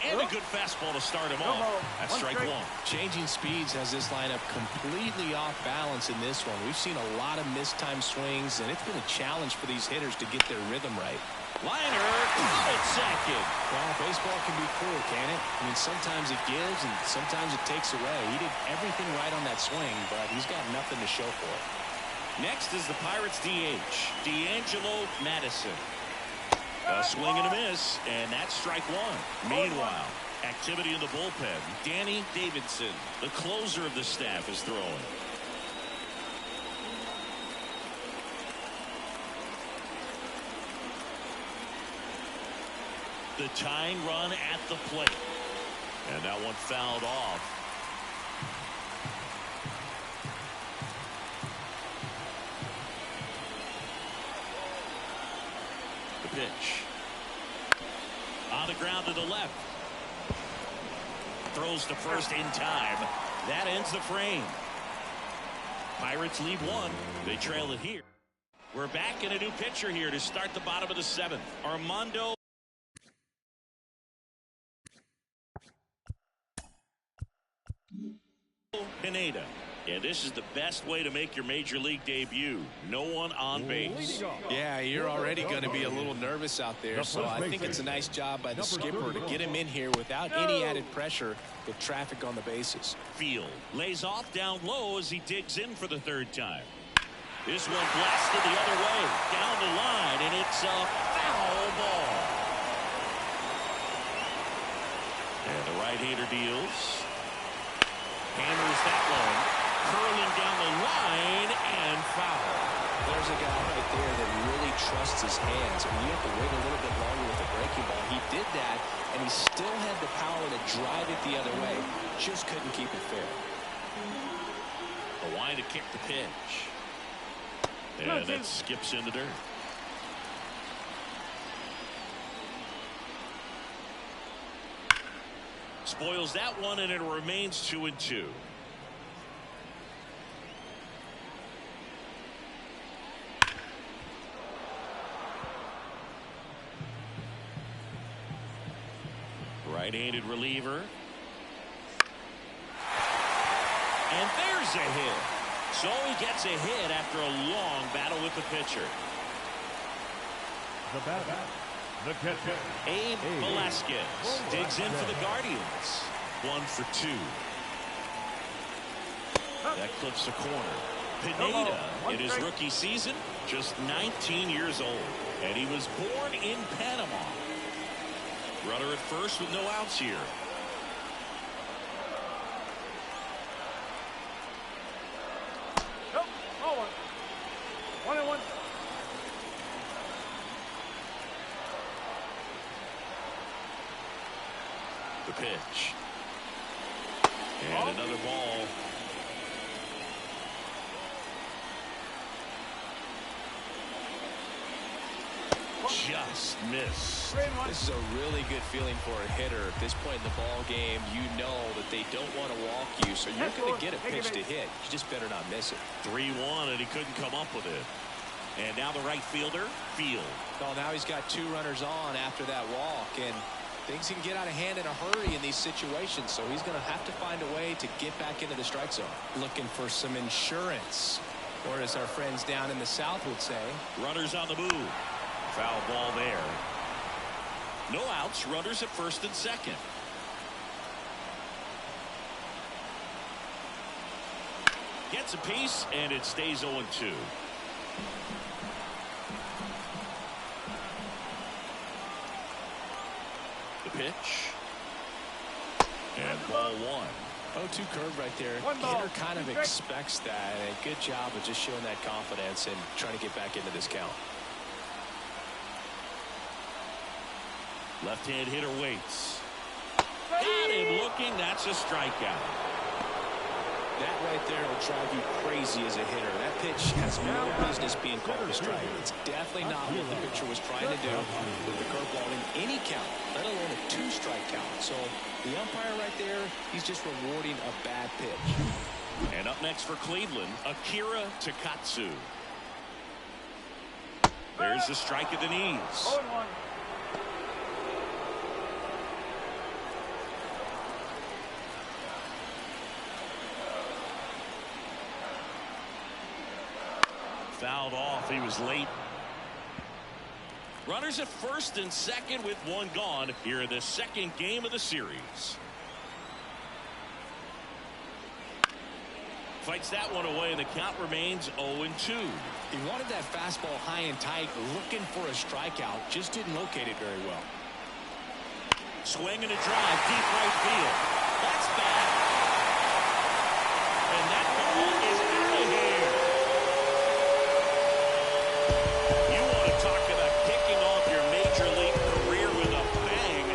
And a good fastball to start him off. That's strike 1. Changing speeds has this lineup completely off balance in this one. We've seen a lot of mistimed swings, and it's been a challenge for these hitters to get their rhythm right. Liner caught at second. Well, baseball can be cruel, can it? I mean, sometimes it gives and sometimes it takes away. He did everything right on that swing, but he's got nothing to show for it. Next is the Pirates DH, D'Angelo Madison. A swing and a miss, and that's strike 1. Meanwhile, activity in the bullpen. Danny Davidson, the closer of the staff, is throwing. The tying run at the plate. And that one fouled off. The pitch. On the ground to the left. Throws to first in time. That ends the frame. Pirates lead 1. They trail it here. We're back in a new pitcher here to start the bottom of the 7th. Armando Pineda. And this is the best way to make your major league debut. No one on base. Yeah, you're already going to be a little nervous out there, so I think it's a nice job by the skipper to get him in here without any added pressure with traffic on the bases. Field lays off down low as he digs in for the 3rd time. This one blasted the other way, down the line, and it's a foul ball. And the right-hander deals. Hammers that one, curling down the line, and foul. There's a guy right there that really trusts his hands. I mean, you have to wait a little bit longer with the breaking ball. He did that, and he still had the power to drive it the other way. Just couldn't keep it fair. Hawaii to kick the pitch. And that skips in the dirt. Spoils that one, and it remains 2-2. Right-handed reliever. And there's a hit. So he gets a hit after a long battle with the pitcher. The batter, the catcher, Abe Velasquez digs in for the Guardians. 1 for 2. That clips the corner. Pineda in his rookie season, just 19 years old. And he was born in Panama. Runner at first with no outs here. Nope. 1-1. The pitch. And another ball. Just missed. This is a really good feeling for a hitter. At this point in the ball game, you know that they don't want to walk you, so you're going to get a pitch to hit. You just better not miss it. 3-1, and he couldn't come up with it. And now the right fielder, Field. Well, now he's got 2 runners on after that walk, and things can get out of hand in a hurry in these situations, so he's going to have to find a way to get back into the strike zone. Looking for some insurance, or as our friends down in the South would say. Runners on the move. Foul ball there. No outs, runners at first and second. Gets a piece, and it stays 0-2. The pitch. And ball 1. 0-2 curve right there. Hitter kind of expects that, and good job of just showing that confidence and trying to get back into this count. Left-hand hitter waits. Got him looking. That's a strikeout. That right there will drive you crazy as a hitter. That pitch has no business being called a strike. It's definitely not what the pitcher was trying to do with the curveball in any count, let alone a 2-strike count. So the umpire right there, he's just rewarding a bad pitch. And up next for Cleveland, Akira Takatsu. There's the strike at the knees. 0-1. Fouled off. He was late. Runners at first and second with 1 gone here in the second game of the series. Fights that one away, and the count remains 0-2. He wanted that fastball high and tight, looking for a strikeout. Just didn't locate it very well. Swing and a drive, deep right field. That's bad. And that ball is out of here. You want to talk about kicking off your major league career with a bang.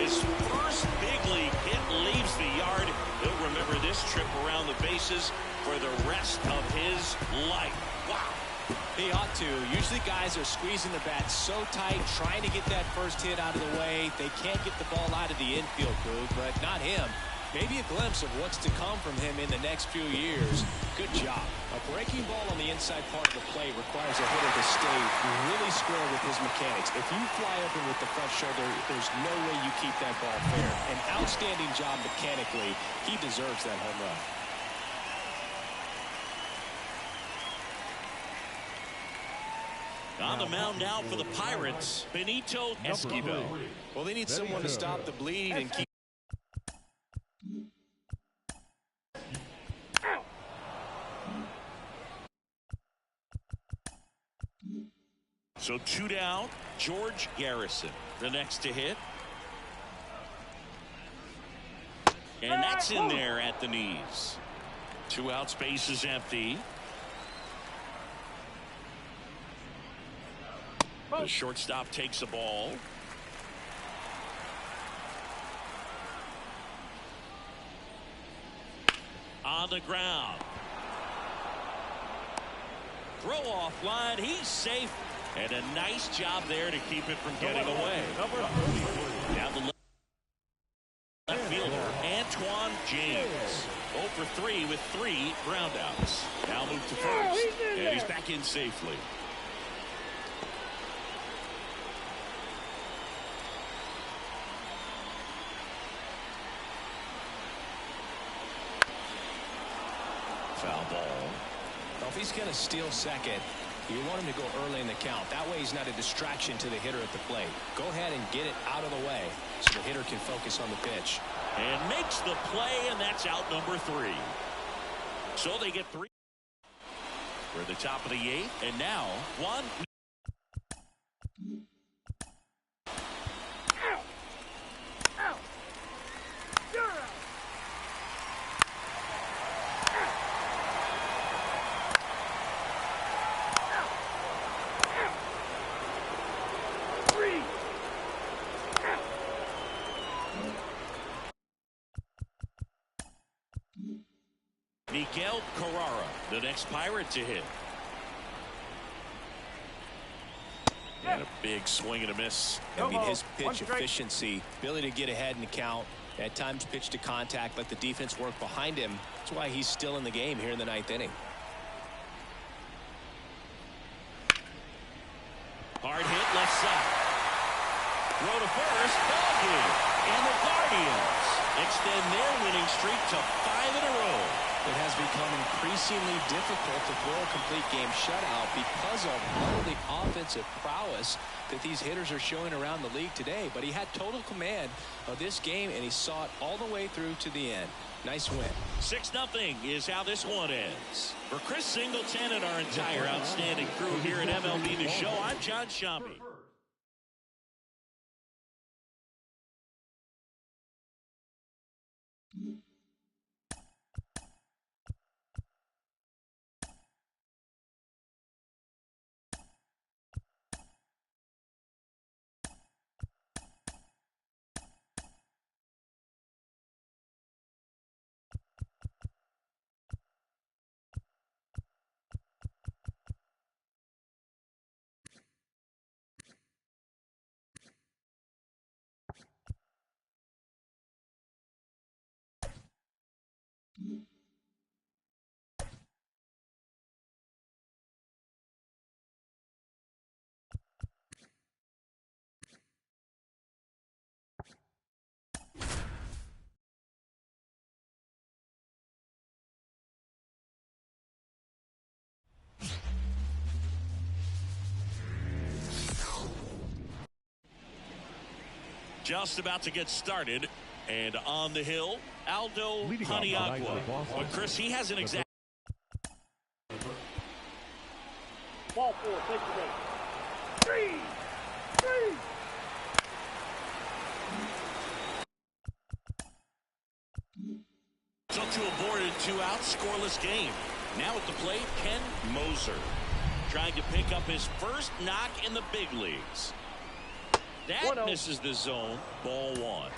His first big league hit leaves the yard. He'll remember this trip around the bases for the rest of his life. Wow. He ought to. Usually guys are squeezing the bat so tight, trying to get that first hit out of the way. They can't get the ball out of the infield, Boog, but not him. Maybe a glimpse of what's to come from him in the next few years. Good job. A breaking ball on the inside part of the plate requires a hitter to stay really square with his mechanics. If you fly open with the front shoulder, there's no way you keep that ball fair. An outstanding job mechanically. He deserves that home run. On the mound now for the Pirates, Benito Esquivel. Well, they need someone to stop the bleed and keep. So 2 down, George Garrison, the next to hit. And that's in there at the knees. 2 out, space is empty. The shortstop takes the ball. On the ground. Throw off line. He's safe. And a nice job there to keep it from getting away. Now the left fielder, Antoine James. 0 for 3 with 3 groundouts. Now move to first. And he's back in safely. Foul ball. Well, if he's going to steal second, you want him to go early in the count. That way he's not a distraction to the hitter at the plate. Go ahead and get it out of the way so the hitter can focus on the pitch. And makes the play, and that's out number 3. So they get 3. We're at the top of the 8th, and now 1. Miguel Carrara, the next Pirate to hit. And a big swing and a miss. I mean, his pitch efficiency, ability to get ahead in the count, at times pitch to contact, let the defense work behind him. That's why he's still in the game here in the 9th inning. Hard hit left side. Throw to first, ball game. And the Guardians extend their winning streak to 5 in a row. It has become increasingly difficult to throw a complete game shutout because of all the offensive prowess that these hitters are showing around the league today. But he had total command of this game, and he saw it all the way through to the end. Nice win. 6-0 is how this one ends. For Chris Singleton and our entire outstanding crew here at MLB The Show, I'm John Shampi. Just about to get started, and on the hill, Aldo Paniagua. But Chris, he has an exact. Ball 4, take the base. 3. So to a board and 2 out, scoreless game. Now at the plate, Ken Moser, trying to pick up his first knock in the big leagues. That misses the zone. Ball 1.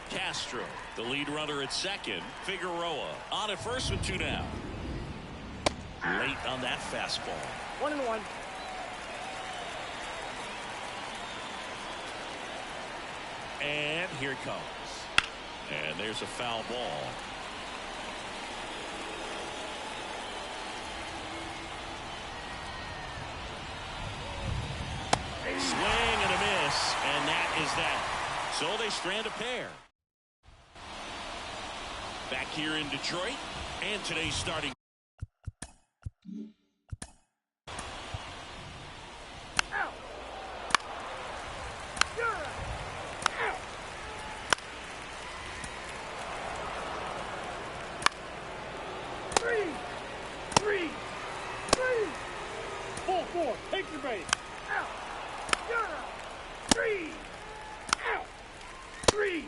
Castro, the lead runner at second. Figueroa on at first with 2 down. Late on that fastball. 1-1. And here it comes. And there's a foul ball. Swing and a miss, and that is that. So they strand a pair. Back here in Detroit, and today's starting. Three. 4, take your base. Out. 3. Out. 3.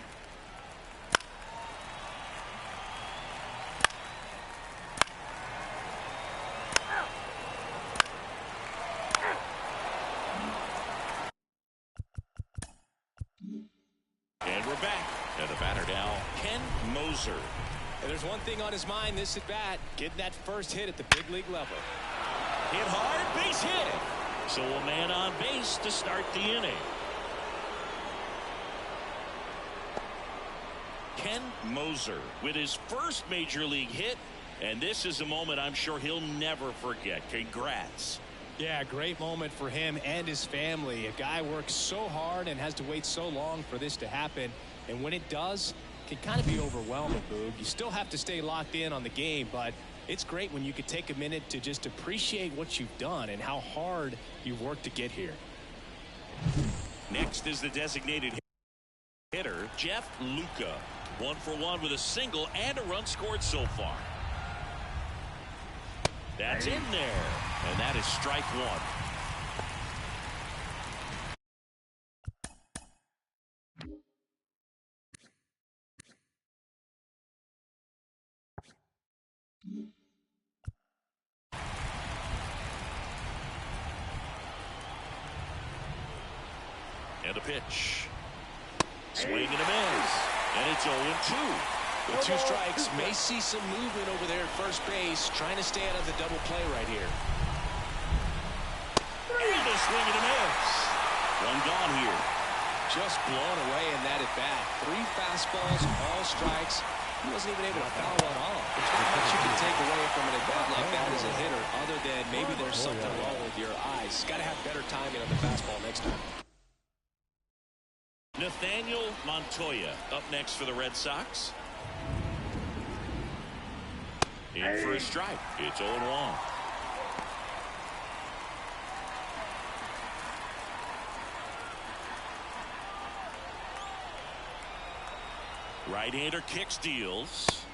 Out. And we're back. And the batter now, Ken Moser. And there's one thing on his mind this at bat, getting that first hit at the big league level. Hit hard, base hit. So a man on base to start the inning. Ken Moser with his first major league hit, and this is a moment I'm sure he'll never forget. Congrats. Yeah, great moment for him and his family. A guy works so hard and has to wait so long for this to happen, and when it does, it can kind of be overwhelming, Boog. You still have to stay locked in on the game, but it's great when you could take a minute to just appreciate what you've done and how hard you've worked to get here. Next is the designated hitter, Jeff Luka. 1 for 1 with a single and a run scored so far. That's in there, and that is strike one. And a pitch. Swing and a miss. And it's 0-2. With 2 strikes, may see some movement over there at first base, trying to stay out of the double play right here. And a swing and a miss. One gone here. Just blown away in that at bat. 3 fastballs, all strikes. He wasn't even able to foul one off. There's not much you can take away from an at bat like that as a hitter, other than maybe there's something wrong with your eyes. Got to have better timing on the fastball next time. Nathaniel Montoya up next for the Red Sox. In for a strike. It's 0-1. Right-hander kicks, deals.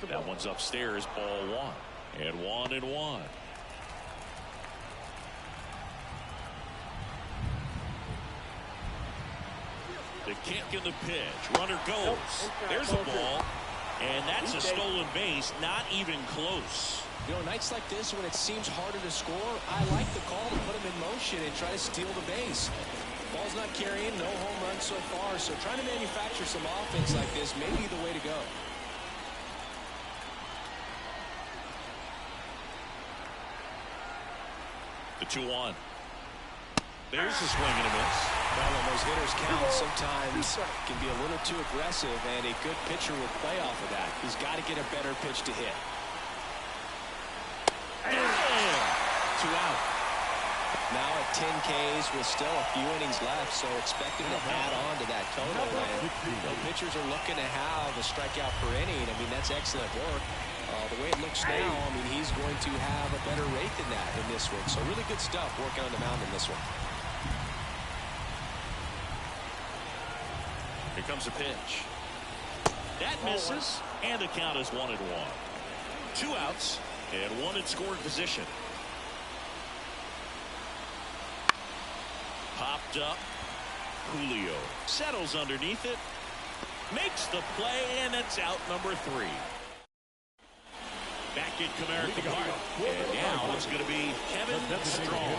That one's upstairs, ball 1. And 1-1. The kick and the pitch. Runner goes. There's a ball. And that's a stolen base. Not even close. You know, nights like this when it seems harder to score, I like the call to put him in motion and try to steal the base. Ball's not carrying, no home runs so far, so trying to manufacture some offense like this may be the way to go. The 2-1. There's a swing and a miss. Well, when those hitters count, sometimes can be a little too aggressive, and a good pitcher will play off of that. He's got to get a better pitch to hit. And 2 out. Now at 10 Ks with still a few innings left, so expect him to add on to that total. And pitchers are looking to have a strikeout per inning. I mean, that's excellent work. The way it looks now, I mean, he's going to have a better rate than that in this one. So really good stuff working on the mound in this one. Here comes a pitch. That misses, and the count is 1-1. 2 outs, and 1 in scoring position. Popped up. Julio settles underneath it. Makes the play, and it's out number 3. Back in Comerica Park. And now it's going to be Kevin Strong.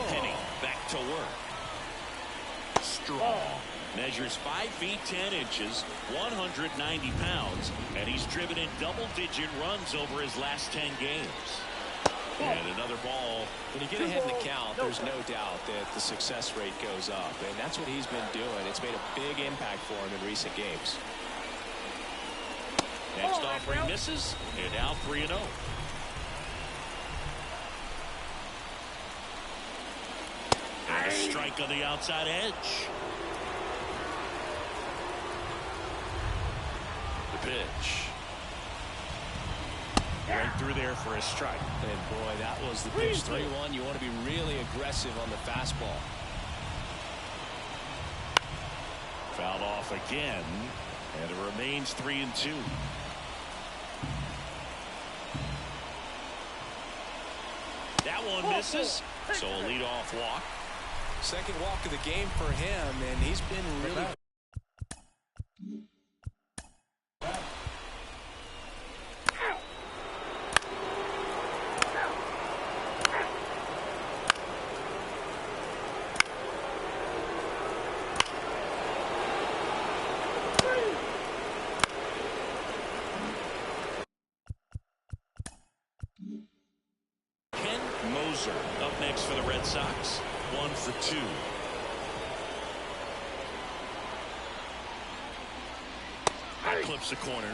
Penny back to work. Strong measures 5 feet 10 inches, 190 pounds, and he's driven in double-digit runs over his last 10 games. And another ball. When you get ahead in the count, there's no doubt that the success rate goes up, and that's what he's been doing. It's made a big impact for him in recent games. Next offering misses, and now 3-0. And a strike on the outside edge. The pitch. Right through there for a strike. And boy, that was the pitch. 3-1. You want to be really aggressive on the fastball. Fouled off again, and it remains 3-2. That one misses, so a leadoff walk. Second walk of the game for him, and he's been really. Up next for the Red Sox. 1 for 2. That clips the corner.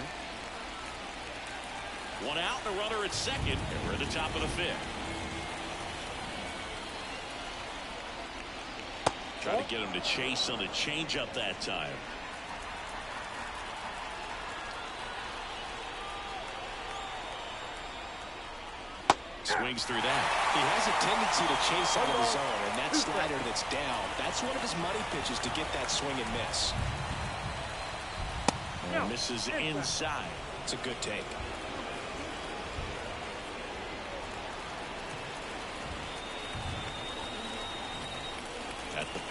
1 out and a runner at second, and we're at the top of the 5th. Try to get him to chase on the changeup that time. Swings through that. He has a tendency to chase out of the zone, and that slider that's down, that's one of his money pitches to get that swing and miss. And misses inside. It's a good take.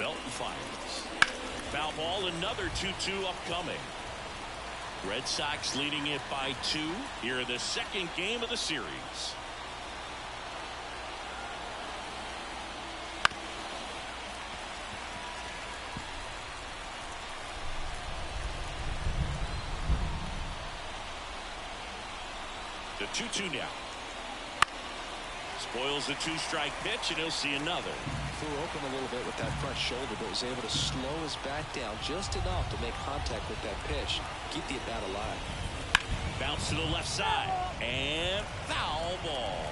Felton fires. Foul ball, another 2-2 upcoming. Red Sox leading it by 2 here in the second game of the series. The 2-2 now. Spoils the 2-strike pitch, and he'll see another. Flew open a little bit with that front shoulder, but was able to slow his bat down just enough to make contact with that pitch. Keep the at-bat alive. Bounce to the left side, and foul ball.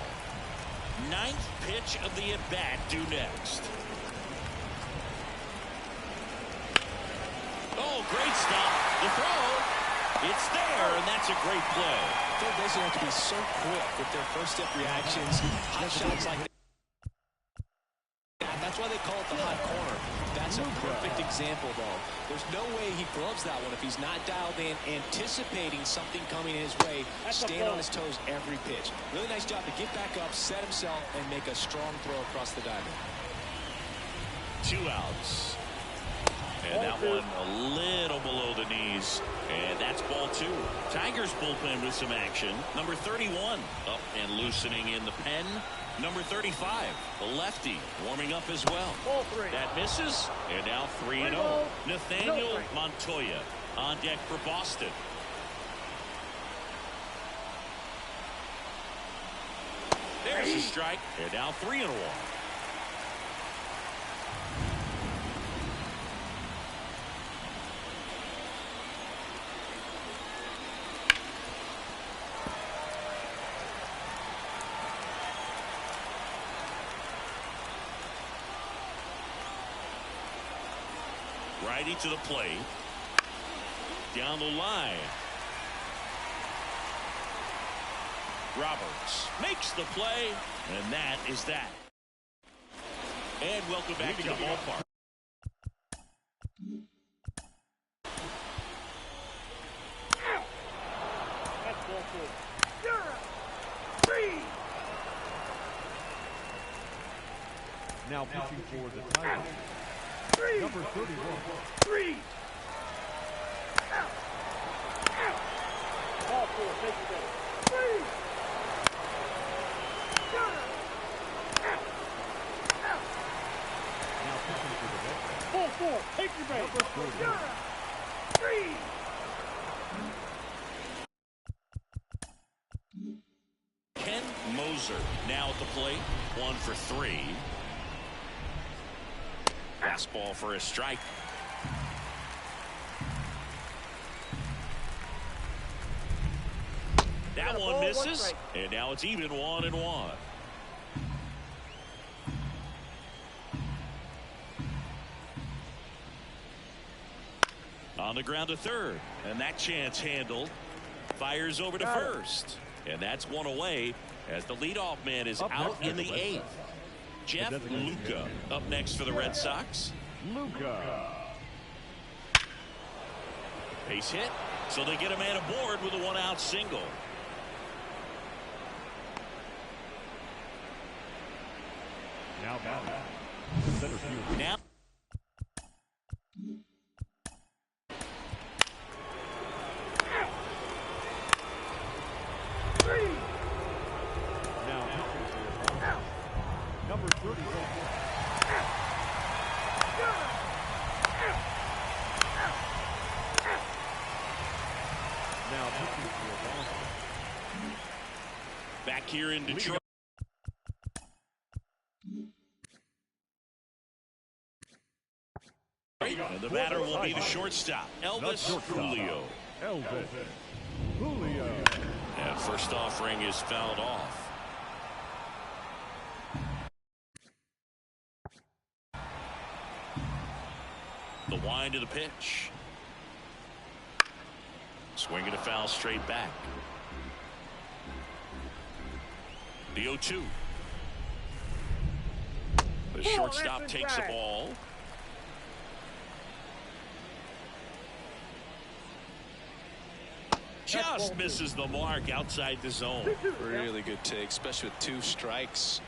9th pitch of the at-bat due next. Oh, great stop. The throw. It's there, and that's a great play. Third basemen have to be so quick with their first-step reactions. Hot shots like that. That's why they call it the hot corner. That's a perfect example, though. There's no way he gloves that one if he's not dialed in, anticipating something coming his way, stand on his toes every pitch. Really nice job to get back up, set himself, and make a strong throw across the diamond. 2 outs. And that one a little below the knees. And that's ball 2. Tigers bullpen with some action. Number 31 up and loosening in the pen. Number 35, the lefty, warming up as well. That misses, and now 3-0. Nathaniel Montoya on deck for Boston. There's a strike, and now 3-1. Righty to the plate. Down the line. Roberts makes the play, and that is that. And welcome back to the ballpark. That's ball 4. Now pitching for the Tigers. Number 31. 3. Ball 4. Take your base. 3. Now pitching for the Red Sox. Ball 4. Take your base. Number 40. 3. Ken Moser now at the plate. 1 for 3. Fastball for a strike. That one misses, and now it's even 1-1. On the ground to third, and that chance handled. Fires over to first, and that's one away as the leadoff man is out in the 8th. Jeff Luka up next for the Red Sox. Luka. Base hit, so they get a man aboard with a 1-out single. Now batting. Center field. Now. Now pitching for the Browns. Number 31. Now pitching for the Browns. Back here in Detroit. And the batter will be the shortstop, Elvis Julio. Elvis Julio. And first offering is fouled off. The wind of the pitch. Swinging a foul straight back. The 0-2. The shortstop takes the ball. Just misses the mark outside the zone. Really good take, especially with 2 strikes.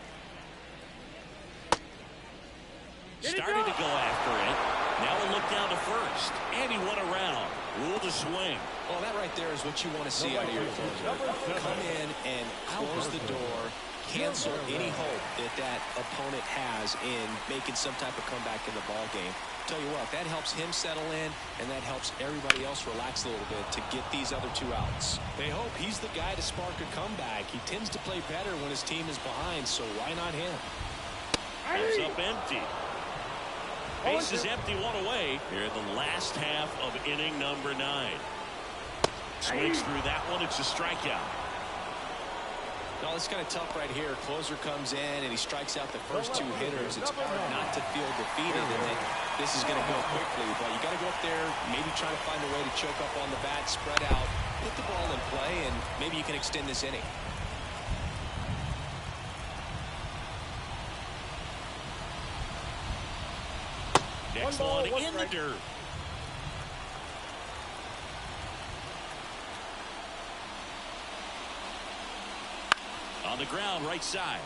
Starting to go after it. Now a look down to first. And he went around. Ruled a swing. Well, that right there is what you want to see out of your closer. Come in and close the door. Cancel any hope that opponent has in making some type of comeback in the ball game. Tell you what, that helps him settle in, and that helps everybody else relax a little bit to get these other 2 outs. They hope he's the guy to spark a comeback. He tends to play better when his team is behind, so why not him? It's up empty. Base is empty, 1 away. Here in the last half of inning number 9. Swings through that one. It's a strikeout. No, it's kind of tough right here. Closer comes in and he strikes out the first 2 hitters. It's hard not to feel defeated and that this is going to go quickly. But you got to go up there, maybe try to find a way to choke up on the bat, spread out, put the ball in play, and maybe you can extend this inning. Next one in the dirt. On the ground, right side.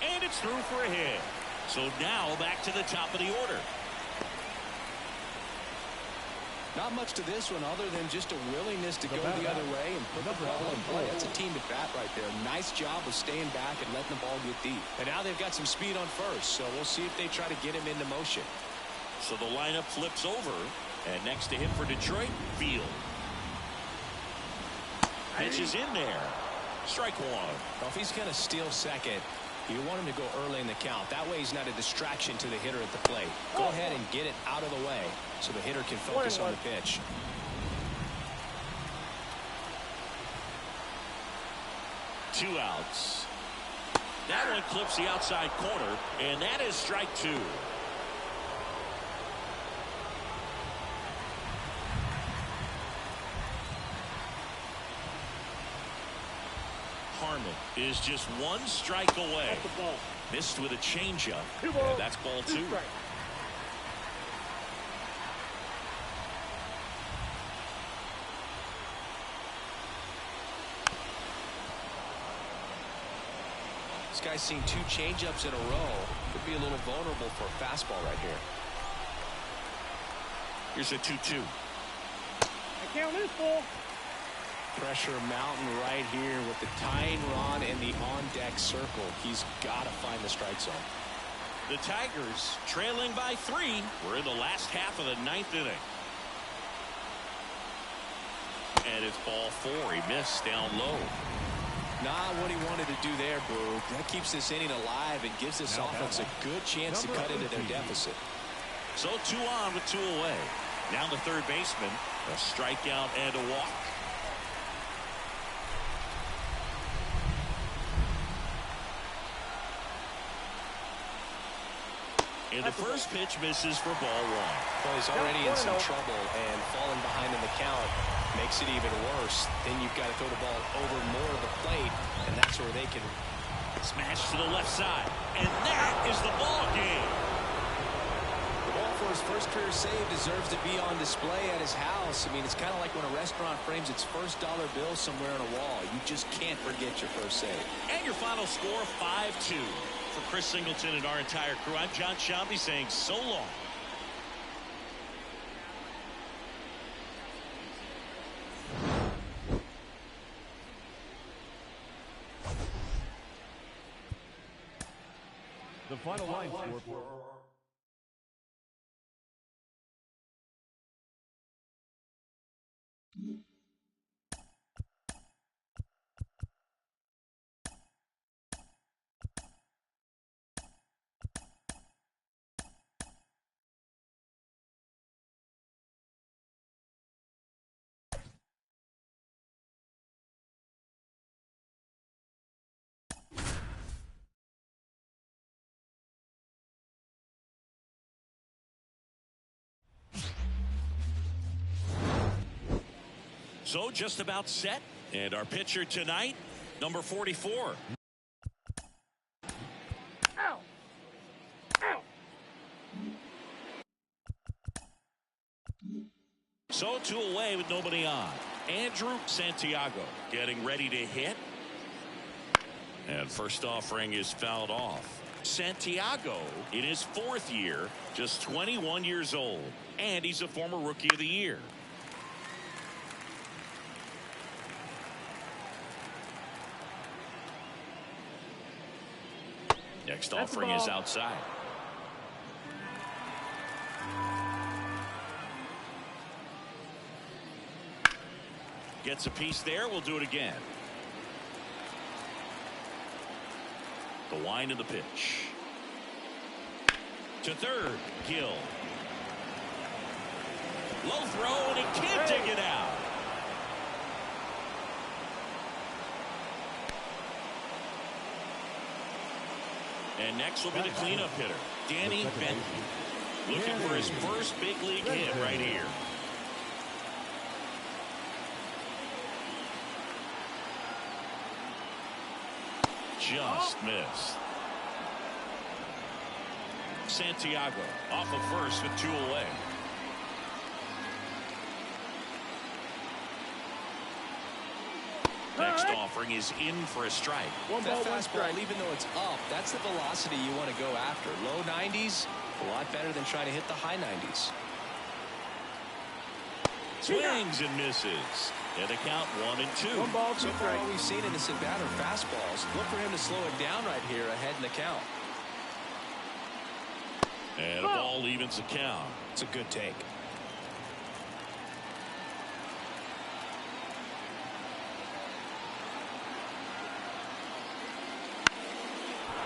And it's through for a hit. So now back to the top of the order. Not much to this one other than just a willingness to go the other way and put the ball in play. That's a team to bat right there. Nice job of staying back and letting the ball get deep. And now they've got some speed on first, so we'll see if they try to get him into motion. So the lineup flips over, and next to him for Detroit, Field. Pitch is in there. Strike 1. Well, if he's going to steal second, you want him to go early in the count. That way he's not a distraction to the hitter at the plate. Go ahead and get it out of the way so the hitter can focus on the pitch. Two outs. That one clips the outside corner, and that is strike 2. Harmon is just 1 strike away. Missed with a changeup. That's ball 2. This guy's seen 2 changeups in a row. Could be a little vulnerable for a fastball right here. Here's a 2-2. I count this full. Pressure mountain right here with the tying run and the on-deck circle. He's got to find the strike zone. The Tigers trailing by 3. We're in the last half of the 9th inning. And it's ball 4. He missed down low. Not what he wanted to do there, Boo. That keeps this inning alive and gives this offense a good chance to cut into their deficit. So 2 on with 2 away. Now the third baseman, a strikeout and a walk. And the first pitch misses for ball 1. Well, he's already in some trouble, and falling behind in the count makes it even worse. Then you've got to throw the ball over more of the plate, and that's where they can smash to the left side. And that is the ball game. The ball for his first career save deserves to be on display at his house. I mean, it's kind of like when a restaurant frames its first dollar bill somewhere on a wall. You just can't forget your first save. And your final score, 5-2. For Chris Singleton and our entire crew, I'm John Shambi saying so long. The final line score for So just about set. And our pitcher tonight, number 44. Ow. Ow. So 2 away with nobody on. Andrew Santiago getting ready to hit. And first offering is fouled off. Santiago in his 4th year, just 21 years old, and he's a former Rookie of the Year. Next offering is outside. Gets a piece there. We'll do it again. The wind of the pitch. To third. Gill. Low throw, and he can't dig it out. And next will be the cleanup hitter, Danny Benton. Looking for his first big league hit right here. Just missed. Santiago off of first with 2 away. Next offering is in for a strike. That fastball, even though it's up, that's the velocity you want to go after. Low 90s, a lot better than trying to hit the high 90s. Swings and misses. And the count 1-2. So far, all we've seen in this at-bat are fastballs. Look for him to slow it down right here ahead in the count. And a ball evens the count. It's a good take.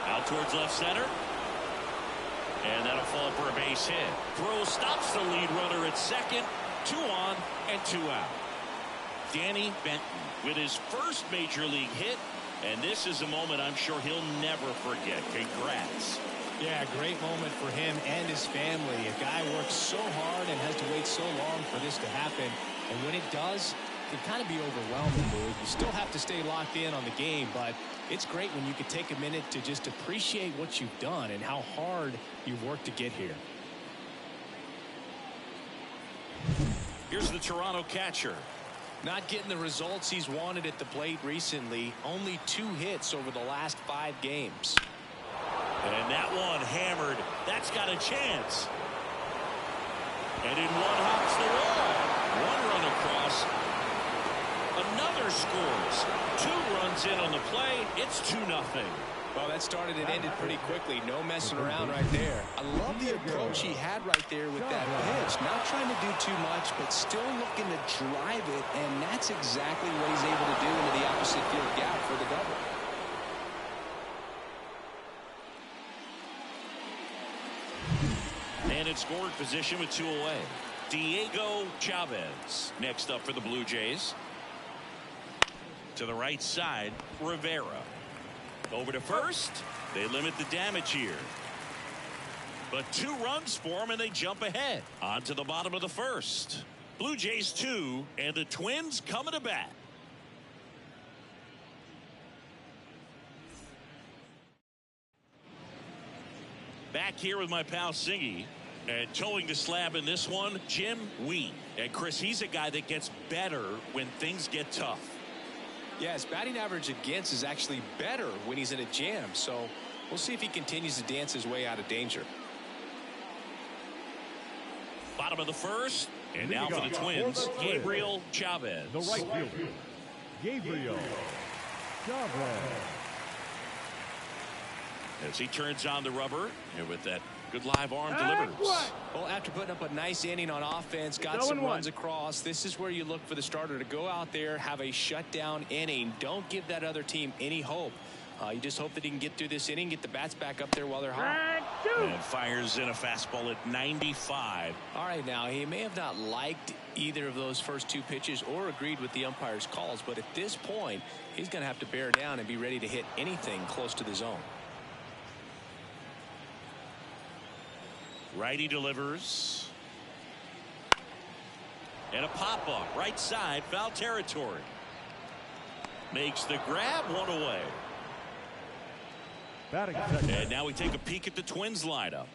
Out towards left center. And that'll fall for a base hit. Throw stops the lead runner at second. 2 on and 2 out. Danny Benton with his first major league hit. And this is a moment I'm sure he'll never forget. Congrats. Yeah, great moment for him and his family. A guy works so hard and has to wait so long for this to happen. And when it does, it can kind of be overwhelming, dude. You still have to stay locked in on the game, but it's great when you can take a minute to just appreciate what you've done and how hard you've worked to get here. Here's the Toronto catcher. Not getting the results he's wanted at the plate recently. Only 2 hits over the last 5 games. And that one hammered. That's got a chance. And in one hops the wall. 1 run across. Another scores. 2 runs in on the play. It's 2-0. Well, that started and ended pretty quickly. No messing around right there. I love the approach he had right there with that pitch. Not trying to do too much, but still looking to drive it, and that's exactly what he's able to do into the opposite field gap for the double. And in scoring position with 2 away. Diego Chavez next up for the Blue Jays. To the right side, Rivera. Over to first. They limit the damage here. But 2 runs for them, and they jump ahead. On to the bottom of the first. Blue Jays 2, and the Twins coming to bat. Back here with my pal Singy. And towing the slab in this one, Jim Wheat. And Chris, he's a guy that gets better when things get tough. Yeah, his batting average against is actually better when he's in a jam. So we'll see if he continues to dance his way out of danger. Bottom of the first. And now for the Twins, Gabriel Chavez. The right fielder, Gabriel Chavez. As he turns on the rubber, and with that good live arm delivers. Well, after putting up a nice inning on offense, got some runs across, this is where you look for the starter to go out there, have a shutdown inning. Don't give that other team any hope. You just hope that he can get through this inning, get the bats back up there while they're hot. And fires in a fastball at 95. All right, now, he may have not liked either of those first 2 pitches or agreed with the umpire's calls, but at this point, he's going to have to bear down and be ready to hit anything close to the zone. Righty delivers. And a pop-up. Right side, foul territory. Makes the grab, 1 away. And now we take a peek at the Twins lineup.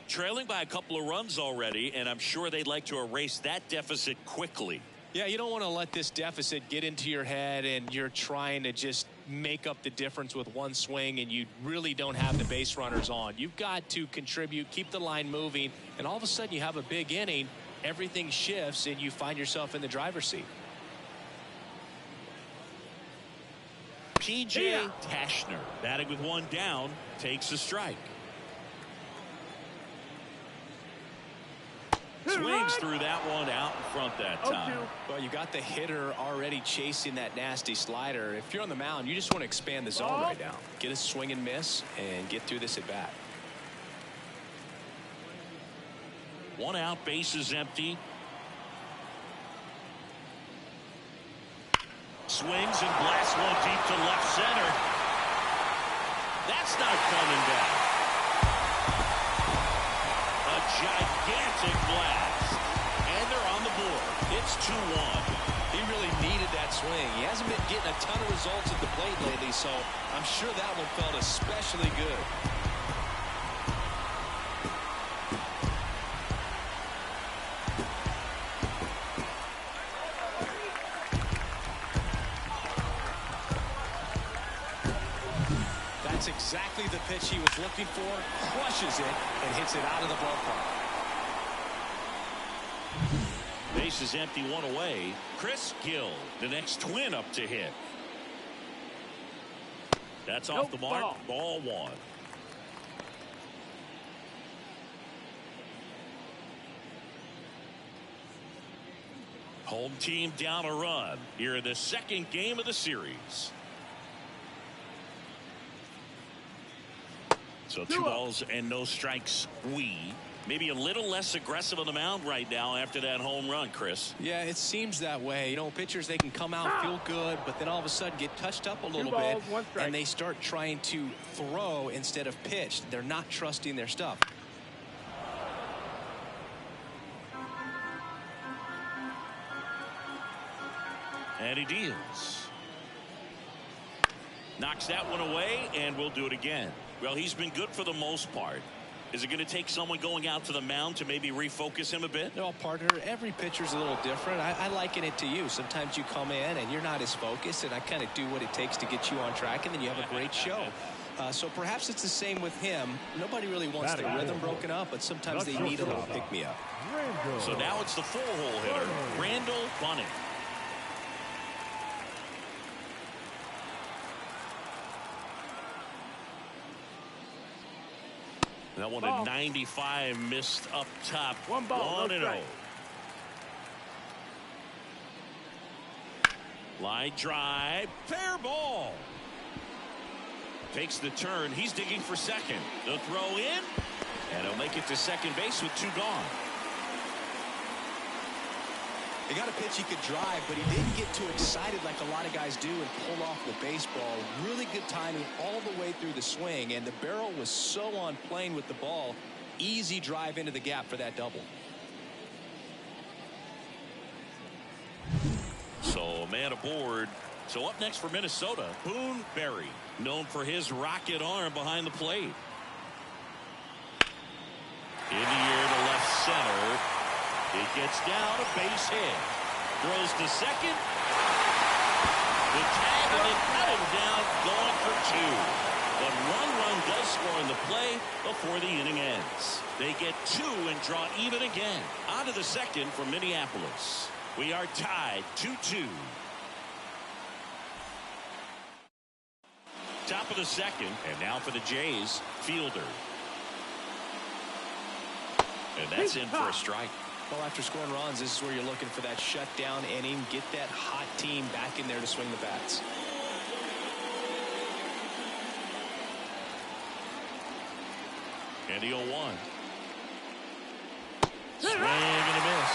Trailing by a couple of runs already, and I'm sure they'd like to erase that deficit quickly. Yeah, you don't want to let this deficit get into your head and you're trying to just make up the difference with one swing and you really don't have the base runners on. You've got to contribute, keep the line moving, and all of a sudden you have a big inning, everything shifts, and you find yourself in the driver's seat. P.J. Tashner, batting with one down, takes a strike. Swings through that one out in front that time. Well, you got the hitter already chasing that nasty slider. If you're on the mound, you just want to expand the zone right now. Get a swing and miss and get through this at bat. One out, bases empty. Swings and blasts one deep to left center. That's not coming back. A gigantic blast. And they're on the board. It's 2-1. He really needed that swing. He hasn't been getting a ton of results at the plate lately, so I'm sure that one felt especially good. That's exactly the pitch he was looking for. Crushes it and hits it out of the ballpark. Base is empty, one away. Chris Gill, the next Twin up to hit. That's off the mark. Ball one. Home team down a run here in the second game of the series. So 2 balls and no strikes. Maybe a little less aggressive on the mound right now after that home run, Chris. Yeah, it seems that way. You know, pitchers, they can come out, feel good, but then all of a sudden get touched up a little bit, and they start trying to throw instead of pitch. They're not trusting their stuff. And he deals. Knocks that one away, and we'll do it again. Well, he's been good for the most part. Is it going to take someone going out to the mound to maybe refocus him a bit? No, partner, every pitcher's a little different. I liken it to you. Sometimes you come in and you're not as focused, and I kind of do what it takes to get you on track, and then you have a great show. So perhaps it's the same with him. Nobody really wants their rhythm broken up, but sometimes they need a little pick-me-up. So now it's the full-hole hitter, Randall Bunning. That one at 95, missed up top. 1-0. Line drive, fair ball. Takes the turn. He's digging for second. The throw in, and he'll make it to second base with 2 gone. He got a pitch he could drive, but he didn't get too excited like a lot of guys do and pull off the baseball. Really good timing all the way through the swing, and the barrel was so on plane with the ball. Easy drive into the gap for that double. So a man aboard. So up next for Minnesota, Boone Berry, known for his rocket arm behind the plate. In the air to left center. It gets down, a base hit. Throws to second. The tag, and they cut him down, going for 2. But 1 run does score in the play before the inning ends. They get 2 and draw even again. On to the second for Minneapolis. We are tied 2-2. Top of the second, and now for the Jays, Fielder. And that's in for a strike. Well, after scoring runs, this is where you're looking for that shutdown inning. Get that hot team back in there to swing the bats. And the 0-1. Swing and a miss.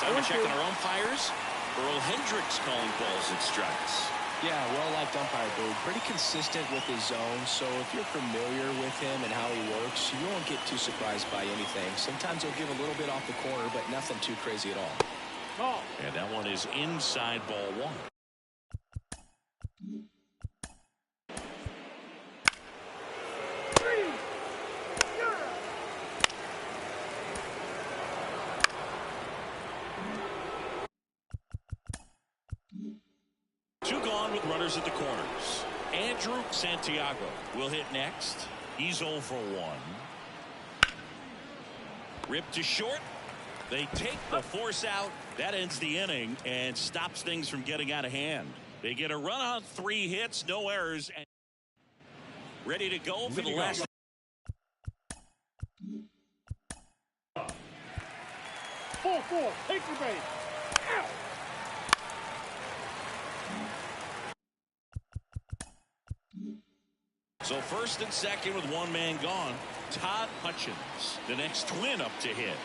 Time to check on our umpires. Earl Hendricks calling balls and strikes. Yeah, well-liked umpire, Boog. Pretty consistent with his zone, so if you're familiar with him and how he works, you won't get too surprised by anything. Sometimes he'll give a little bit off the corner, but nothing too crazy at all. And that one is inside ball 1. on with runners at the corners. Andrew Santiago will hit next. He's 0 for 1. Ripped to short. They take the force out. That ends the inning and stops things from getting out of hand. They get a run on 3 hits, no errors, and ready to go for the last. 4-4, take your base. Ow. So first and second with 1 man gone. Todd Hutchins, the next twin up to hit.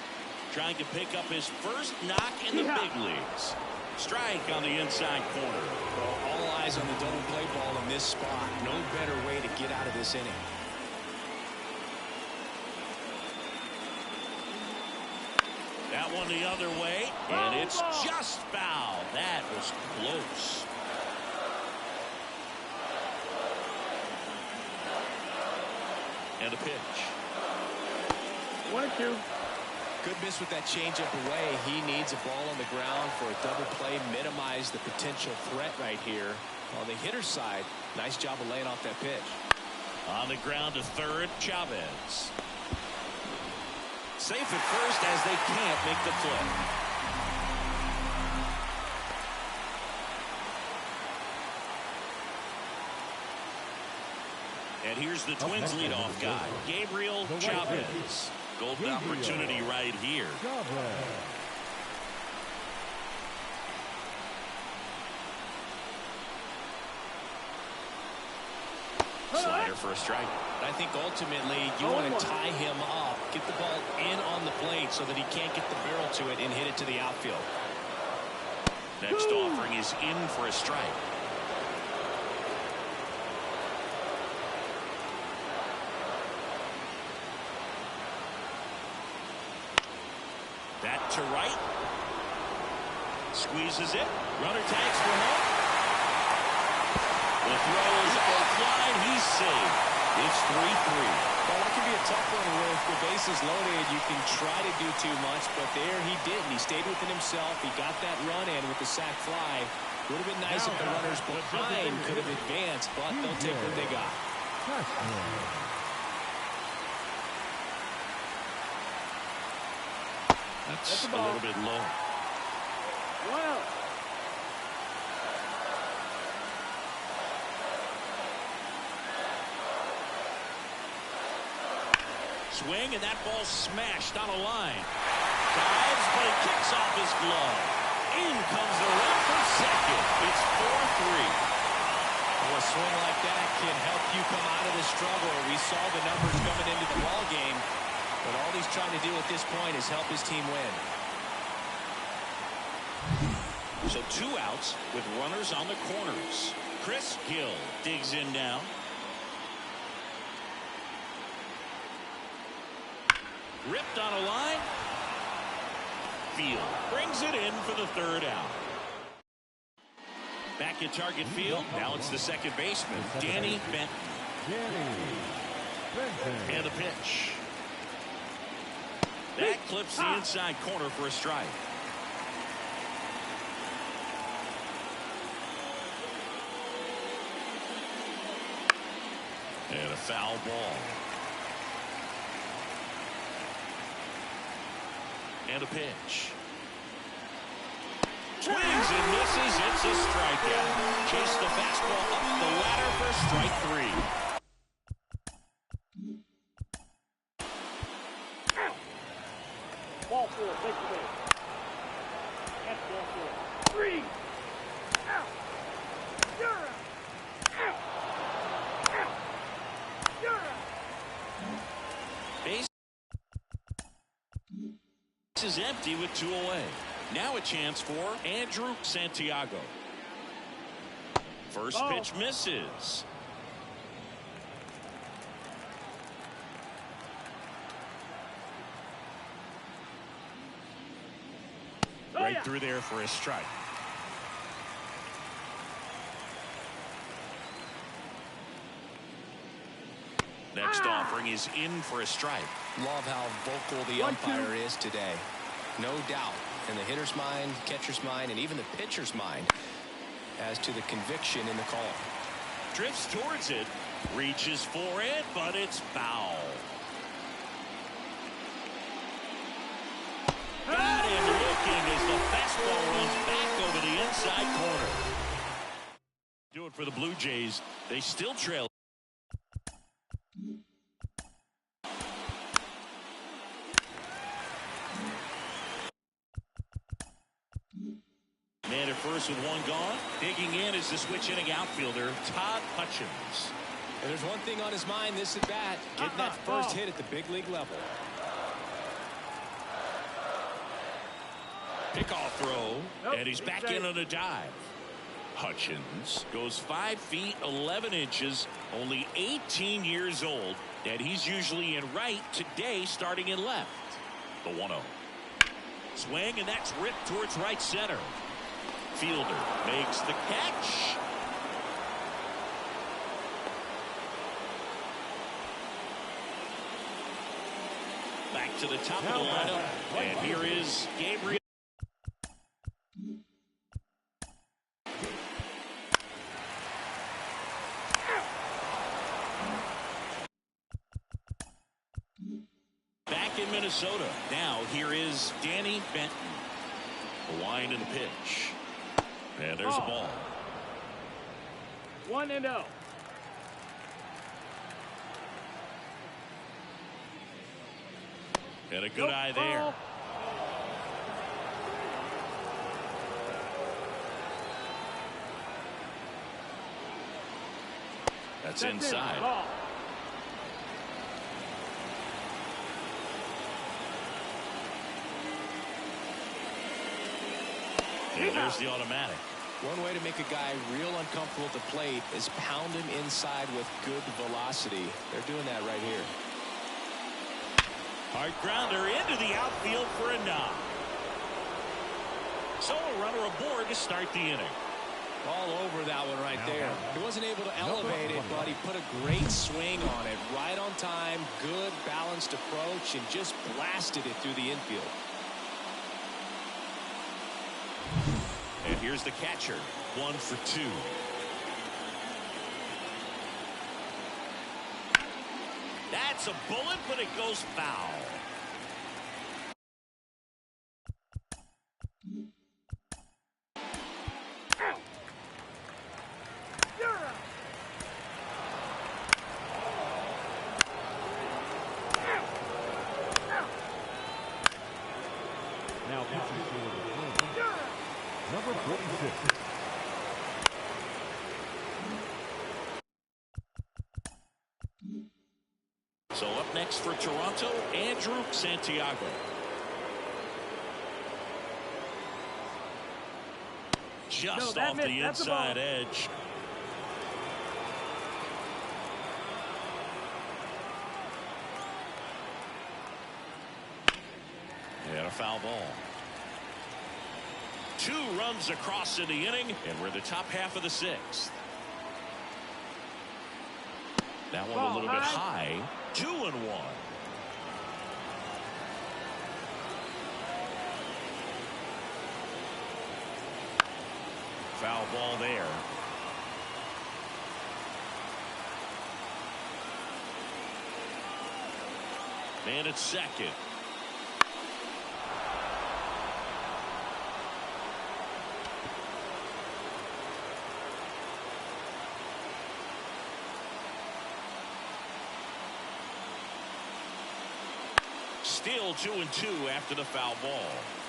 Trying to pick up his first knock in the big leagues. Strike on the inside corner. Well, all eyes on the double play ball in this spot. No better way to get out of this inning. That one the other way, and it's just foul. That was close. And a pitch. 1-2. Good miss with that changeup away. He needs a ball on the ground for a double play. Minimize the potential threat right here. On the hitter's side, nice job of laying off that pitch. On the ground to third, Chavez. Safe at first as they can't make the play. And here's the Twins leadoff guy, Gabriel Chavez. Golden opportunity right here. Slider for a strike. I think ultimately you want to tie him up, get the ball in on the plate so that he can't get the barrel to it and hit it to the outfield. Next offering is in for a strike. That to right. Squeezes it. Runner tags for home. The throw is offline. He's safe. It's 3-3. Well, that can be a tough one with the bases loaded. You can try to do too much, but there he didn't. He stayed within himself. He got that run in with the sac fly. Would have been nice if the runners behind could have advanced, but they'll take what they got. That's a little bit low. Wow. Swing, and that ball smashed on a line. Dives, but it kicks off his glove. In comes the run from second. It's 4-3. Well, a swing like that can help you come out of the struggle. We saw the numbers coming into the ball game, but all he's trying to do at this point is help his team win. So 2 outs with runners on the corners. Chris Gill digs in now. Ripped on a line. Field brings it in for the 3rd out. Back at target field. Now it's the second baseman, Danny Benton. And a pitch. That clips the inside corner for a strike. And a foul ball. And a pitch. Swings and misses. It's a strikeout. Chase the fastball up the ladder for strike 3. Ball 4, take the base. That's ball 4. 3. Out. You're out. Out. Out. You're out. Base is empty with 2 away. Now a chance for Andrew Santiago. First pitch misses. Right through there for a strike. Next offering is in for a strike. Love how vocal the umpire is today. No doubt in the hitter's mind, catcher's mind, and even the pitcher's mind as to the conviction in the call. Drifts towards it, reaches for it, but it's foul. Got him looking as the fastball runs back over the inside corner. Do it for the Blue Jays. They still trail. Man at first with one gone. Digging in is the switch inning outfielder, Todd Hutchins. And there's one thing on his mind this at bat, getting that first hit at the big league level. Pickoff throw, and he's back in on a dive. Hutchins goes 5 feet 11 inches, only 18 years old, and he's usually in right, today starting in left. The 1-0. Swing, and that's ripped towards right center. Fielder makes the catch. Back to the top of the lineup, and here is Gabriel. Back in Minnesota. Now here is Danny Benton. The wind and the pitch. And there's a ball. 1-0. And a good eye there. That's inside. And there's the automatic. One way to make a guy real uncomfortable at the plate is pound him inside with good velocity. They're doing that right here. Hard grounder into the outfield for a knock. So a runner aboard to start the inning. All over that one right there. He wasn't able to elevate it, but he put a great swing on it. Right on time, good balanced approach, and just blasted it through the infield. And here's the catcher. 1 for 2. That's a bullet, but it goes foul. Now pitching for the Twins, number 46. So up next for Toronto, Andrew Santiago. Just off the inside edge. And a foul ball. 2 runs across in the inning, and we're the top half of the 6th. That one a little bit high. 2-1. Foul ball there. Man at second. Still 2-2 after the foul ball.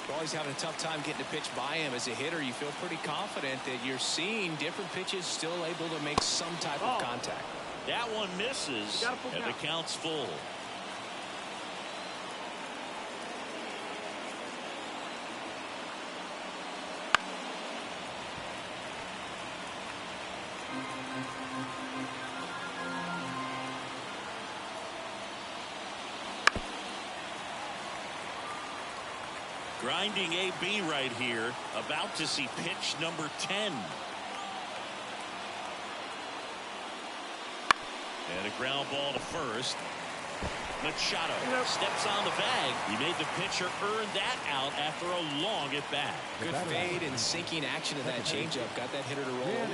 You're always having a tough time getting a pitch by him. As a hitter, you feel pretty confident that you're seeing different pitches still able to make some type of contact. That one misses, and the count's full. Grinding AB right here, about to see pitch number 10. And a ground ball to first. Machado steps on the bag. He made the pitcher earn that out after a long at-bat. Good fade and sinking action of that changeup. Got that hitter to roll.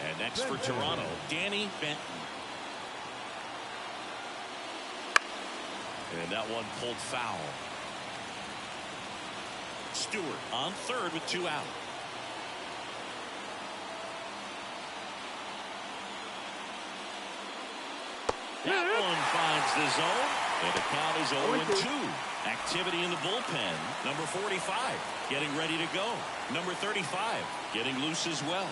And next for Toronto, Danny Benton. And that one pulled foul. Stewart on third with 2 out. That one finds the zone, and the count is 0-2. Activity in the bullpen. Number 45 getting ready to go. Number 35 getting loose as well.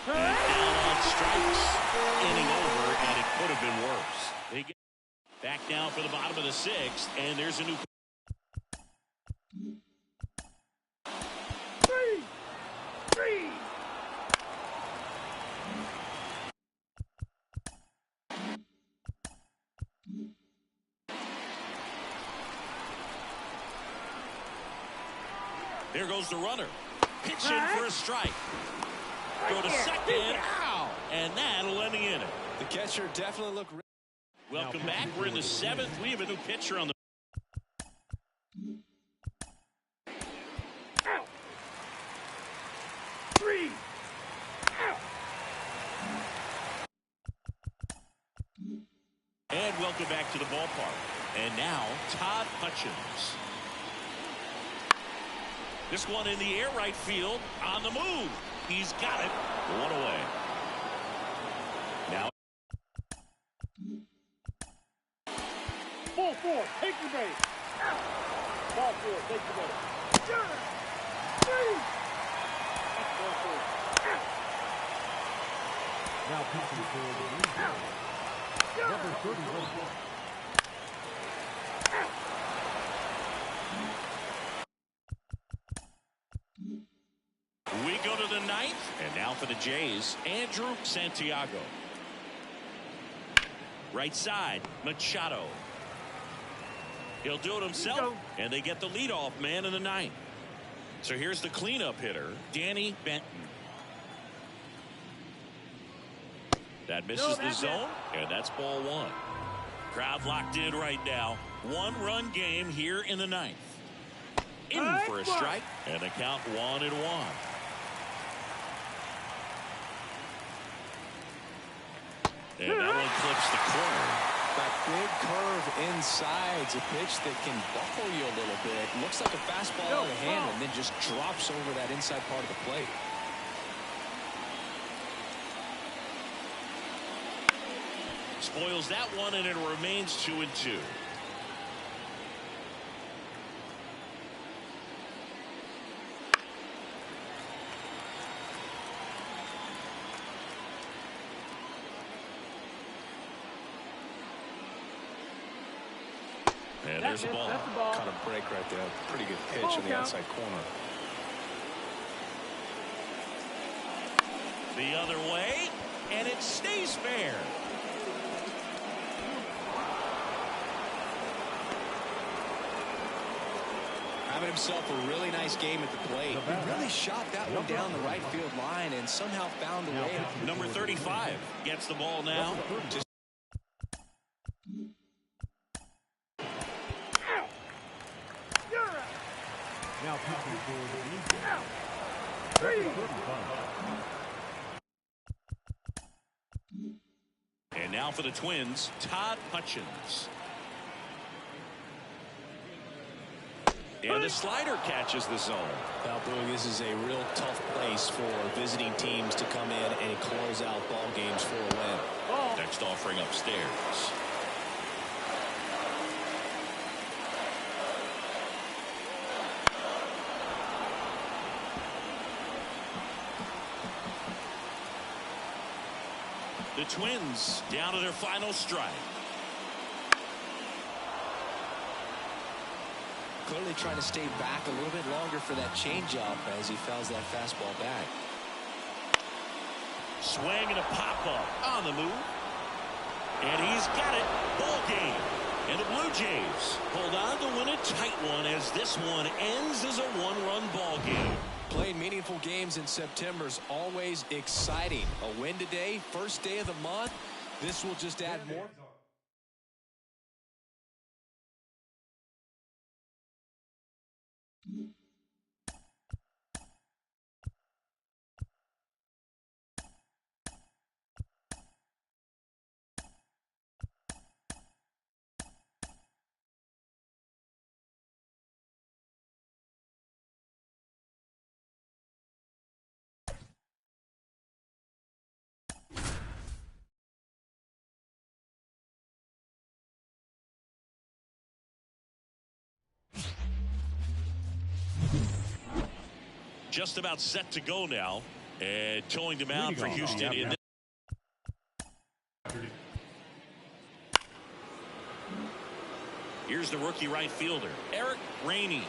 And down on strikes. Inning over, and it could have been worse. They get back down for the bottom of the 6th, and there's a new. Three. There goes the runner. Pitch in for a strike. Go to second. Ow! And that'll end the inning. The catcher definitely looked. Welcome back. We're in the 7th. We have a new pitcher on the. Out. 3. Out. And welcome back to the ballpark. And now Todd Hutchins. This one in the air right field on the move. He's got it. 1 away. Now. 4. Take the base. Out. Ball 4. Take the base. 3. That's ball 4. Out. Now pitching for the Blue Jays, number 31. We go to the 9th, and now for the Jays, Andrew Santiago. Right side, Machado. He'll do it himself, and they get the leadoff man in the 9th. So here's the cleanup hitter, Danny Benton. That misses the zone, and that's ball 1. Crowd locked in right now. 1-run game here in the 9th. In for a strike, and the count 1-1. And that one clips the corner. That big curve inside is a pitch that can buckle you a little bit. Looks like a fastball out of the hand and then just drops over that inside part of the plate. Spoils that one, and it remains 2-2. And there's the ball. Caught a break right there. Pretty good pitch in the outside corner. The other way, and it stays fair. Having himself a really nice game at the plate. He really shot that one down the right field line and somehow found a way. Number 35 gets the ball now. Just Now pitching for the Blue Jays, number 35. And now for the Twins, Todd Hutchins. And the slider catches the zone. Now, Boog, this is a real tough place for visiting teams to come in and close out ball games for a win. Next offering upstairs. The Twins down to their final strike. Clearly trying to stay back a little bit longer for that changeup as he fouls that fastball back. Swing and a pop-up on the move. And he's got it. Ball game. And the Blue Jays hold on to win a tight one as this one ends as a 1-run ball game. Playing meaningful games in September is always exciting. A win today, first day of the month. This will just add more. Just about set to go now, and towing them out for Houston. Here's the rookie right fielder, Eric Rainey.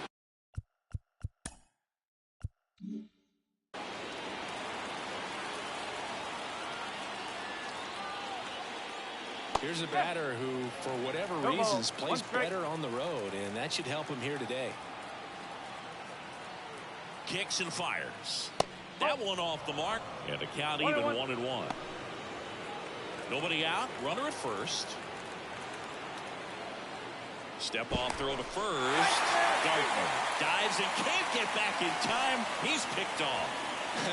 Here's a batter who, for whatever reasons, plays better on the road, and that should help him here today. Kicks and fires. That one off the mark, and the count even 1-1. Nobody out, runner at first. Step off throw to first. Gardner dives and can't get back in time. He's picked off.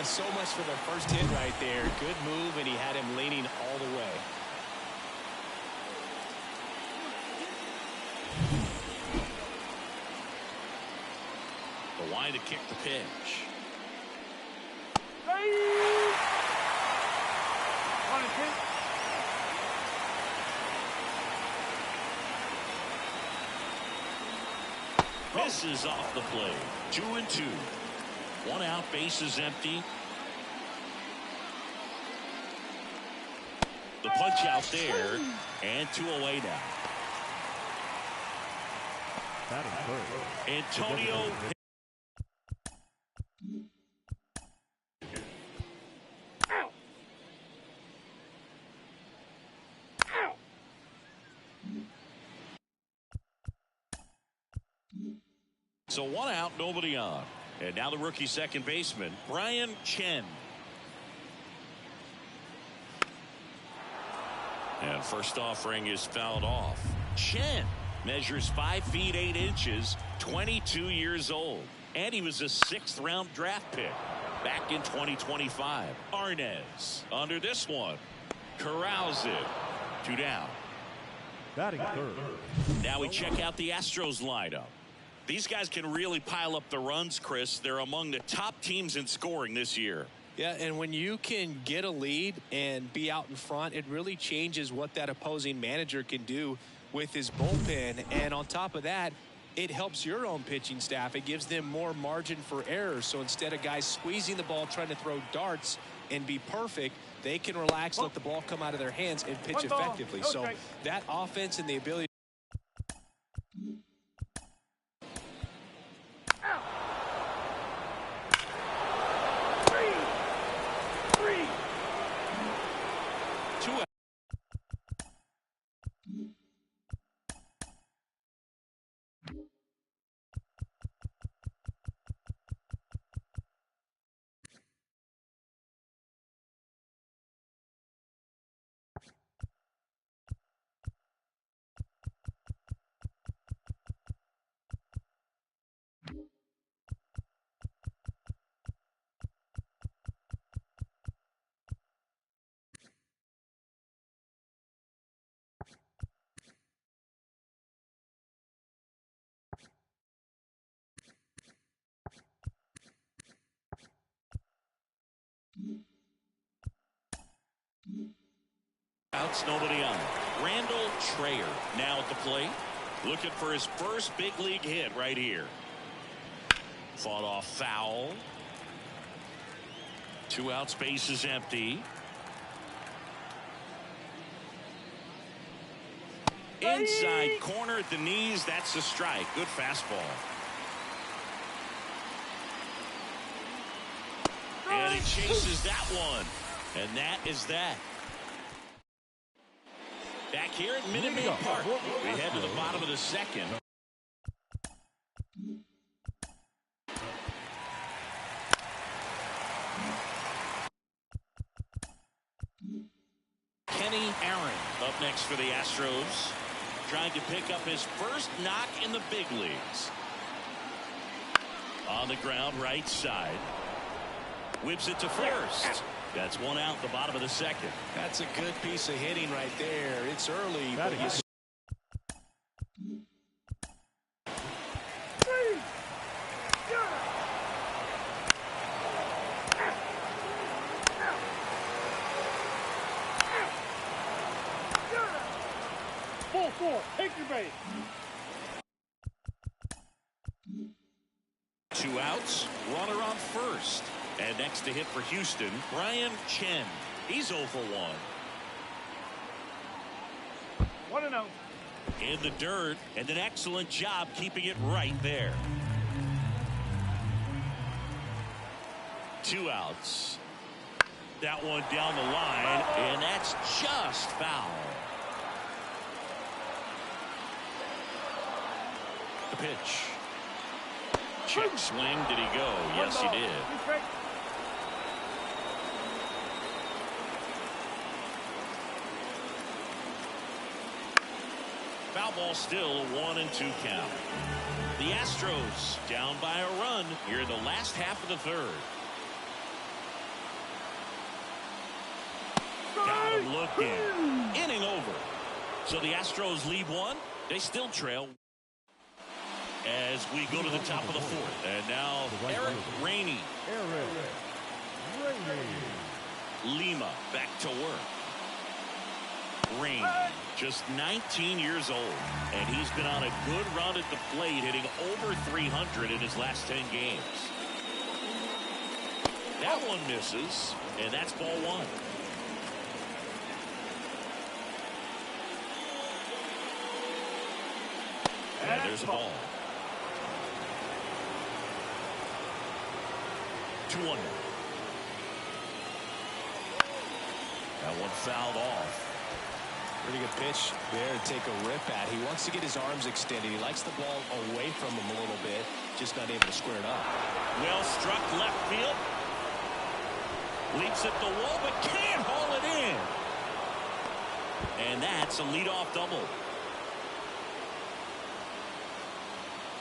So much for the first hit right there. Good move, and he had him leaning all the way. The line to kick the pitch. Misses off the play. 2-2. One out, bases empty. The punch out there, and 2 away now. Antonio. So 1 out, nobody on. And now the rookie second baseman, Brian Chen. And first offering is fouled off. Chen measures 5 feet 8 inches, 22 years old. And he was a 6th round draft pick back in 2025. Arnez under this one. Corrals it. 2 down. Batting third. Now we check out the Astros lineup. These guys can really pile up the runs, Chris. They're among the top teams in scoring this year. Yeah, and when you can get a lead and be out in front, it really changes what that opposing manager can do with his bullpen. And on top of that, it helps your own pitching staff. It gives them more margin for error. So instead of guys squeezing the ball, trying to throw darts and be perfect, they can relax, let the ball come out of their hands and pitch effectively. So that offense and the ability. Outs, nobody on. Randall Trayer now at the plate, looking for his first big league hit right here. Fought off foul. 2 outs, bases empty. Inside corner at the knees. That's a strike. Good fastball. And he chases that one. And that is that. Back here at Minute Maid Park, we head to the bottom of the second. Kenny Aaron up next for the Astros, trying to pick up his first knock in the big leagues. On the ground, right side. Whips it to first. That's one out the bottom of the second. That's a good piece of hitting right there. It's early, but he's... Ball four. Take your base. 2 outs. Runner on first. And next to hit for Houston, Brian Chen. He's 0 for 1. 1-0. In the dirt, and an excellent job keeping it right there. 2 outs. That one down the line, and that's just foul. The pitch. Check swing. Did he go? Yes, he did. Foul ball, still a 1-2 count. The Astros down by a run here in the last half of the third. Got him looking. Inning over. So the Astros lead 1. They still trail. As we go to the top of the 4th. And now Eric Rainey. Lima back to work. Rainey, just 19 years old. And he's been on a good run at the plate, hitting over 300 in his last 10 games. That one misses, and that's ball 1. And there's a ball. 2-1. That one fouled off. Pretty good pitch there to take a rip at. He wants to get his arms extended. He likes the ball away from him a little bit. Just not able to square it up. Well struck left field. Leaps at the wall, but can't haul it in. And that's a leadoff double.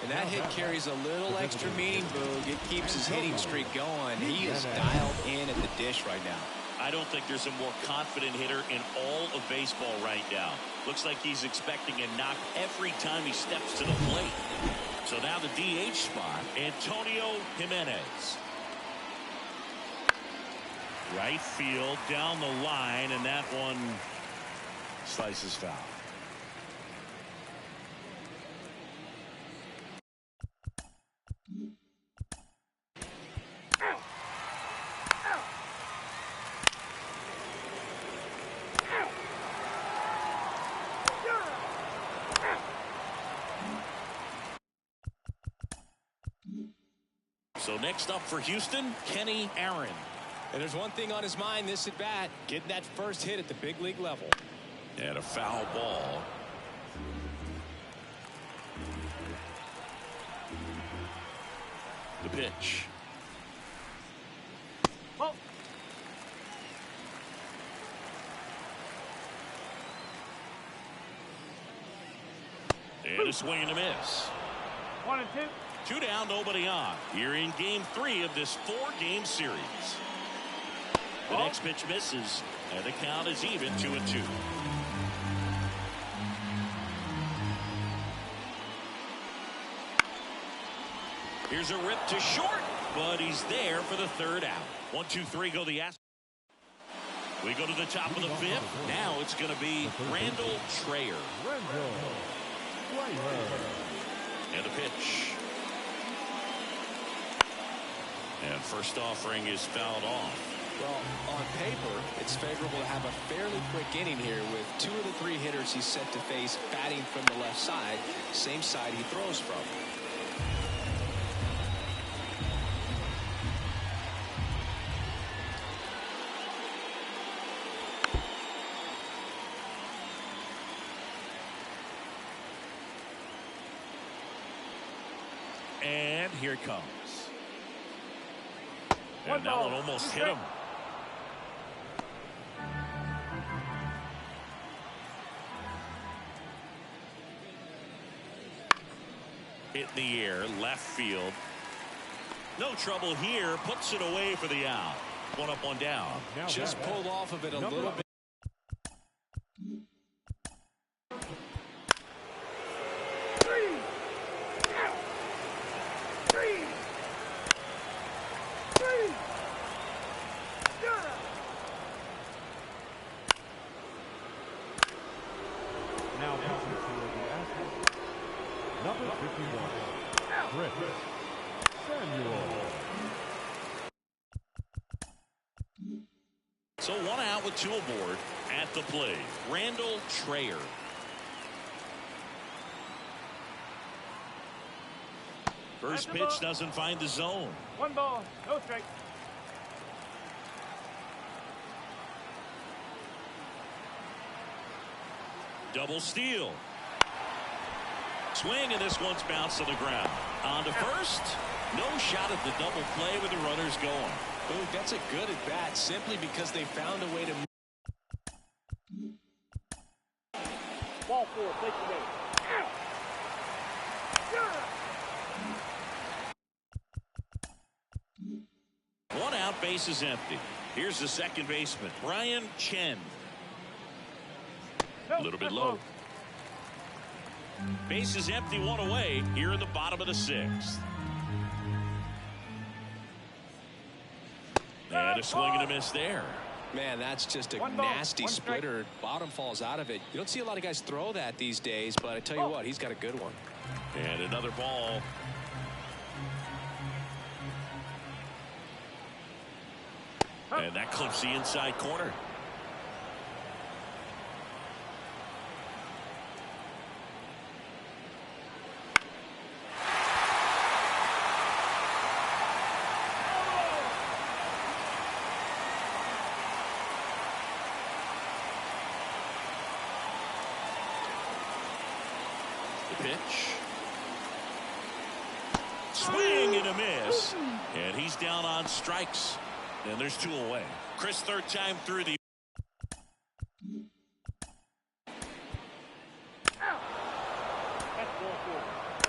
And that hit carries a little extra meaning, Boog. It keeps his hitting streak going. He is dialed in at the dish right now. I don't think there's a more confident hitter in all of baseball right now. Looks like he's expecting a knock every time he steps to the plate. So now the DH spot, Antonio Jimenez. Right field, down the line, and that one slices foul. So next up for Houston, Kenny Aaron. And there's one thing on his mind this at bat, getting that first hit at the big league level. And a foul ball. The pitch. Oh. And a swing and a miss. 1-2. 2 down, nobody on. Here in game 3 of this 4-game series. The next pitch misses, and the count is even 2-2. Here's a rip to short, but he's there for the 3rd out. 1-2-3 go the Astros. We go to the top of the 5th. Now it's going to be Randall Trayer. And the pitch. And first offering is fouled off. Well, on paper, it's favorable to have a fairly quick inning here with 2 of the 3 hitters he's set to face batting from the left side, same side he throws from. And here it comes. And that one almost hit him. Hit in the air, left field. No trouble here. Puts it away for the out. One up, one down. Just pulled off of it a little bit. Now pitching for the Astros, number 51, Chris Samuel. So one out with two aboard at the plate. Randall Trayer. First pitch doesn't find the zone. 1 ball, no strike. Double steal. Swing, and this one's bounced to the ground. On to first. No shot at the double play with the runners going. Ooh, that's a good at bat simply because they found a way to. Ball 4, take the base. One out, base is empty. Here's the second baseman, Brian Chen. A little bit low. Base is empty, one away here in the bottom of the sixth. And a swing and a miss there. Man, that's just a nasty splitter. Bottom falls out of it. You don't see a lot of guys throw that these days, but I tell you what, he's got a good one. And another ball. And that clips the inside corner. The pitch. Swing and a miss. And he's down on strikes. And there's two away. Chris, third time through the. That's ball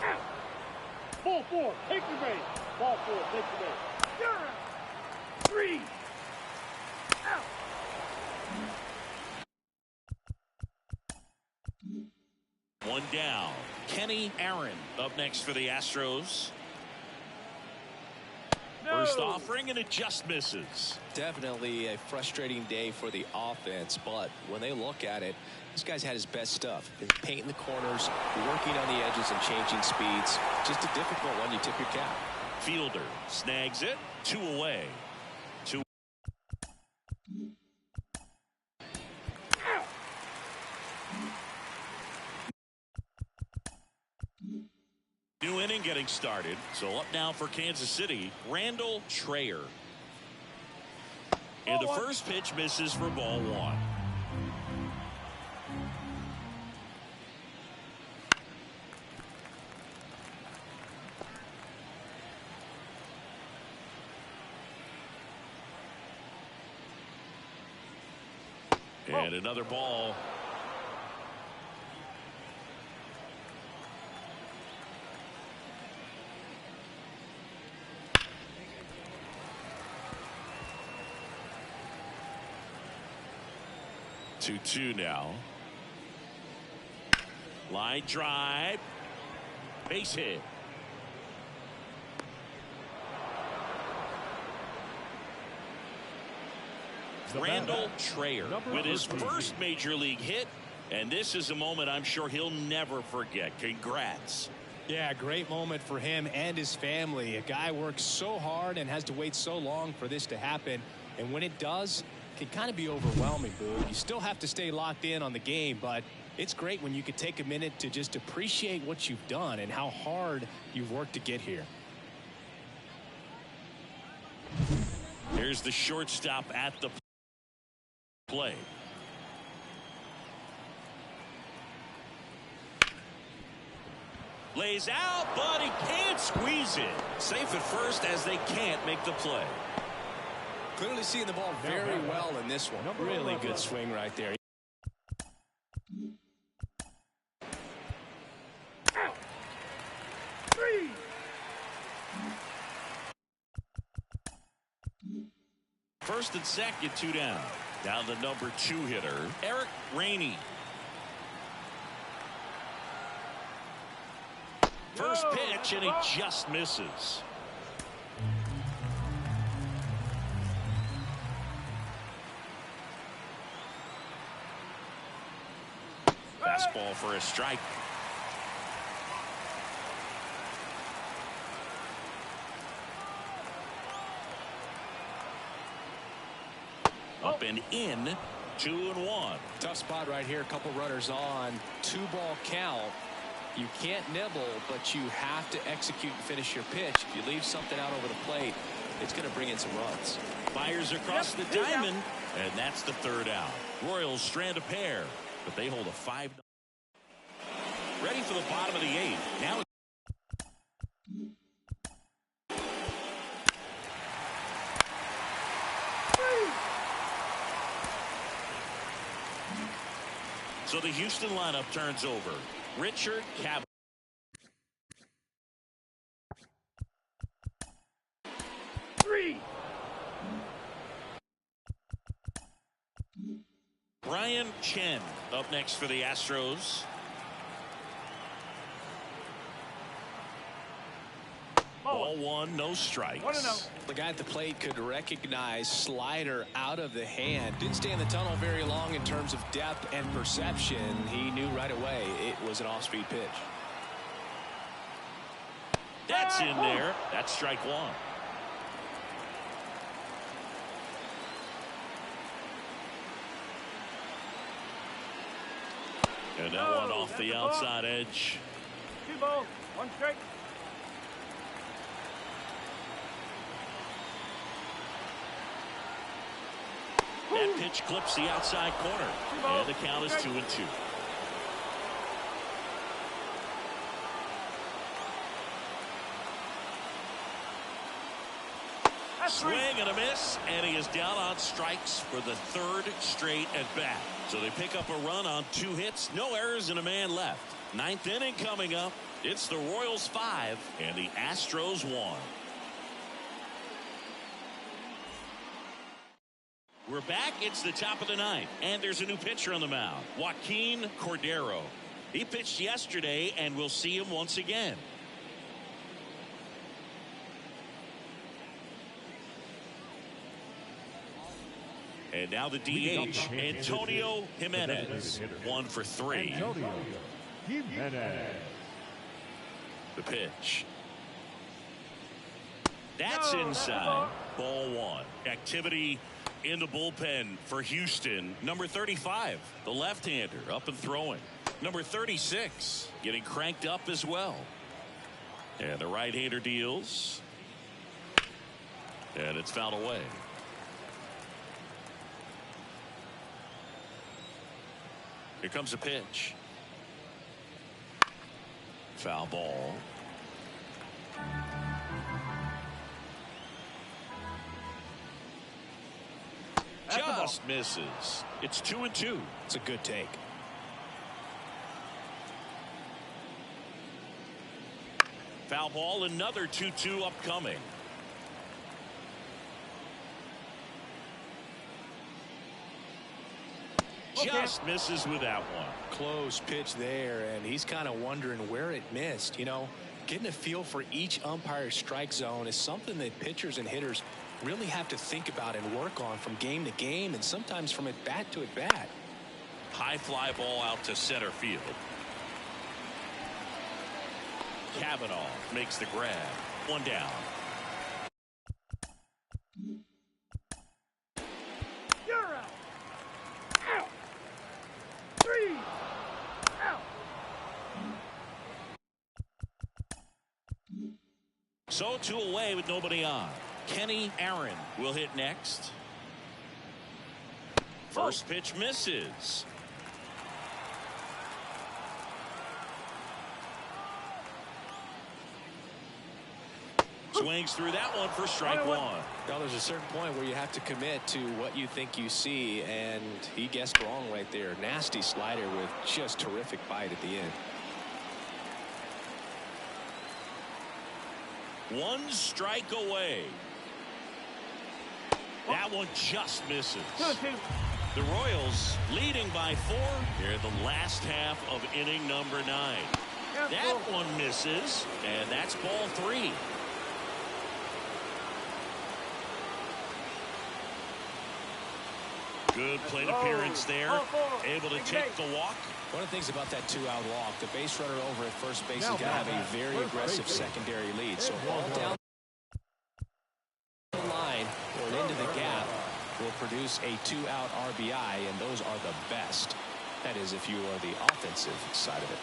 4. Ball 4, take the base. Ball 4, take the base. 3. Out. One down. Kenny Aaron up next for the Astros. First offering, and it just misses. Definitely a frustrating day for the offense, but when they look at it, this guy's had his best stuff. Been painting the corners, working on the edges and changing speeds. Just a difficult one. You tip your cap. Fielder snags it. Two away. Two. New inning getting started. So up now for Kansas City, Randall Trayer. And the first pitch misses for ball 1. And another ball. Two now. Line drive. Base hit. Randall Trayer with his first major league hit, and this is a moment I'm sure he'll never forget. Congrats. Yeah, great moment for him and his family. A guy works so hard and has to wait so long for this to happen, and when it does, it can kind of be overwhelming, Boo. You still have to stay locked in on the game, but it's great when you could take a minute to just appreciate what you've done and how hard you've worked to get here. Here's the shortstop at the play. Lays out, but he can't squeeze it. Safe at first as they can't make the play. Clearly seeing the ball very well in this one. Really good swing right there. First and second, 2 down. Now the number 2 hitter, Eric Rainey. First pitch, and he just misses. Fastball for a strike. Up and in, 2-1. Tough spot right here. A couple runners on. 2-ball count. You can't nibble, but you have to execute and finish your pitch. If you leave something out over the plate, it's going to bring in some runs. Fires across the diamond, and that's the 3rd out. Royals strand a pair, but they hold a 5. Ready for the bottom of the 8th. Now so the Houston lineup turns over. Richard Cavanaugh. Brian Chen up next for the Astros. Ball 1, no strikes. The guy at the plate could recognize slider out of the hand. Didn't stay in the tunnel very long in terms of depth and perception. He knew right away it was an off-speed pitch. That's in there. That's strike 1. And that one off the outside edge. 2 balls, 1 strike. That pitch clips the outside corner. And the count is 2-2. Swing and a miss, and he is down on strikes for the 3rd straight at bat. So they pick up a run on 2 hits, no errors, and a man left. 9th inning coming up. It's the Royals 5 and the Astros 1. We're back. It's the top of the 9th, and there's a new pitcher on the mound, Joaquin Cordero. He pitched yesterday, and we'll see him once again. And now the DH, Antonio Jimenez, 1 for 3. Antonio Jimenez. The pitch. That's inside. Ball 1. Activity in the bullpen for Houston. Number 35, the left-hander, up and throwing. Number 36, getting cranked up as well. And the right-hander deals. And it's fouled away. Here comes a pitch. Foul ball. Just misses. It's 2-2. It's a good take. Foul ball, another 2-2 upcoming. Just misses with that one. Close pitch there, and he's kind of wondering where it missed. You know, getting a feel for each umpire's strike zone is something that pitchers and hitters really have to think about and work on from game to game, and sometimes from at bat to at bat. High fly ball out to center field. Cavanaugh makes the grab. 1 down. You're out. Out. 3 out. So 2 away with nobody on. Kenny Aaron will hit next. First pitch misses. Swings through that one for strike 1. Well, there's a certain point where you have to commit to what you think you see, and he guessed wrong right there. Nasty slider with just terrific bite at the end. 1 strike away. That one just misses. 2-2. The Royals leading by 4 here in the last half of inning number 9. That one misses, and that's ball 3. Good plate appearance there. Able to take the walk. One of the things about that 2-out walk, the base runner over at first base is going to have a very aggressive secondary lead. So ball down the line or into the gap will produce a 2-out RBI, and those are the best. That is, if you are the offensive side of it.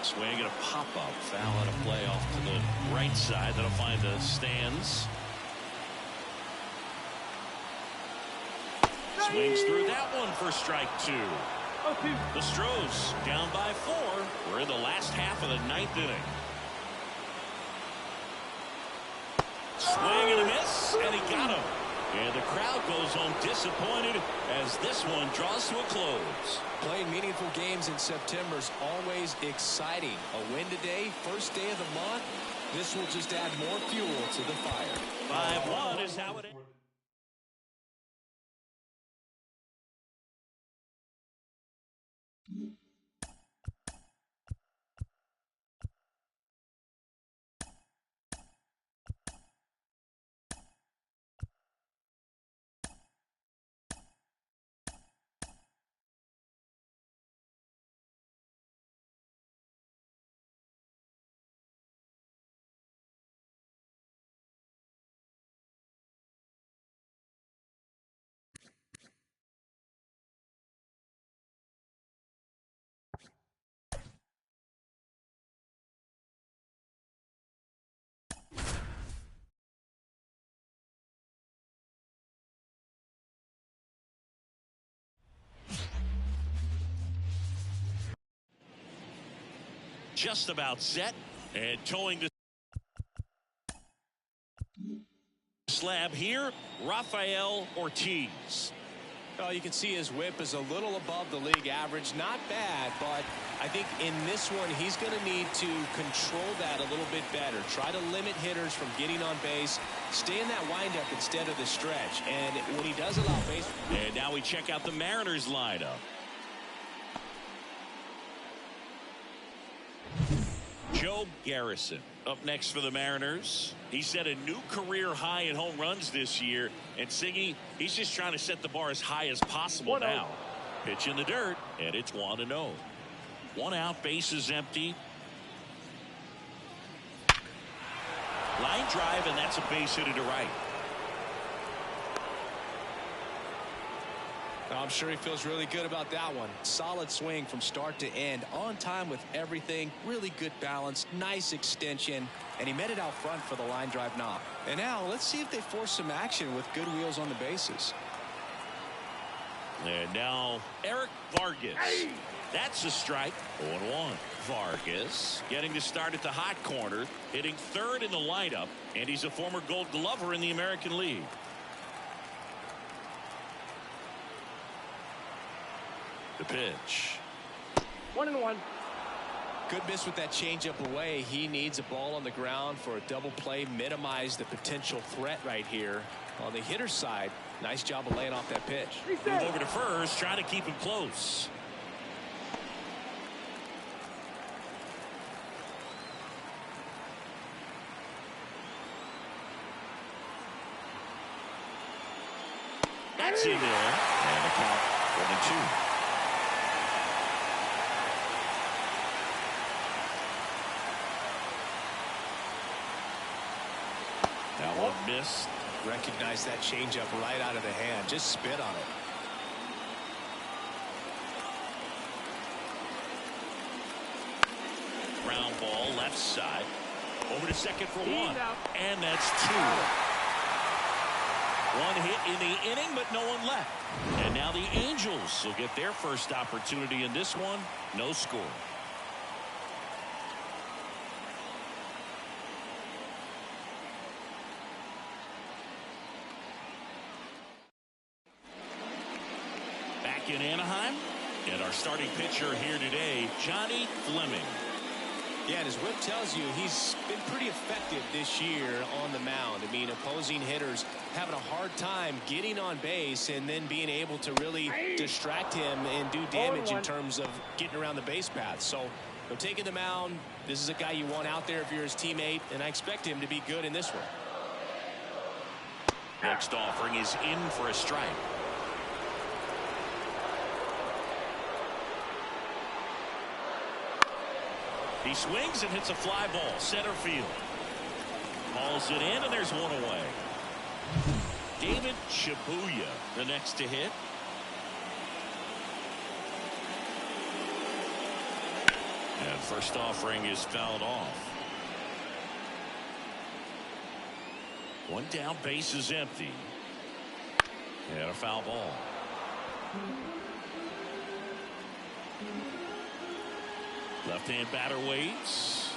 Swing and a pop-up. Foul and a play off to the right side. That'll find the stands. Swings through that one for strike 2. The Stros down by 4. We're in the last half of the 9th inning. Swing and a miss, and he got him. And the crowd goes home disappointed as this one draws to a close. Playing meaningful games in September is always exciting. A win today, first day of the month. This will just add more fuel to the fire. 5-1 is how it ends. Just about set and towing the slab here, Rafael Ortiz. Well, you can see his whip is a little above the league average. Not bad, but I think in this one he's going to need to control that a little bit better. Try to limit hitters from getting on base. Stay in that windup instead of the stretch. And when he does allow base. And now we check out the Mariners lineup. Joe Garrison up next for the Mariners. He set a new career high in home runs this year. And Siggy, he's just trying to set the bar as high as possible now. Pitch in the dirt, and it's 1-0. 1 out, bases empty. Line drive, and that's a base hit to right. I'm sure he feels really good about that one. Solid swing from start to end. On time with everything. Really good balance. Nice extension. And he met it out front for the line drive knock. And now let's see if they force some action with good wheels on the bases. And now Eric Vargas. That's a strike. 0-1. Vargas getting to start at the hot corner. Hitting third in the lineup. And he's a former Gold Glover in the American League. The pitch. 1-1. Good miss with that changeup away. He needs a ball on the ground for a double play. Minimize the potential threat right here. On the hitter's side, nice job of laying off that pitch. Move over to first, trying to keep him close. That's in there. And the count 1-2. That one missed. Recognize that changeup right out of the hand. Just spit on it. Ground ball left side. Over to second for 1. And that's 2. 1 hit in the inning, but no one left. And now the Angels will get their first opportunity in this one. No score. In Anaheim, and our starting pitcher here today, Johnny Fleming. Yeah, and his whip tells you he's been pretty effective this year on the mound. I mean, opposing hitters having a hard time getting on base and then being able to really distract him and do damage in terms of getting around the base path. So, taking the mound, this is a guy you want out there if you're his teammate, and I expect him to be good in this one. Next offering is in for a strike. He swings and hits a fly ball center field. Hauls it in, and there's one away. David Shibuya, the next to hit. And first offering is fouled off. One down, base is empty. And a foul ball. Left-hand batter waits.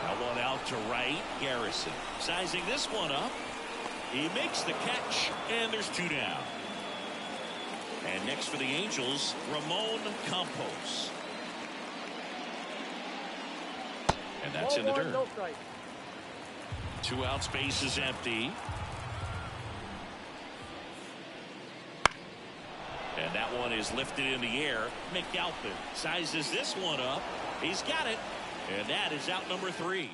That one out to right. Garrison sizing this one up. He makes the catch, and there's two down. And next for the Angels, Ramon Campos. And that's in the dirt. Two outs, base is empty. And that one is lifted in the air. McAlpin sizes this one up. He's got it. And that is out number 3.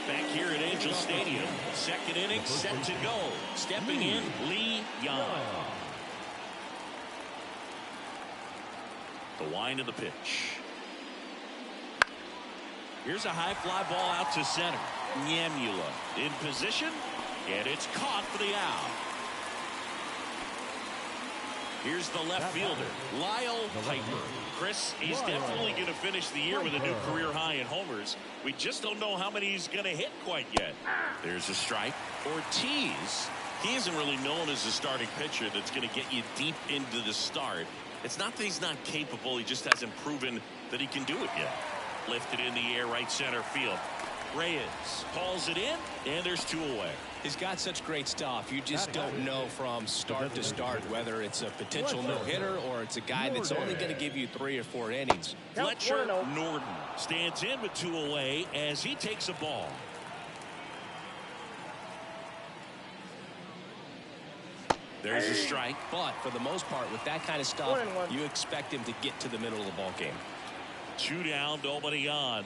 Back here at Angel Stadium. Second inning set to go. Stepping in, Lee Young. The wind of the pitch. Here's a high fly ball out to center. Nyemula in position. And it's caught for the out. Here's the left fielder, Lyle Piper. Chris, he's definitely going to finish the year with a new career high in homers. We just don't know how many he's going to hit quite yet. There's a strike. Ortiz, he isn't really known as a starting pitcher that's going to get you deep into the start. It's not that he's not capable, he just hasn't proven that he can do it yet. Lifted in the air, right center field. Reyes calls it in, and there's two away. He's got such great stuff. You just don't know from start to start whether it's a potential no-hitter or it's a guy that's only going to give you 3 or 4 innings. Fletcher Norton stands in with 2 away as he takes a ball. There's a strike. But for the most part, with that kind of stuff, you expect him to get to the middle of the ball game. 2 down, nobody on.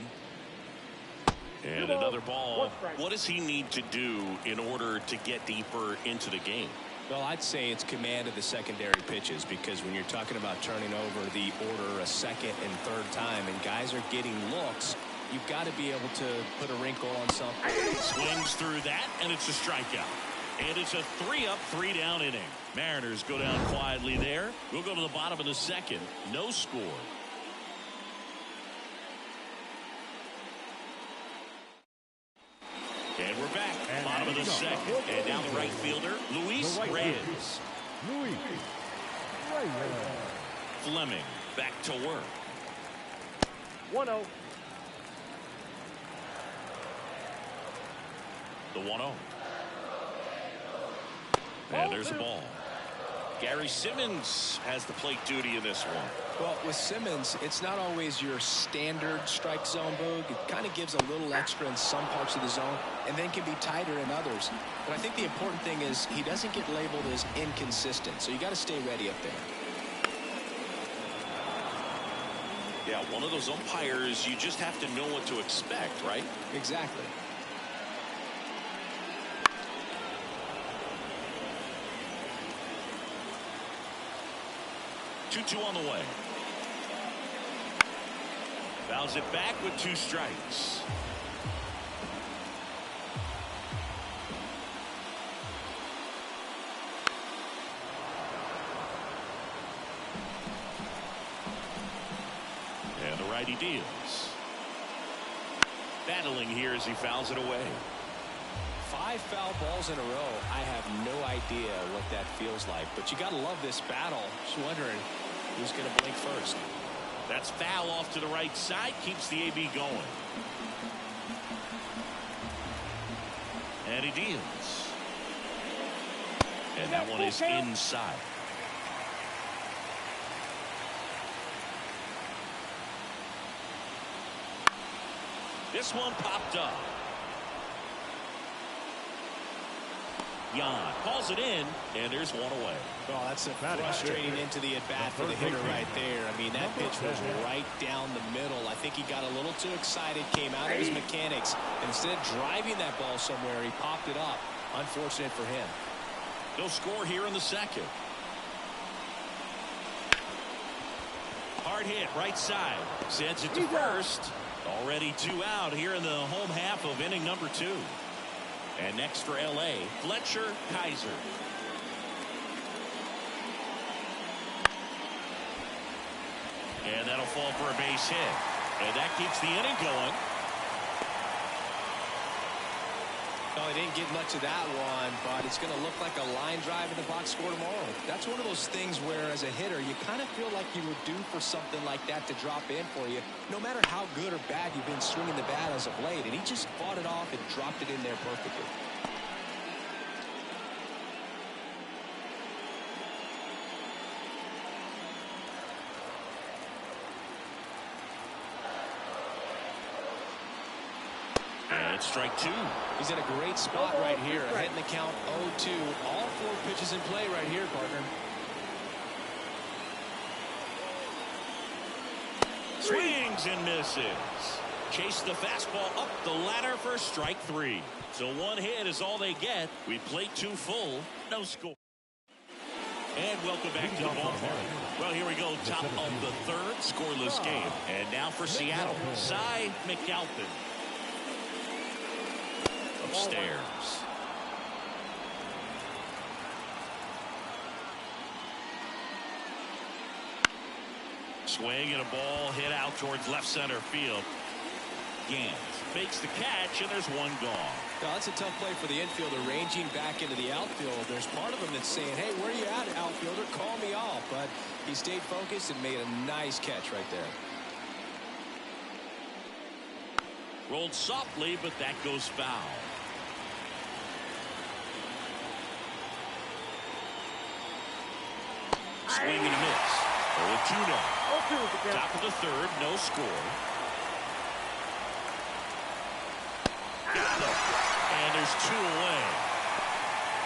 And another ball. What does he need to do in order to get deeper into the game? Well, I'd say it's command of the secondary pitches, because when you're talking about turning over the order a second and third time and guys are getting looks, you've got to be able to put a wrinkle on something. Swings through that, and it's a strikeout. And it's a 3-up, 3-down inning. Mariners go down quietly there. We'll go to the bottom of the second. No score. And we're back. Bottom of the second. And now the right fielder, Luis Reyes. Fleming back to work. 1-0. The 1-0. And there's a ball. Gary Simmons has the plate duty in this one. Well, with Simmons, it's not always your standard strike zone, Boog. It kind of gives a little extra in some parts of the zone and then can be tighter in others. But I think the important thing is he doesn't get labeled as inconsistent, so you got to stay ready up there. Yeah, one of those umpires, you just have to know what to expect, right? Exactly. Two on the way. Fouls it back with 2 strikes. And the righty deals. Battling here as he fouls it away. 5 foul balls in a row. I have no idea what that feels like, but you got to love this battle. Just wondering who's going to blink first. That's foul off to the right side. Keeps the AB going. And he deals. And that one is inside. This one popped up. Jan calls it in, and there's one away. Well, that's a frustrating into the at-bat for the hitter right there. I mean, that pitch was right down the middle. I think he got a little too excited, came out of his mechanics. And instead of driving that ball somewhere, he popped it up. Unfortunate for him. They'll score here in the second. Hard hit, right side. Sends it to first. Already 2 out here in the home half of inning number 2. And next for L.A., Fletcher Kaiser. And that'll fall for a base hit. And that keeps the inning going. Well, he didn't get much of that one, but it's going to look like a line drive in the box score tomorrow. That's one of those things where, as a hitter, you kind of feel like you were due for something like that to drop in for you, no matter how good or bad you've been swinging the bat as of late. And he just fought it off and dropped it in there perfectly. And strike 2. He's in a great spot right here. Ahead in the count 0-2. All 4 pitches in play right here, partner. Swings and misses. Chase the fastball up the ladder for strike 3. So 1 hit is all they get. We played 2 full. No score. And welcome back to the ballpark. Well, here we go. Top of the 3rd. Scoreless game. And now for Seattle. Cy McAlpin. Upstairs. Swing and a ball hit out towards left center field. Gant makes the catch, and there's 1 gone. Well, that's a tough play for the infielder, ranging back into the outfield. There's part of him that's saying, hey, where are you at, outfielder? Call me off. But he stayed focused and made a nice catch right there. Rolled softly, but that goes foul. Swing and a miss. 0-2 now. Top of the 3rd, no score. Got him. And there's 2 away.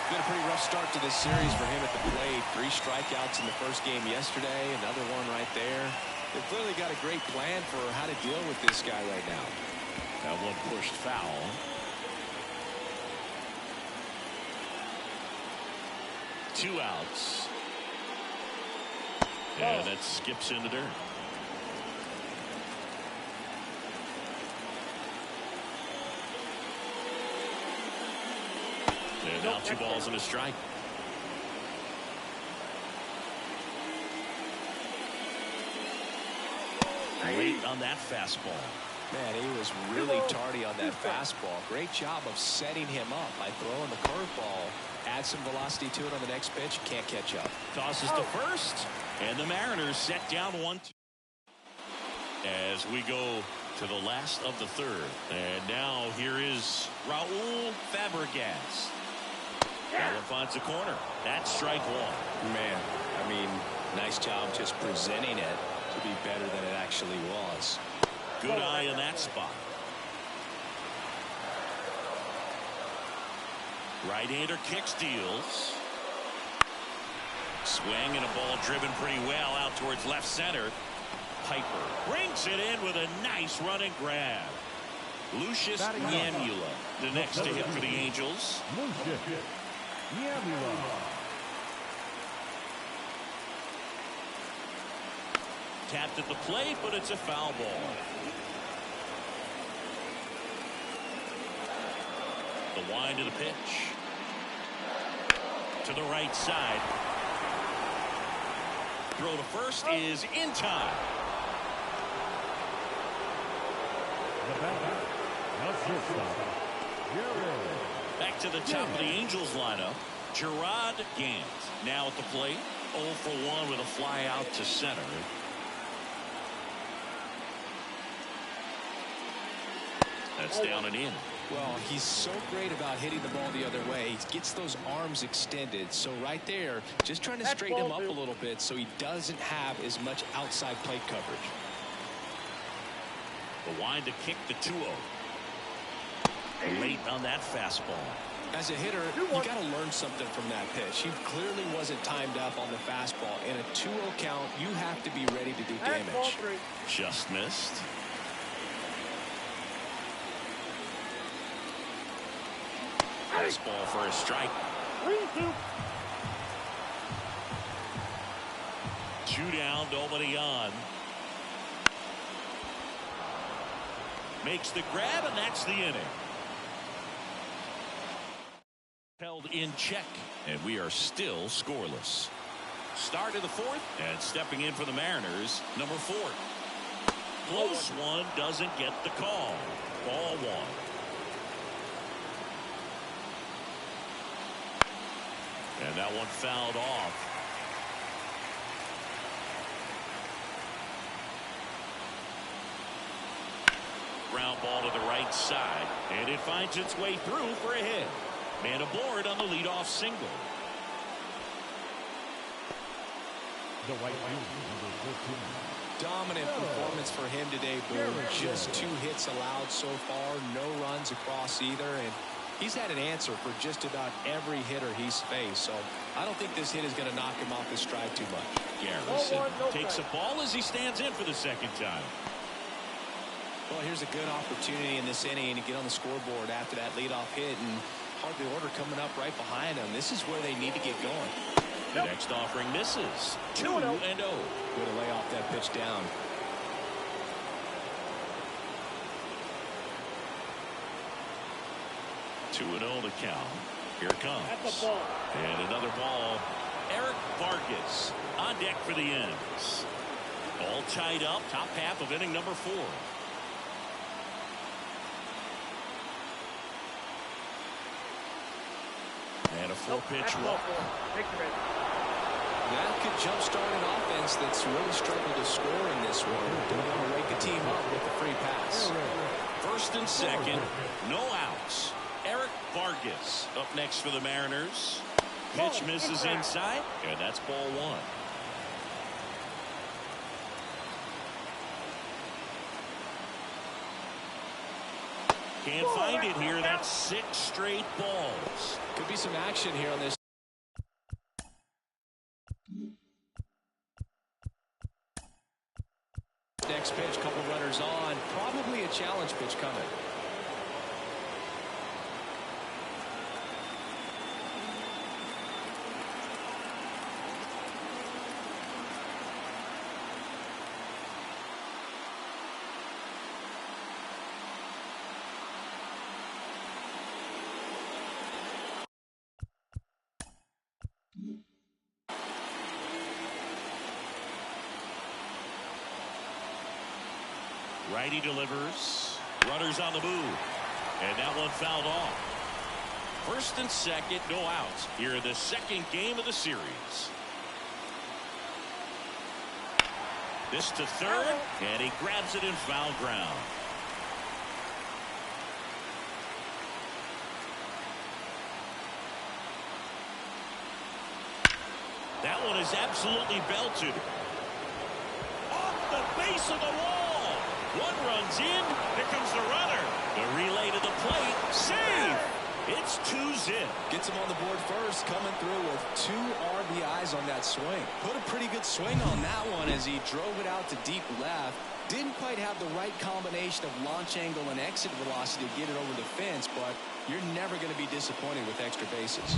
Been a pretty rough start to this series for him at the plate. 3 strikeouts in the first game yesterday. Another one right there. They've clearly got a great plan for how to deal with this guy right now. That one pushed foul. Two outs. And that skips in the dirt. And now 2 balls and a strike. Late on that fastball. Man, he was really tardy on that fastball. Great job of setting him up by throwing the curveball. Add some velocity to it on the next pitch. Can't catch up. Tosses to first. And the Mariners set down 1-2. As we go to the last of the 3rd. And now here is Raul Fabregas. That one finds the corner. That's strike 1. Man, I mean, nice job just presenting it to be better than it actually was. Good eye in that spot. Right-hander kick steals. Swing and a ball driven pretty well out towards left center. Piper brings it in with a nice running grab. Lucius Yamula, the next to hit for the Angels. Yamula. Tapped at the plate, but it's a foul ball. The wind of the pitch. To the right side. Throw to first is in time. The batter, now shortstop, Gerard. Back to the top of the Angels lineup. Gerard Gant now at the plate. 0 for 1 with a fly out to center. That's down and in. Well, he's so great about hitting the ball the other way. He gets those arms extended. So right there, just trying to straighten him up a little bit so he doesn't have as much outside plate coverage. The wind to kick the 2-0. Late on that fastball. As a hitter, you got to learn something from that pitch. He clearly wasn't timed up on the fastball. In a 2-0 count, you have to be ready to do damage. Just missed. Fastball for a strike. 3-2. 2 down, nobody on. Makes the grab, and that's the inning. Held in check, and we are still scoreless. Start of the 4th, and stepping in for the Mariners, number 4. Close one, doesn't get the call. Ball 1. And that one fouled off. Ground ball to the right side, and it finds its way through for a hit. Man aboard on the leadoff single. The white number 14. Dominant performance for him today, Boone. Just 2 hits allowed so far, no runs across either, and he's had an answer for just about every hitter he's faced. So I don't think this hit is going to knock him off his stride too much. Garrison takes a ball as he stands in for the 2nd time. Well, here's a good opportunity in this inning to get on the scoreboard after that leadoff hit, and hard the order coming up right behind them. This is where they need to get going. The next offering misses. 2-0. Good to lay off that pitch down. Two and 0 to count. Here it comes. That's a ball. And another ball. Eric Vargas on deck for the ends. All tied up. Top half of inning number 4. And a 4-pitch walk. That could jumpstart an offense that's really struggled to score in this one. Don't want to wake a team up with a free pass. 1st and 2nd. No outs. Eric Vargas up next for the Mariners. Pitch misses inside, and that's ball 1. Can't find it here. That's 6 straight balls. Could be some action here on this. Next pitch, couple runners on. Probably a challenge pitch coming. Righty delivers. Runners on the move. And that one fouled off. 1st and 2nd, no outs. Here in the 2nd game of the series. This to 3rd, and he grabs it in foul ground. That one is absolutely belted. Off the base of the wall. One runs in. Here comes the runner. The relay to the plate. Save. It's 2-zip. Gets him on the board first, coming through with 2 RBIs on that swing. Put a pretty good swing on that one as he drove it out to deep left. Didn't quite have the right combination of launch angle and exit velocity to get it over the fence, but you're never going to be disappointed with extra bases.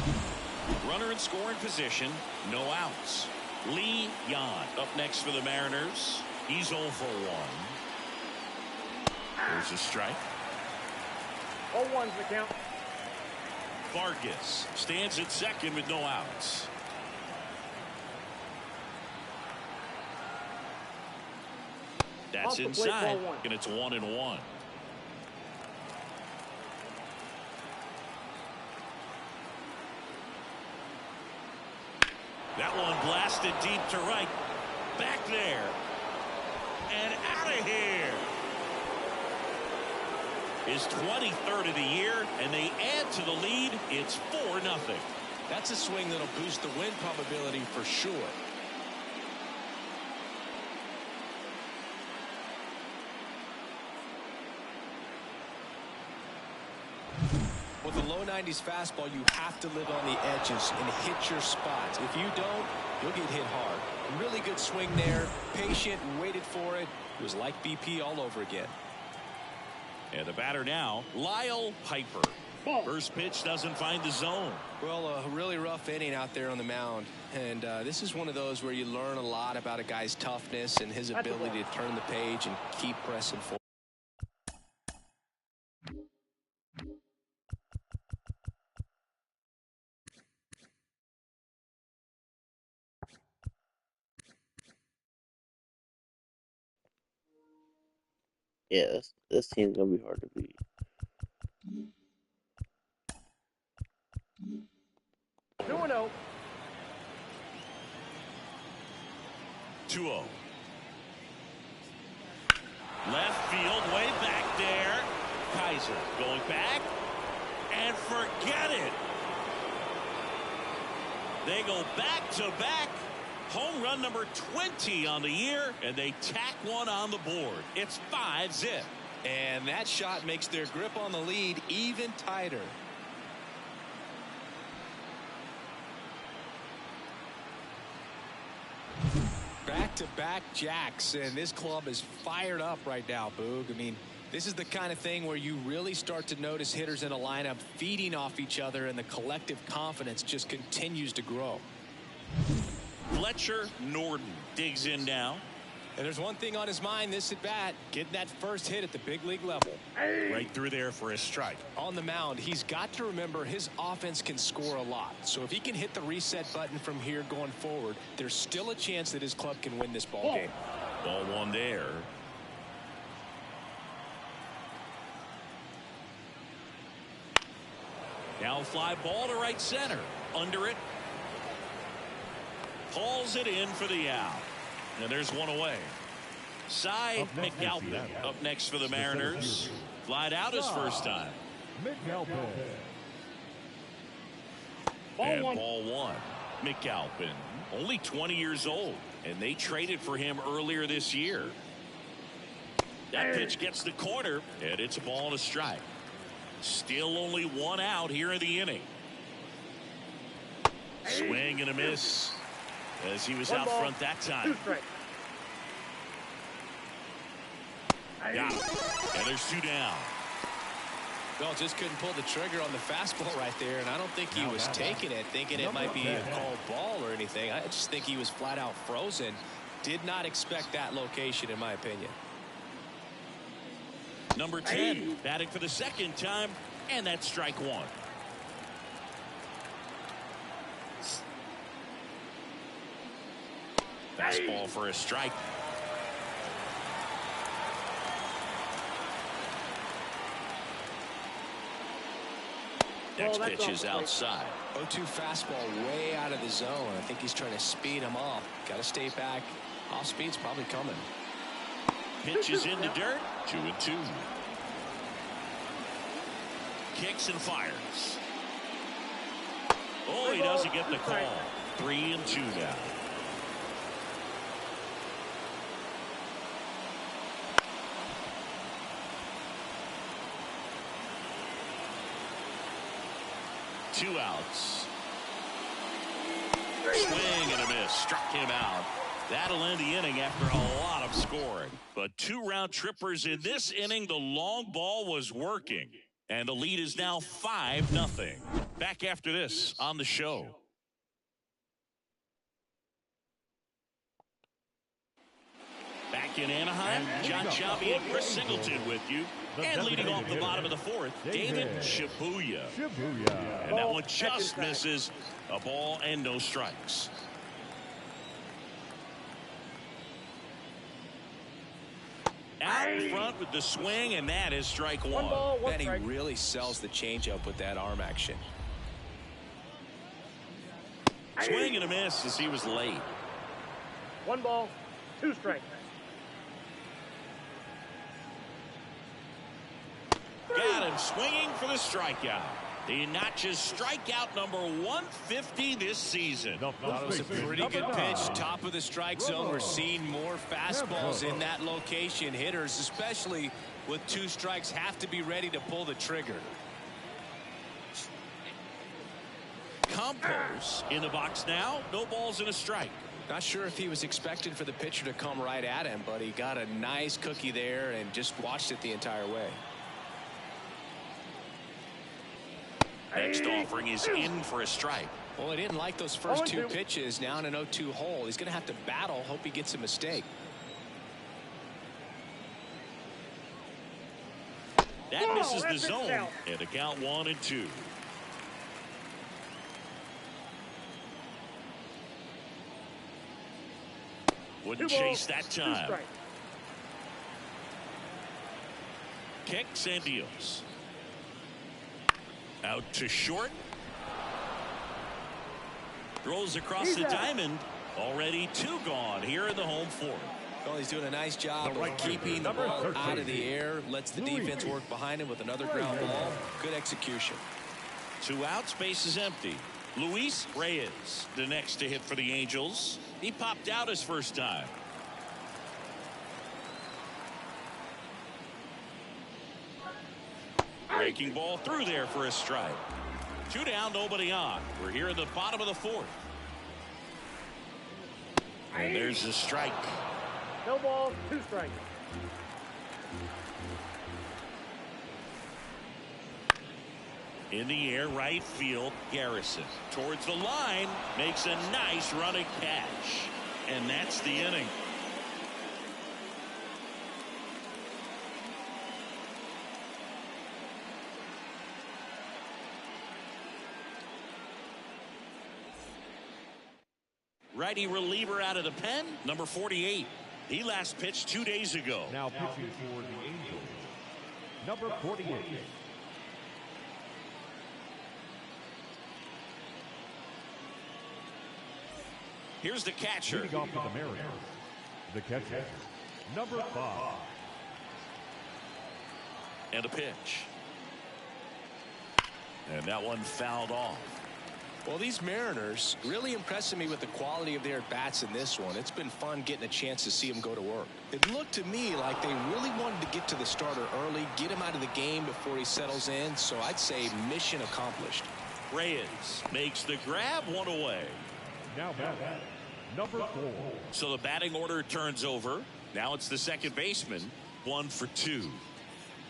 Runner in scoring position. No outs. Lee Yan up next for the Mariners. He's 0 for 1. There's a strike. 0-1's the count. Vargas stands at 2nd with no outs. That's inside, and it's 1-1. That one blasted deep to right. Back there. And out of here. His 23rd of the year, and they add to the lead. It's 4-0. That's a swing that'll boost the win probability for sure. With a low 90s fastball, you have to live on the edges and hit your spots. If you don't, you'll get hit hard. Really good swing there. Patient, waited for it. It was like BP all over again. And the batter now, Lyle Piper. First pitch doesn't find the zone. Well, a really rough inning out there on the mound. And this is one of those where you learn a lot about a guy's toughness and his ability to turn the page and keep pressing forward. Yeah, this team's gonna be hard to beat. 2-0. 2-0. Left field, way back there. Kaiser going back, and forget it. They go back-to-back. Home run number 20 on the year, and they tack one on the board. It's 5-zip. And that shot makes their grip on the lead even tighter. Back-to-back jacks, and this club is fired up right now, Boog. I mean, this is the kind of thing where you really start to notice hitters in a lineup feeding off each other, and the collective confidence just continues to grow. Fletcher Norton digs in now. And there's one thing on his mind this at bat, getting that first hit at the big league level. Right through there for a strike. On the mound, he's got to remember his offense can score a lot. So if he can hit the reset button from here going forward, there's still a chance that his club can win this ball game. Ball one there. Now fly ball to right center. Under it. Pulls it in for the out. And there's one away. Cy McAlpin up next for the Mariners. Flied out his first time. And ball one. McAlpin, only 20 years old, and they traded for him earlier this year. That pitch gets the corner, and it's a ball and a strike. Still only one out here in the inning. Swing and a miss as he was out front that time. Got it. And there's two down. Well, just couldn't pull the trigger on the fastball right there, and I don't think he was taking it, thinking it might be a called ball or anything. I just think he was flat out frozen. Did not expect that location, in my opinion. Number 10, batting for the second time, and that's strike one. Fastball for a strike. Next pitch is outside. 0-2 fastball way out of the zone. I think he's trying to speed him off. Got to stay back. Off speed's probably coming. Pitch is in the dirt. 2-2. Kicks and fires. Oh, he doesn't get the call. 3-2 now. Two outs. Swing and a miss. Struck him out. That'll end the inning after a lot of scoring. But two round trippers in this inning. The long ball was working. And the lead is now 5-0. Back after this on the show. Back in Anaheim, John Sciambi and Chris Singleton with you. And leading off the bottom of the fourth, David Shibuya. And that one just misses a ball and no strikes. Out in front with the swing, and that is strike one. And he really sells the changeup with that arm action. Swing and a miss as he was late. 1 ball, 2 strikes. Got him swinging for the strikeout. The notches strikeout number 150 this season. That was a pretty good pitch. Top of the strike zone. We're seeing more fastballs in that location. Hitters, especially with 2 strikes, have to be ready to pull the trigger. Campos in the box now. No balls and a strike. Not sure if he was expecting for the pitcher to come right at him, but he got a nice cookie there and just watched it the entire way. Next offering is in for a strike. Well, he didn't like those first two pitches. Now in an 0-2 hole, he's going to have to battle. Hope he gets a mistake. That misses the zone, and a count 1-2. Wouldn't chase that time. Kicks and deals. Out to short. Throws across the diamond. Already 2 gone here in the home fourth. Well, he's doing a nice job of keeping the ball out of the air. Lets the defense work behind him with another ground ball. Good execution. 2 outs, base is empty. Luis Reyes, the next to hit for the Angels. He popped out his first time. Breaking ball through there for a strike. 2 down, nobody on. We're here in the bottom of the fourth. And there's a strike. No balls, 2 strikes. In the air, right field, Garrison. Towards the line, makes a nice running catch. And that's the inning. Righty reliever out of the pen, number 48. He last pitched 2 days ago. Now pitching for the Angels, number 48. Here's the catcher. Leading off for the Mariners, the catcher, number 5. And a pitch. And that one fouled off. Well, these Mariners really impressing me with the quality of their bats in this one. It's been fun getting a chance to see them go to work. It looked to me like they really wanted to get to the starter early, get him out of the game before he settles in. So I'd say mission accomplished. Reyes makes the grab, 1 away. Now batting, number 4. So the batting order turns over. Now it's the second baseman, 1 for 2.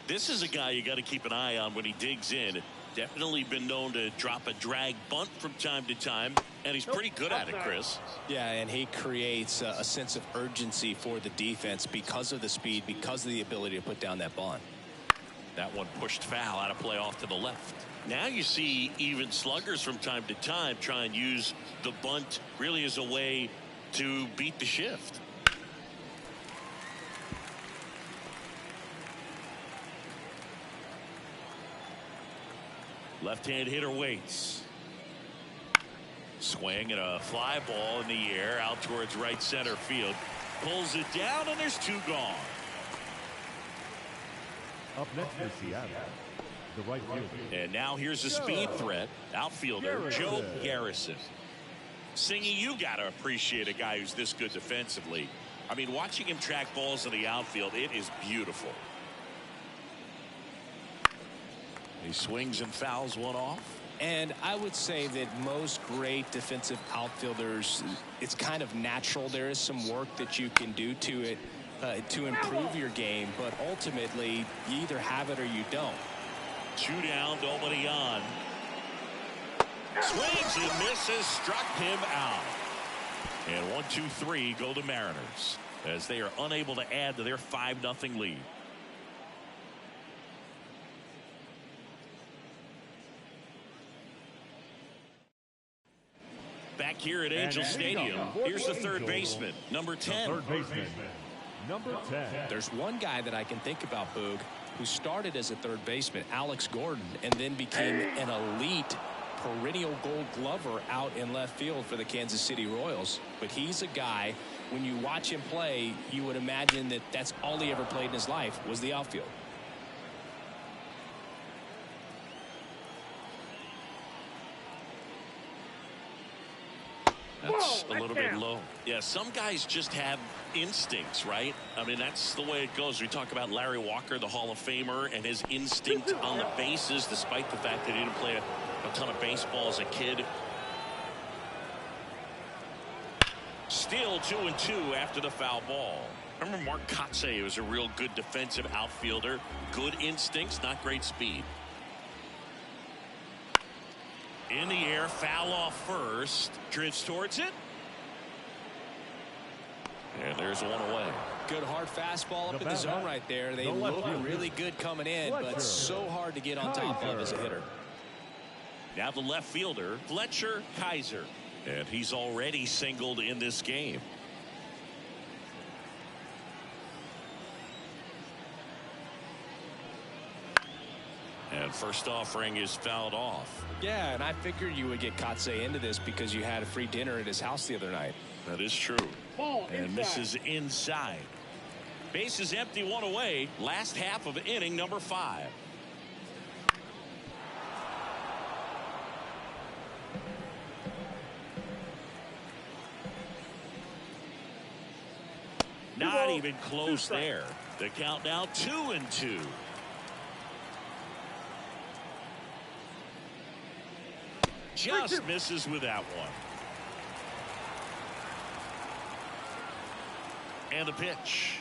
This is a guy you got to keep an eye on when he digs in. Definitely been known to drop a drag bunt from time to time, and he's pretty good at it, Chris. Yeah, and he creates a sense of urgency for the defense because of the speed, because of the ability to put down that bunt. That one pushed foul, out of play off to the left. Now you see even sluggers from time to time try and use the bunt really as a way to beat the shift. Left-hand hitter waits. Swing and a fly ball in the air out towards right center field. Pulls it down, and there's 2 gone. Up next for Seattle, the right fielder. And now here's a speed threat. Outfielder Joe Garrison. Singy, you got to appreciate a guy who's this good defensively. I mean, watching him track balls in the outfield, it is beautiful. He swings and fouls one off. And I would say that most great defensive outfielders, it's kind of natural. There is some work that you can do to it to improve your game, but ultimately you either have it or you don't. 2 down, nobody on. Swings and misses, struck him out. And 1, 2, 3 go the Mariners as they are unable to add to their 5-0 lead. Back here at Angel Stadium, here's the third baseman, number 10. Third baseman, number 10. There's one guy that I can think about, Boog, who started as a third baseman, Alex Gordon, and then became an elite perennial Gold Glover out in left field for the Kansas City Royals. But he's a guy, when you watch him play, you would imagine that that's all he ever played in his life was the outfield. That's a little bit low. Yeah, some guys just have instincts, right? I mean, that's the way it goes. We talk about Larry Walker, the Hall of Famer, and his instinct on the bases, despite the fact that he didn't play a ton of baseball as a kid. Still 2-2 after the foul ball. Remember Mark Kotsay was a real good defensive outfielder. Good instincts, not great speed. In the air, foul off first. Drifts towards it. And there's one away. Good hard fastball up in the zone right there. They look really good coming in, but so hard to get on top of as a hitter. Now the left fielder, Fletcher Kaiser. And he's already singled in this game. And first offering is fouled off. Yeah, and I figured you would get Kotsay into this because you had a free dinner at his house the other night. That is true. Ball And inside. misses inside. Base is empty, one away. Last half of inning number 5. Not even close there. The count now 2-2. Just misses with that one. And the pitch.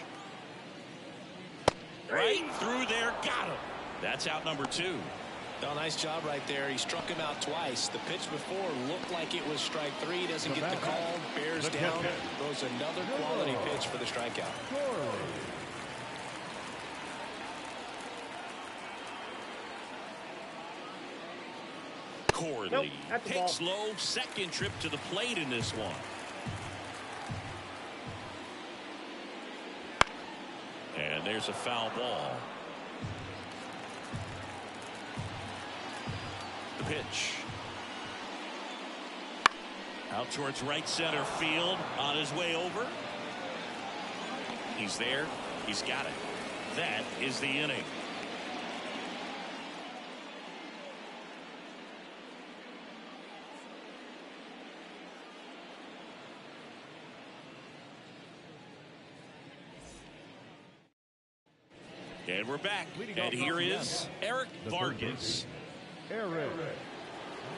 Right through there. Got him. That's out number 2. Oh, nice job right there. He struck him out twice. The pitch before looked like it was strike 3. Doesn't get the call. Bears down. Throws another quality pitch for the strikeout. Corley takes low. Second trip to the plate in this one. And there's a foul ball. The pitch. Out towards right center field. On his way over. He's there. He's got it. That is the inning. And we're back. And here is Eric Vargas. Eric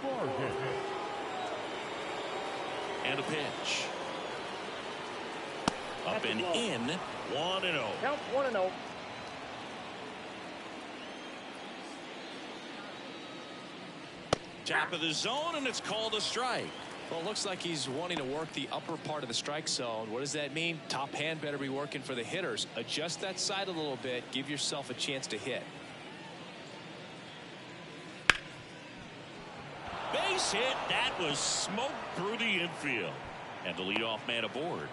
Vargas. And a pitch. Up and in. 1-0. Count 1-0. Top of the zone, and it's called a strike. Well, it looks like he's wanting to work the upper part of the strike zone. What does that mean? Top hand better be working for the hitters. Adjust that side a little bit. Give yourself a chance to hit. Base hit. That was smoked through the infield. And the leadoff man aboard.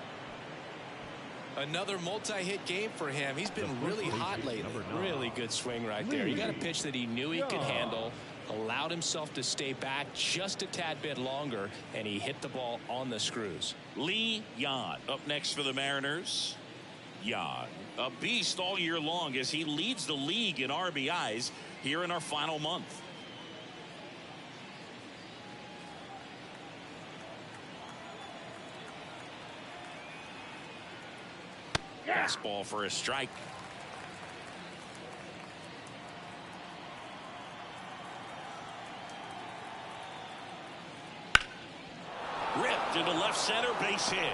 Another multi-hit game for him. He's been really hot lately. Really good swing right there. He got a pitch that he knew he could handle. Allowed himself to stay back just a tad bit longer, and he hit the ball on the screws. Lee Yan up next for the Mariners. Yan, a beast all year long as he leads the league in RBIs here in our final month. Fastball for a strike. Ripped into left center, base hit.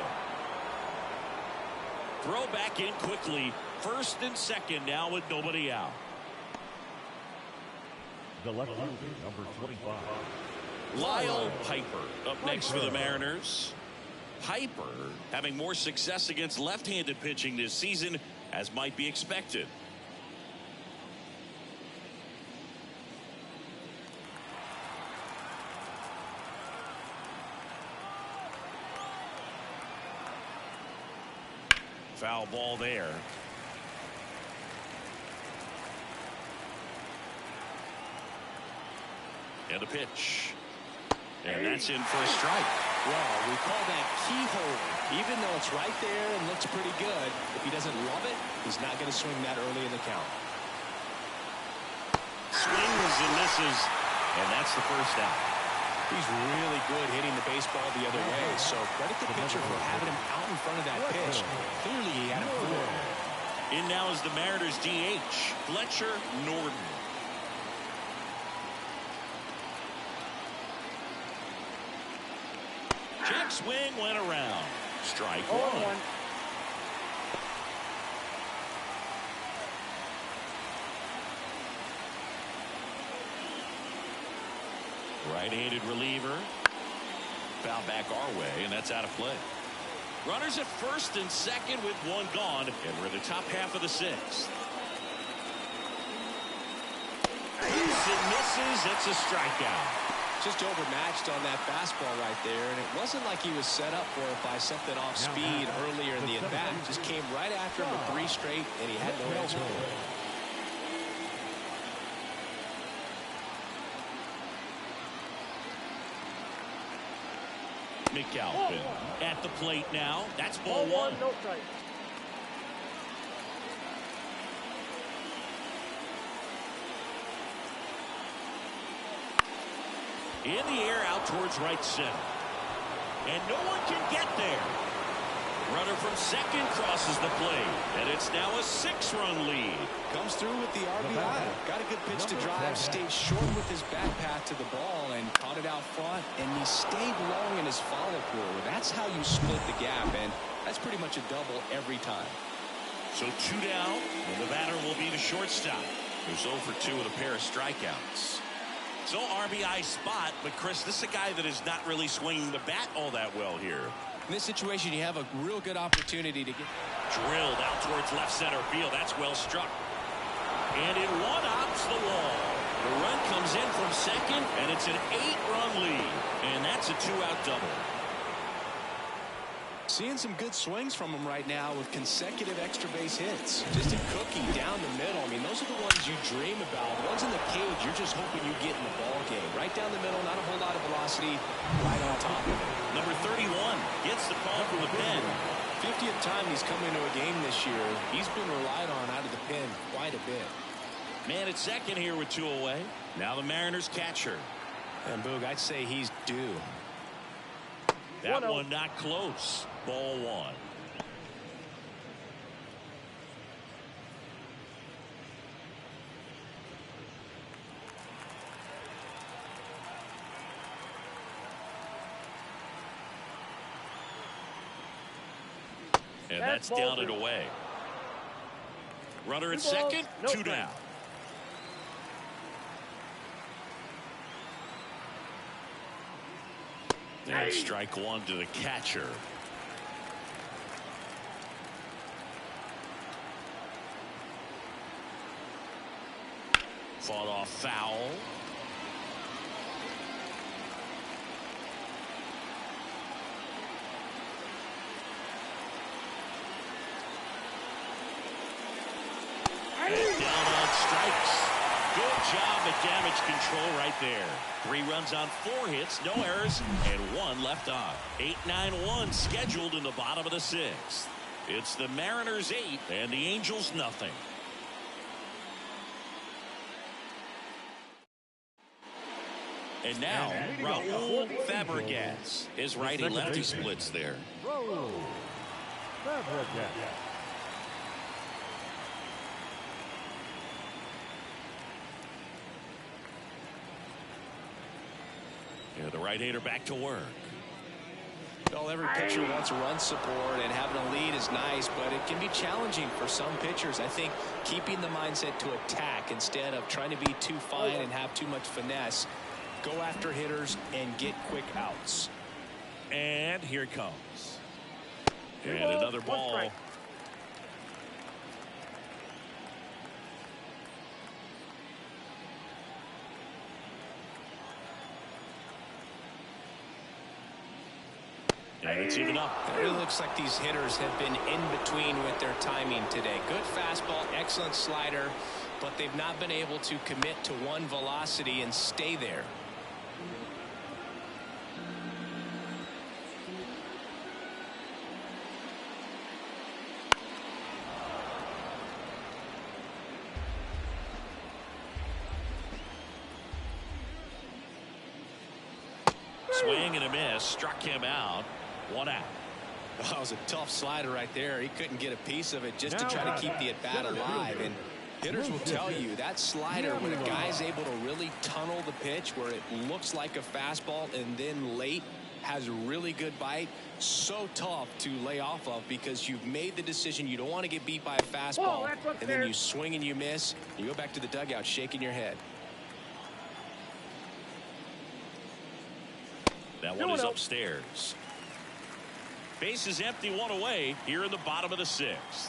Throw back in quickly. First and second now with nobody out. The left fielder, number 25. Lyle Piper up next for the Mariners. Piper having more success against left-handed pitching this season, as might be expected. Foul ball there. And a pitch. And that's in for a strike. Well, we call that keyhole. Even though it's right there and looks pretty good, if he doesn't love it, he's not going to swing that early in the count. Swings and misses, and that's the first out. He's really good hitting the baseball the other way, so credit the pitcher for having him out in front of that pitch. Clearly he had him fooled. In now is the Mariners DH, Fletcher Norton. Check swing went around. strike 0-1. one. Right-handed reliever. Foul back our way, and that's out of play. Runners at first and second with one gone, and we're in the top half of the sixth. It misses. It's a strikeout. Just overmatched on that fastball right there, and it wasn't like he was set up for it by something off speed earlier in the at-bat. Just came right after him with 3 straight, and he had no answer for it. McAlpin at the plate now. That's ball 1. No strike. In the air out towards right center. And no one can get there. Runner from second crosses the plate. And it's now a 6-run lead. Comes through with the RBI. Got a good pitch to drive. Stayed short with his back path to the ball and caught it out front. And he stayed long in his follow-through. That's how you split the gap. And that's pretty much a double every time. So 2 down. And the batter will be the shortstop, who's 0 for 2 with a pair of strikeouts. So RBI spot, but Chris, this is a guy that is not really swinging the bat all that well here. In this situation, you have a real good opportunity to get drilled out towards left center field. That's well struck. And it one-ups the wall. The run comes in from second, and it's an 8-run lead. And that's a 2-out double. Seeing some good swings from him right now with consecutive extra base hits. Just a cookie down the middle. I mean, those are the ones you dream about. The ones in the cage, you're just hoping you get in the ball game. Right down the middle, not a whole lot of velocity, right on top of it. Number 31 gets the call from the pen. 50th time he's come into a game this year. He's been relied on out of the pen quite a bit. Man at second here with 2 away. Now the Mariners catcher. And Boog, I'd say he's due. That one not close. Ball 1. And that's down and away. Runner at second, 2 down. And strike 1 to the catcher. Fought off foul. And down on strikes. Good job at damage control right there. 3 runs on 4 hits, no errors, and 1 left on. 8-9-1 scheduled in the bottom of the 6th. It's the Mariners 8 and the Angels nothing. And now, Raul Fabregas. His righty-lefty splits there. Raul Fabregas. Yeah, the right-hander back to work. Well, every pitcher wants run support, and having a lead is nice, but it can be challenging for some pitchers. I think keeping the mindset to attack instead of trying to be too fine and have too much finesse. Go after hitters and get quick outs. And here it comes. And another ball. And it's even up. It really looks like these hitters have been in between with their timing today. Good fastball, excellent slider, but they've not been able to commit to one velocity and stay there. Swing and a miss. Struck him out. 1 out. That was a tough slider right there. He couldn't get a piece of it just to try to keep the at-bat alive. And hitters will tell you that slider, when a guy's able to really tunnel the pitch where it looks like a fastball and then late has a really good bite. So tough to lay off of because you've made the decision. You don't want to get beat by a fastball, and then you swing and you miss. You go back to the dugout shaking your head. That one is upstairs. Base is empty, one away here in the bottom of the 6th.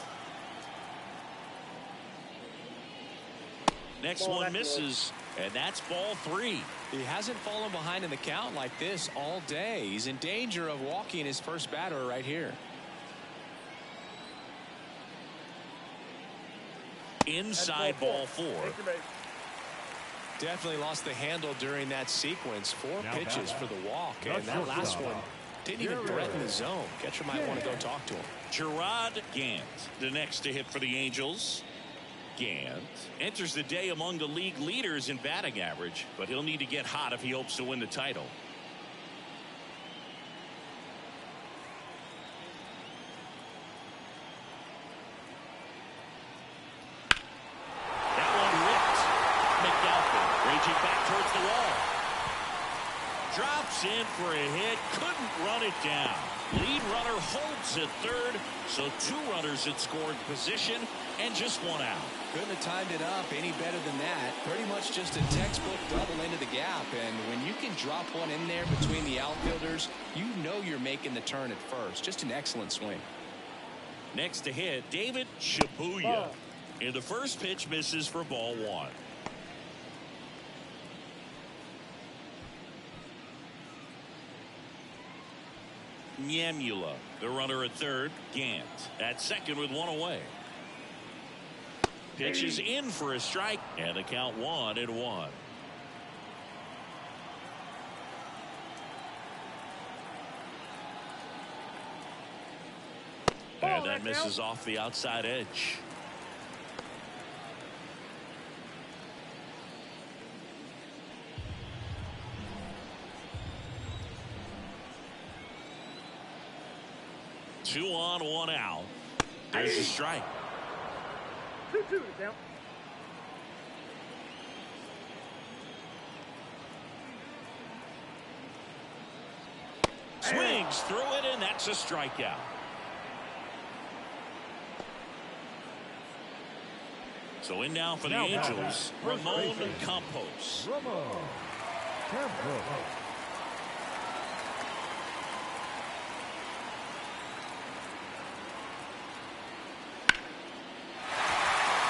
Next one misses, and that's ball 3. He hasn't fallen behind in the count like this all day. He's in danger of walking his first batter right here. Inside ball 4. Definitely lost the handle during that sequence. 4 pitches for the walk, and that last one didn't even threaten the zone. Catcher might want to go talk to him. Gerard Gant, the next to hit for the Angels. Gant enters the day among the league leaders in batting average, but he'll need to get hot if he hopes to win the title. That one ripped. McDowell raging back towards the wall. Drops in for a hit, couldn't run it down. Lead runner holds at third, so 2 runners at scoring position and just 1 out. Couldn't have timed it up any better than that. Pretty much just a textbook double into the gap, and when you can drop one in there between the outfielders, you know you're making the turn at first. Just an excellent swing. Next to hit, David Shibuya. In the first pitch, misses for ball 1. Nyemula, the runner at third. Gant at second with 1 away. Pitches in for a strike, and the count 1-1. And that misses off the outside edge. Two on, 1 out. There's a strike. 2-2 to count. Swings through it, and that's a strikeout. So in now for the Angels, Ramon Campos.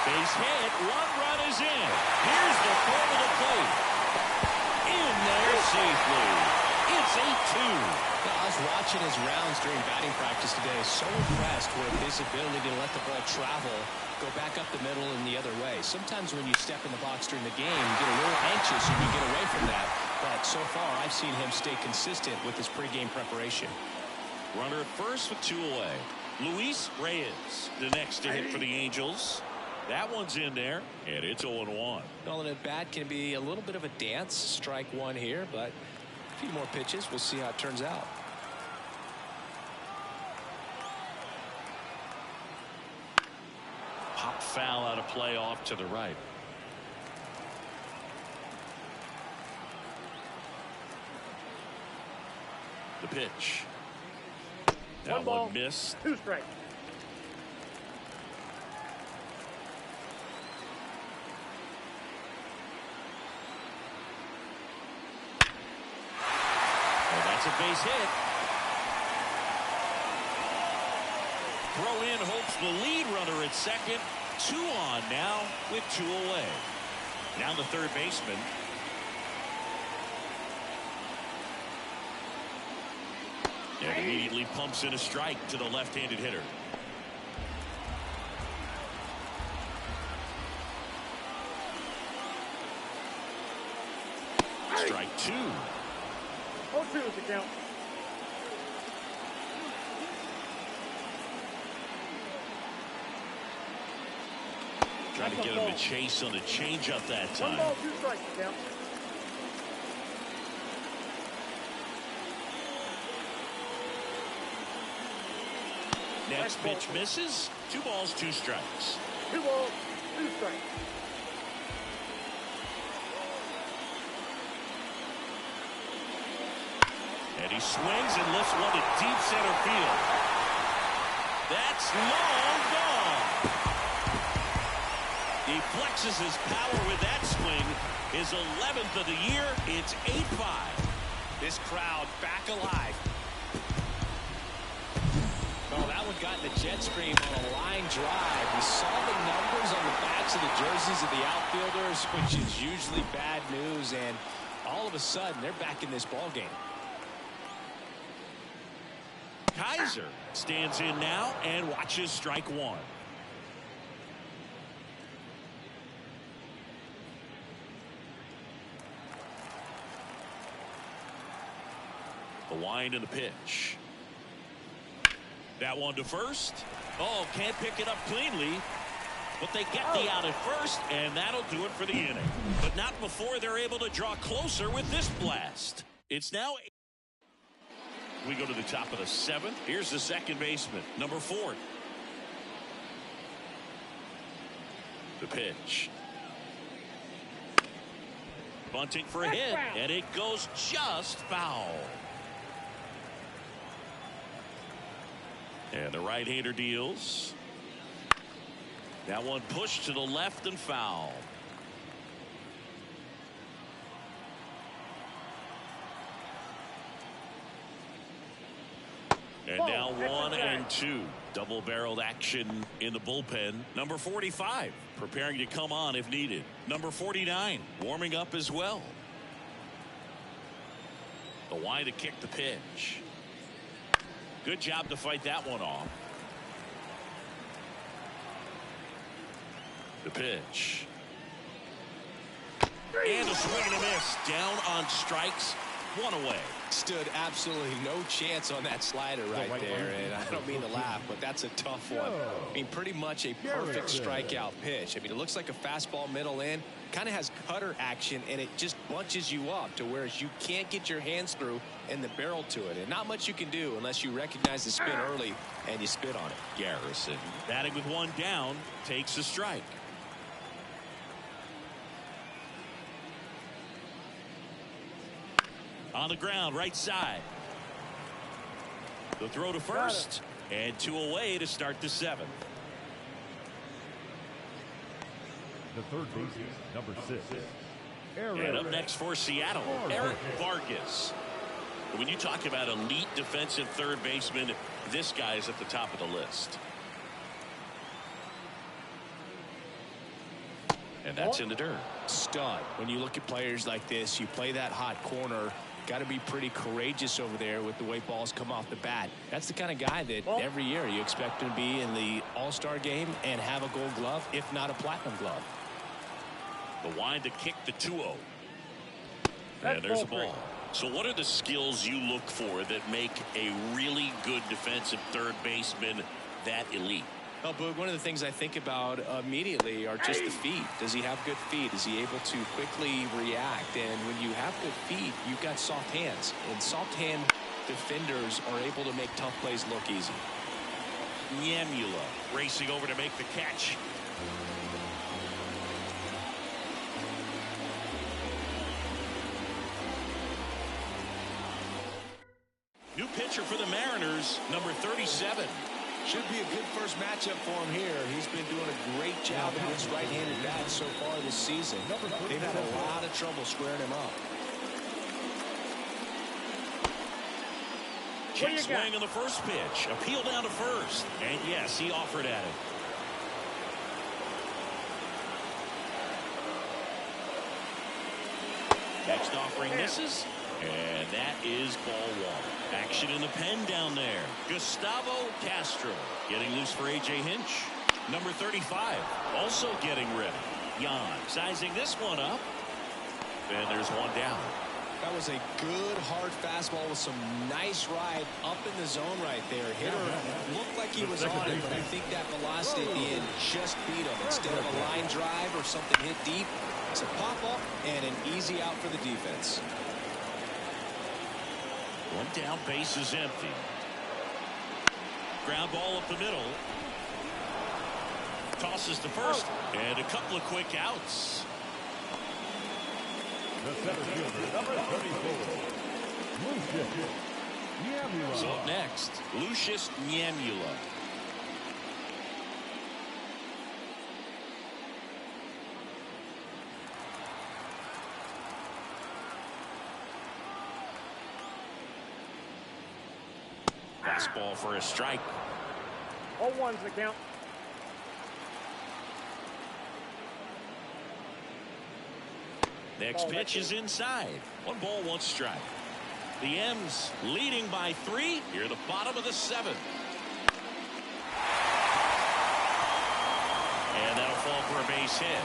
Base hit, 1 run is in. Here's the throw to the plate. In there safely. It's 8-2. I was watching his rounds during batting practice today. So impressed with his ability to let the ball travel, go back up the middle and the other way. Sometimes when you step in the box during the game, you get a little anxious and you get away from that. But so far, I've seen him stay consistent with his pregame preparation. Runner at first with 2 away. Luis Reyes, the next to hit for the Angels. That one's in there, and it's 0-1. Well, an at-bat can be a little bit of a dance. Strike 1 here, but a few more pitches. We'll see how it turns out. Pop foul out of play off to the right. The pitch. That one missed. 2 strikes. That's a base hit. Throw in hopes the lead runner at second. 2 on now with 2 away. Now the third baseman. And immediately pumps in a strike to the left-handed hitter. Strike 2. 0-2 is the count. Trying to get him to chase on the changeup that time. 1 ball, 2 strikes to count. Next pitch misses. 2 balls, 2 strikes. 2 balls, 2 strikes. And he swings and lifts one to deep center field. That's long gone. He flexes his power with that swing. His 11th of the year. It's 8-5. This crowd back alive. Oh, that one got in the jet stream on a line drive. We saw the numbers on the backs of the jerseys of the outfielders, which is usually bad news, and all of a sudden they're back in this ball game. Kaiser stands in now and watches strike one. The wind and the pitch. That one to first. Oh, can't pick it up cleanly. But they get the out at first, and that'll do it for the inning. But not before they're able to draw closer with this blast. It's now... We go to the top of the 7th. Here's the second baseman, number 4. The pitch. Bunting for a hit, and it goes just foul. And the right-hander deals. That one pushed to the left and foul. And now 1-2. Double-barreled action in the bullpen. Number 45 preparing to come on if needed. Number 49 warming up as well. The wind to kick the pitch. Good job to fight that one off. The pitch. And a swing and a miss. Down on strikes. One away. Stood absolutely no chance on that slider right there, and I don't mean to laugh, but that's a tough one. I mean, pretty much a perfect strikeout pitch. I mean, it looks like a fastball middle in, kind of has cutter action, and it just bunches you up to where you can't get your hands through and the barrel to it, and not much you can do unless you recognize the spin early and you spit on it. Garrison batting with one down takes a strike. On the ground, right side. The throw to first, and 2 away to start the 7th. The third baseman, number 6. And up next for Seattle, Eric Vargas. When you talk about elite defensive third baseman, this guy is at the top of the list. And that's in the dirt. Stud. When you look at players like this, you play that hot corner. Got to be pretty courageous over there with the way balls come off the bat. That's the kind of guy that every year you expect him to be in the All-Star game and have a gold glove, if not a platinum glove. The wind to kick the 2-0. And there's a ball. So what are the skills you look for that make a really good defensive third baseman that elite? Well, Boog, one of the things I think about immediately are just the feet. Does he have good feet? Is he able to quickly react? And when you have good feet, you've got soft hands. And soft hand defenders are able to make tough plays look easy. Niemula racing over to make the catch. New pitcher for the Mariners, number 37. Should be a good first matchup for him here. He's been doing a great job against right-handed bats so far this season. They've had a lot of trouble squaring him up. Check swing on the first pitch. Appeal down to first. And yes, he offered at it. Next offering misses. And that is ball 1. Action in the pen down there. Gustavo Castro getting loose for A.J. Hinch. Number 35 also getting ready. Jan sizing this one up. And there's one down. That was a good hard fastball with some nice ride up in the zone right there. Hitter looked like he was on it, but I think that velocity at the end just beat him. Instead of a line drive or something hit deep, it's a pop-up and an easy out for the defense. One down, base is empty. Ground ball up the middle. Tosses to first, and a couple of quick outs. The center fielder, number 34, Lucian. Niamula. So up next, Lucius Niamula. Fastball for a strike. 0-1's the count. Next pitch is inside. 1 ball, 1 strike. The M's leading by 3 here at the bottom of the 7th. And that'll fall for a base hit.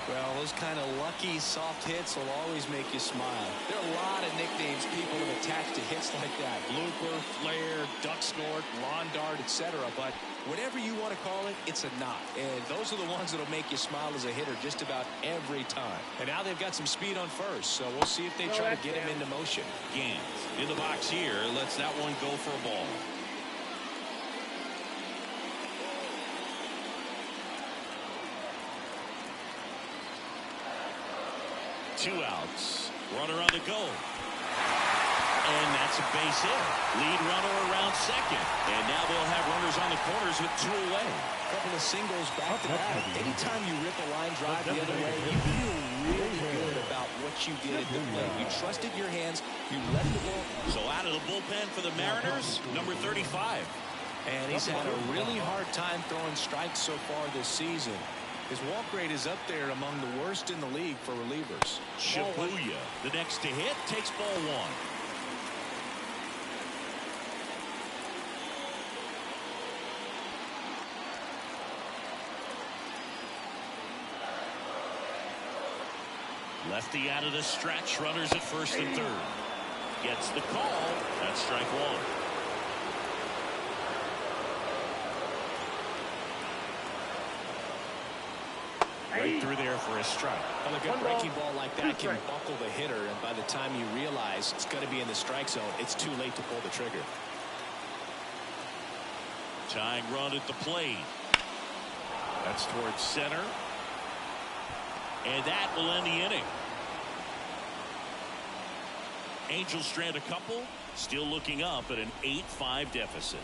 Well, those kind of lucky soft hits will always make you smile. There are a lot of nicknames people have attached to hits like that. Blooper, flare, duck snort, lawn dart, etc. But whatever you want to call it, it's a knot. And those are the ones that'll make you smile as a hitter just about every time. And now they've got some speed on first, so we'll see if they try to get him into motion. Gant in the box here. Lets that one go for a ball. Two outs. Runner on the go. And that's a base hit. Lead runner around second. And now they'll have runners on the corners with 2 away. A couple of singles back to back. Anytime you rip a line drive the other way, you feel really good about what you did at the plate. You trusted your hands. You let the ball. So out of the bullpen for the Mariners, number 35. And he's had a really hard time throwing strikes so far this season. His walk rate is up there among the worst in the league for relievers. Shibuya, the next to hit, takes ball 1. Lefty out of the stretch, runners at first and third. Gets the call. That's strike 1. Right through there for a strike. Well, a good breaking ball like that can buckle the hitter, and by the time you realize it's going to be in the strike zone, it's too late to pull the trigger. Tying run at the plate. That's towards center. And that will end the inning. Angels strand a couple, still looking up at an 8-5 deficit.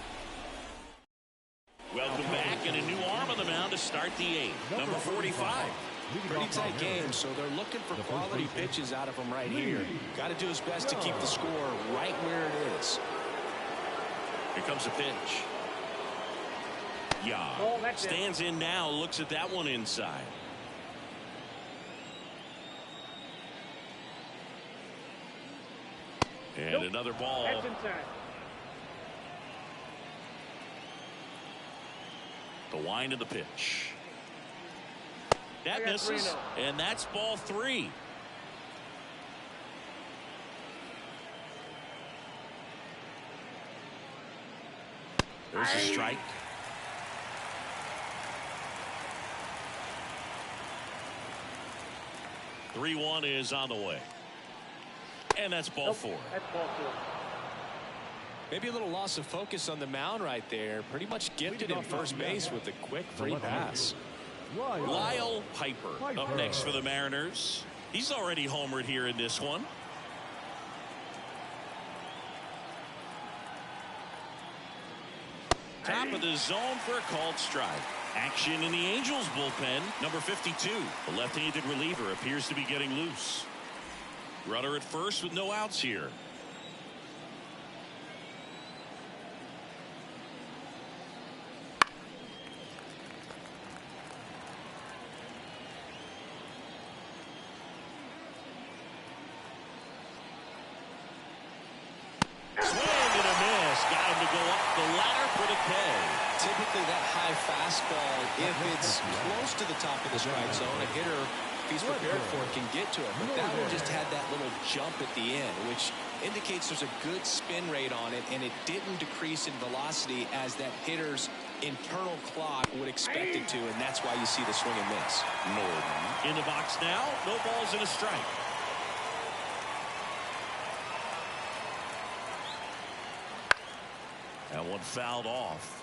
Welcome back, and a new arm on the mound to start the 8th. Number 45. Pretty tight game, so they're looking for quality pitches out of him right here. Got to do his best to keep the score right where it is. Here comes a pitch. Yeah. Stands in now, looks at that one inside. And another ball. That's inside. The wind of the pitch. That misses, and that's ball 3. There's a strike. Three 1 is on the way. And that's ball 4. That's ball 4. Maybe a little loss of focus on the mound right there. Pretty much gifted in first base with a quick free pass. Lyle Piper up next for the Mariners. He's already homered here in this one. Top of the zone for a called strike. Action in the Angels bullpen. Number 52. The left-handed reliever appears to be getting loose. Runner at first with no outs here. Typically that high fastball, if it's close to the top of the strike zone, a hitter, if he's prepared for it, can get to it. But that one just had that little jump at the end, which indicates there's a good spin rate on it, and it didn't decrease in velocity as that hitter's internal clock would expect it to, and that's why you see the swing and miss. Norton in the box now. No balls and a strike. That one fouled off.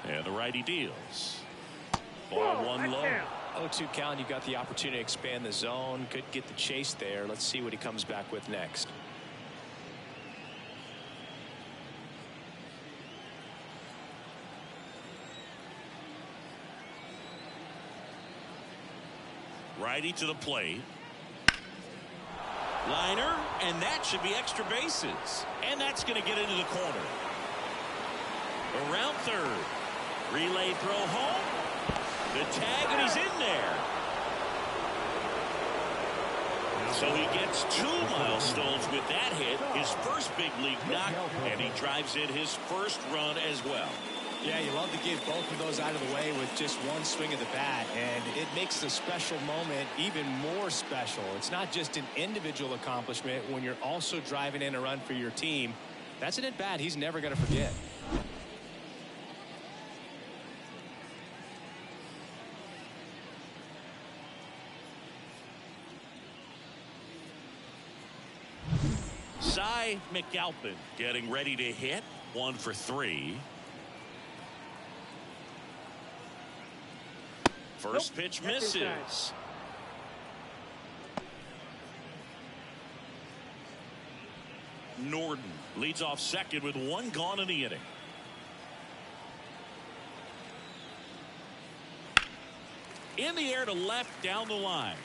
And the righty deals. Ball one low. 0-2 count. You got the opportunity to expand the zone. Could get the chase there. Let's see what he comes back with next. Righty to the plate. Liner, and that should be extra bases. And that's going to get into the corner. Around third. Relay throw home. The tag, and he's in there. So he gets 2 milestones with that hit, his first big league knock, and he drives in his first run as well. Yeah, you love to get both of those out of the way with just one swing of the bat, and it makes the special moment even more special. It's not just an individual accomplishment when you're also driving in a run for your team. That's an at-bat he's never going to forget. Cy McAlpin getting ready to hit. 1 for 3. First pitch misses. Norton leads off second with 1 gone in the inning. In the air to left down the line.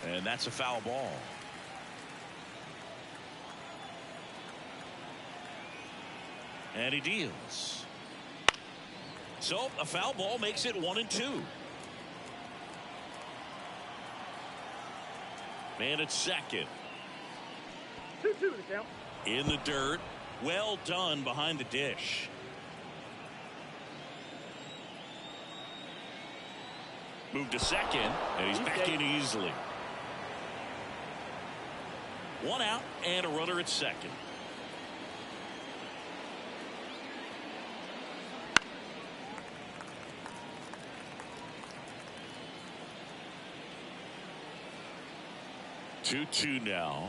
And that's a foul ball. And he deals. So a foul ball makes it 1-2. Man at second. 2-2 to count. In the dirt. Well done behind the dish. Moved to second, and he's back in easily. 1 out and a runner at second. Two now.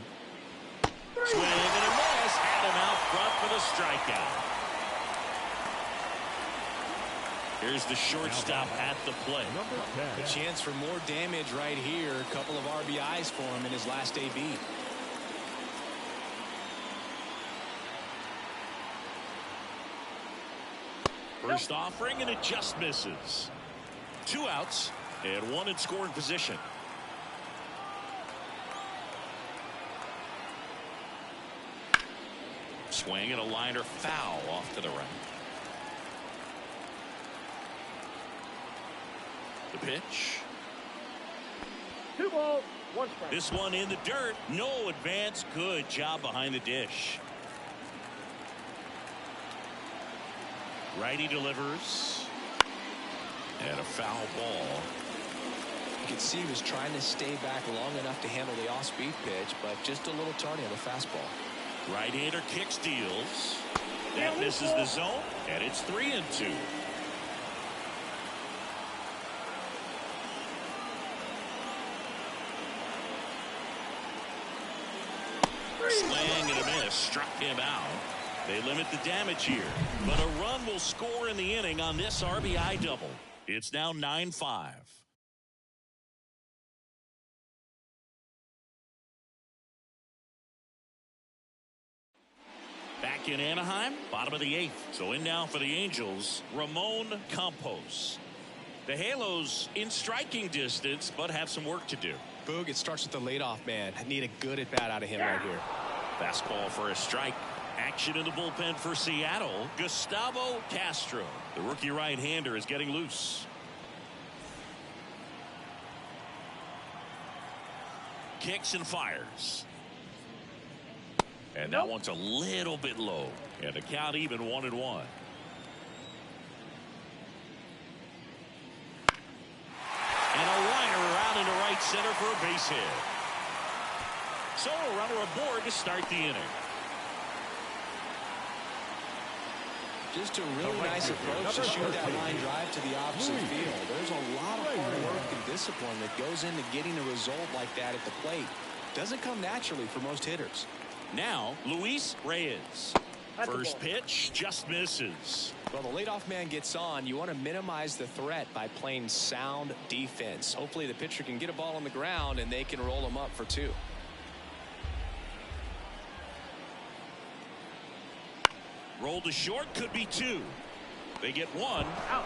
Swing and a miss. Had him out front for the strikeout. Here's the shortstop at the plate. A chance for more damage right here. A couple of RBIs for him in his last AB. First offering, and it just misses. 2 outs and 1 in scoring position. Swing and a liner foul off to the right. The pitch. 2 balls, 1 strike. This one in the dirt. No advance. Good job behind the dish. Righty delivers. And a foul ball. You could see he was trying to stay back long enough to handle the off-speed pitch, but just a little tardy on the fastball. Right-hander kicks, deals. That misses the zone, and it's 3-2. Swing and a miss, struck him out. They limit the damage here, but a run will score in the inning on this RBI double. It's now 9-5. Back in Anaheim, bottom of the 8th. So in now for the Angels, Ramon Campos. The Halos in striking distance, but have some work to do. Boog, it starts with the leadoff man. I need a good at-bat out of him right here. Fastball for a strike. Action in the bullpen for Seattle. Gustavo Castro. The rookie right-hander is getting loose. Kicks and fires. And that one's a little bit low. And the count even 1-1. And a liner around into right center for a base hit. So a runner aboard to start the inning. Just a really nice approach to shoot that line drive to the opposite field. There's a lot of hard work and discipline that goes into getting a result like that at the plate. Doesn't come naturally for most hitters. Now, Luis Reyes. First pitch just misses. Well, the leadoff man gets on. You want to minimize the threat by playing sound defense. Hopefully the pitcher can get a ball on the ground and they can roll him up for 2. Roll to short, could be 2. They get 1. Out.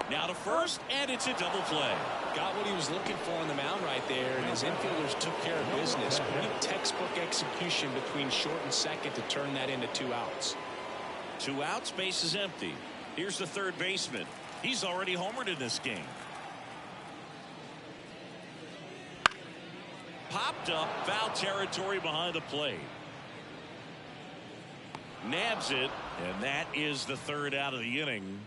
Now to first, and it's a double play. Got what he was looking for on the mound right there, and his infielders took care of business. Great textbook execution between short and second to turn that into 2 outs. 2 outs, base is empty. Here's the third baseman. He's already homered in this game. Popped up, foul territory behind the plate. Nabs it, and that is the third out of the inning.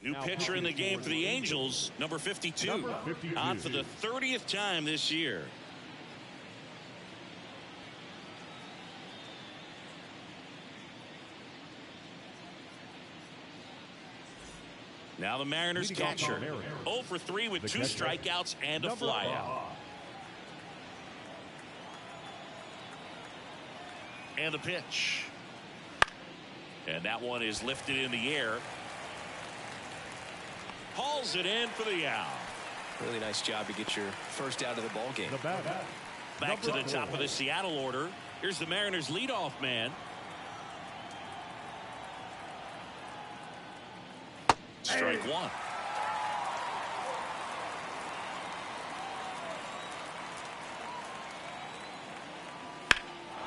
New pitcher in the game for the Angels, number 52. On for the 30th time this year. Now the Mariners catcher. 0 for 3 with 2 strikeouts and a flyout. And the pitch. And that one is lifted in the air. Hauls it in for the out. Really nice job to get your first out of the ball game. Back to the top of the Seattle order. Here's the Mariners leadoff man. Strike 1.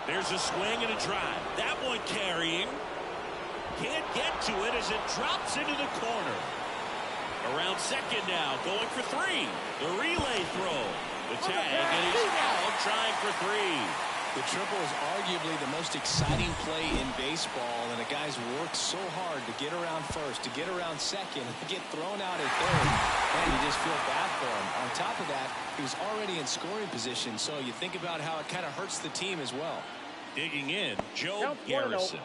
There's a swing and a drive. That one carrying. Can't get to it as it drops into the corner. Around second now, going for 3. The relay throw. The tag, and he's out trying for 3. The triple is arguably the most exciting play in baseball, and the guys work so hard to get around first, to get around second, to get thrown out at third, and you just feel bad for him. On top of that, he was already in scoring position, so you think about how it kind of hurts the team as well. Digging in, Joe Garrison.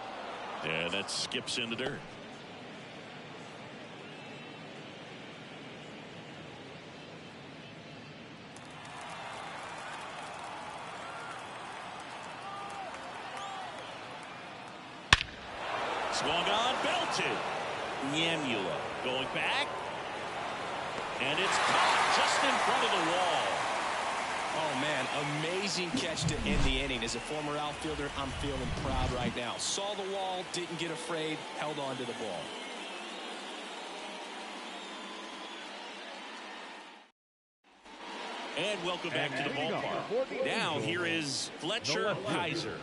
And that skips in the dirt. Swung on, belted. Niemula going back. And it's caught just in front of the wall. Oh, man, amazing catch to end the inning. As a former outfielder, I'm feeling proud right now. Saw the wall, didn't get afraid, held on to the ball. And welcome back to the ballpark. Now here is Fletcher Kaiser.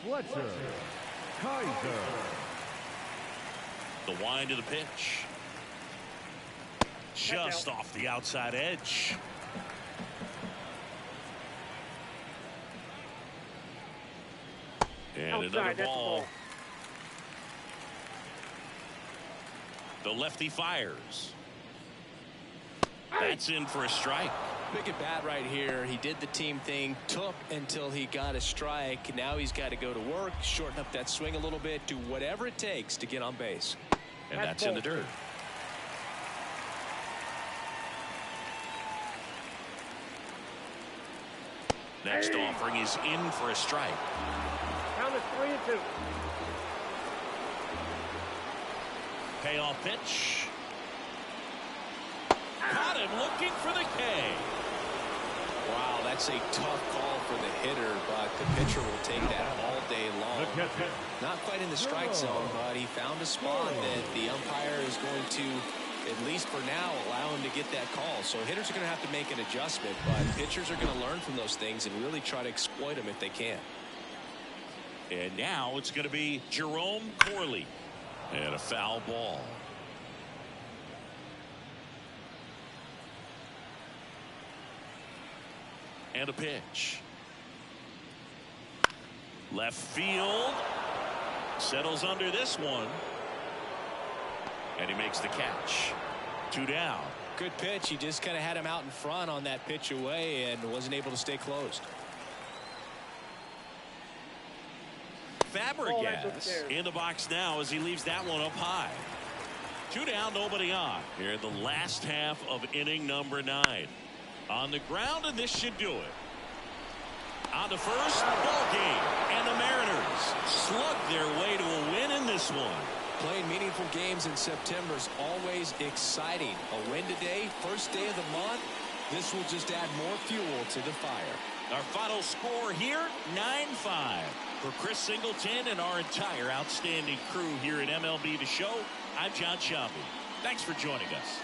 Fletcher Kaiser. The wind of the pitch. Just off the outside edge. And another ball. The lefty fires. That's in for a strike. Big at bat right here. He did the team thing, took until he got a strike. Now he's got to go to work, shorten up that swing a little bit, do whatever it takes to get on base. And that's in the dirt. Next offering is in for a strike. Count is 3-2. Payoff pitch. Caught him looking for the K. Wow, that's a tough call for the hitter, but the pitcher will take that all day long. Not quite in the strike zone, but he found a spot that the umpire is going to, at least for now, allow him to get that call. So hitters are going to have to make an adjustment, but pitchers are going to learn from those things and really try to exploit them if they can. And now it's going to be Jerome Corley. And a foul ball. And a pitch. Left field. Settles under this one. And he makes the catch. 2 down. Good pitch. He just kind of had him out in front on that pitch away and wasn't able to stay closed. Fabregas in the box now as he leaves that one up high. Two down, nobody on. Here in the last half of inning number 9. On the ground, and this should do it. On the first, ball game. And the Mariners slug their way to a win in this one. Playing meaningful games in September is always exciting. A win today, first day of the month. This will just add more fuel to the fire. Our final score here, 9-5. For Chris Singleton and our entire outstanding crew here at MLB The Show, I'm John Shelby. Thanks for joining us.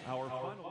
Our final.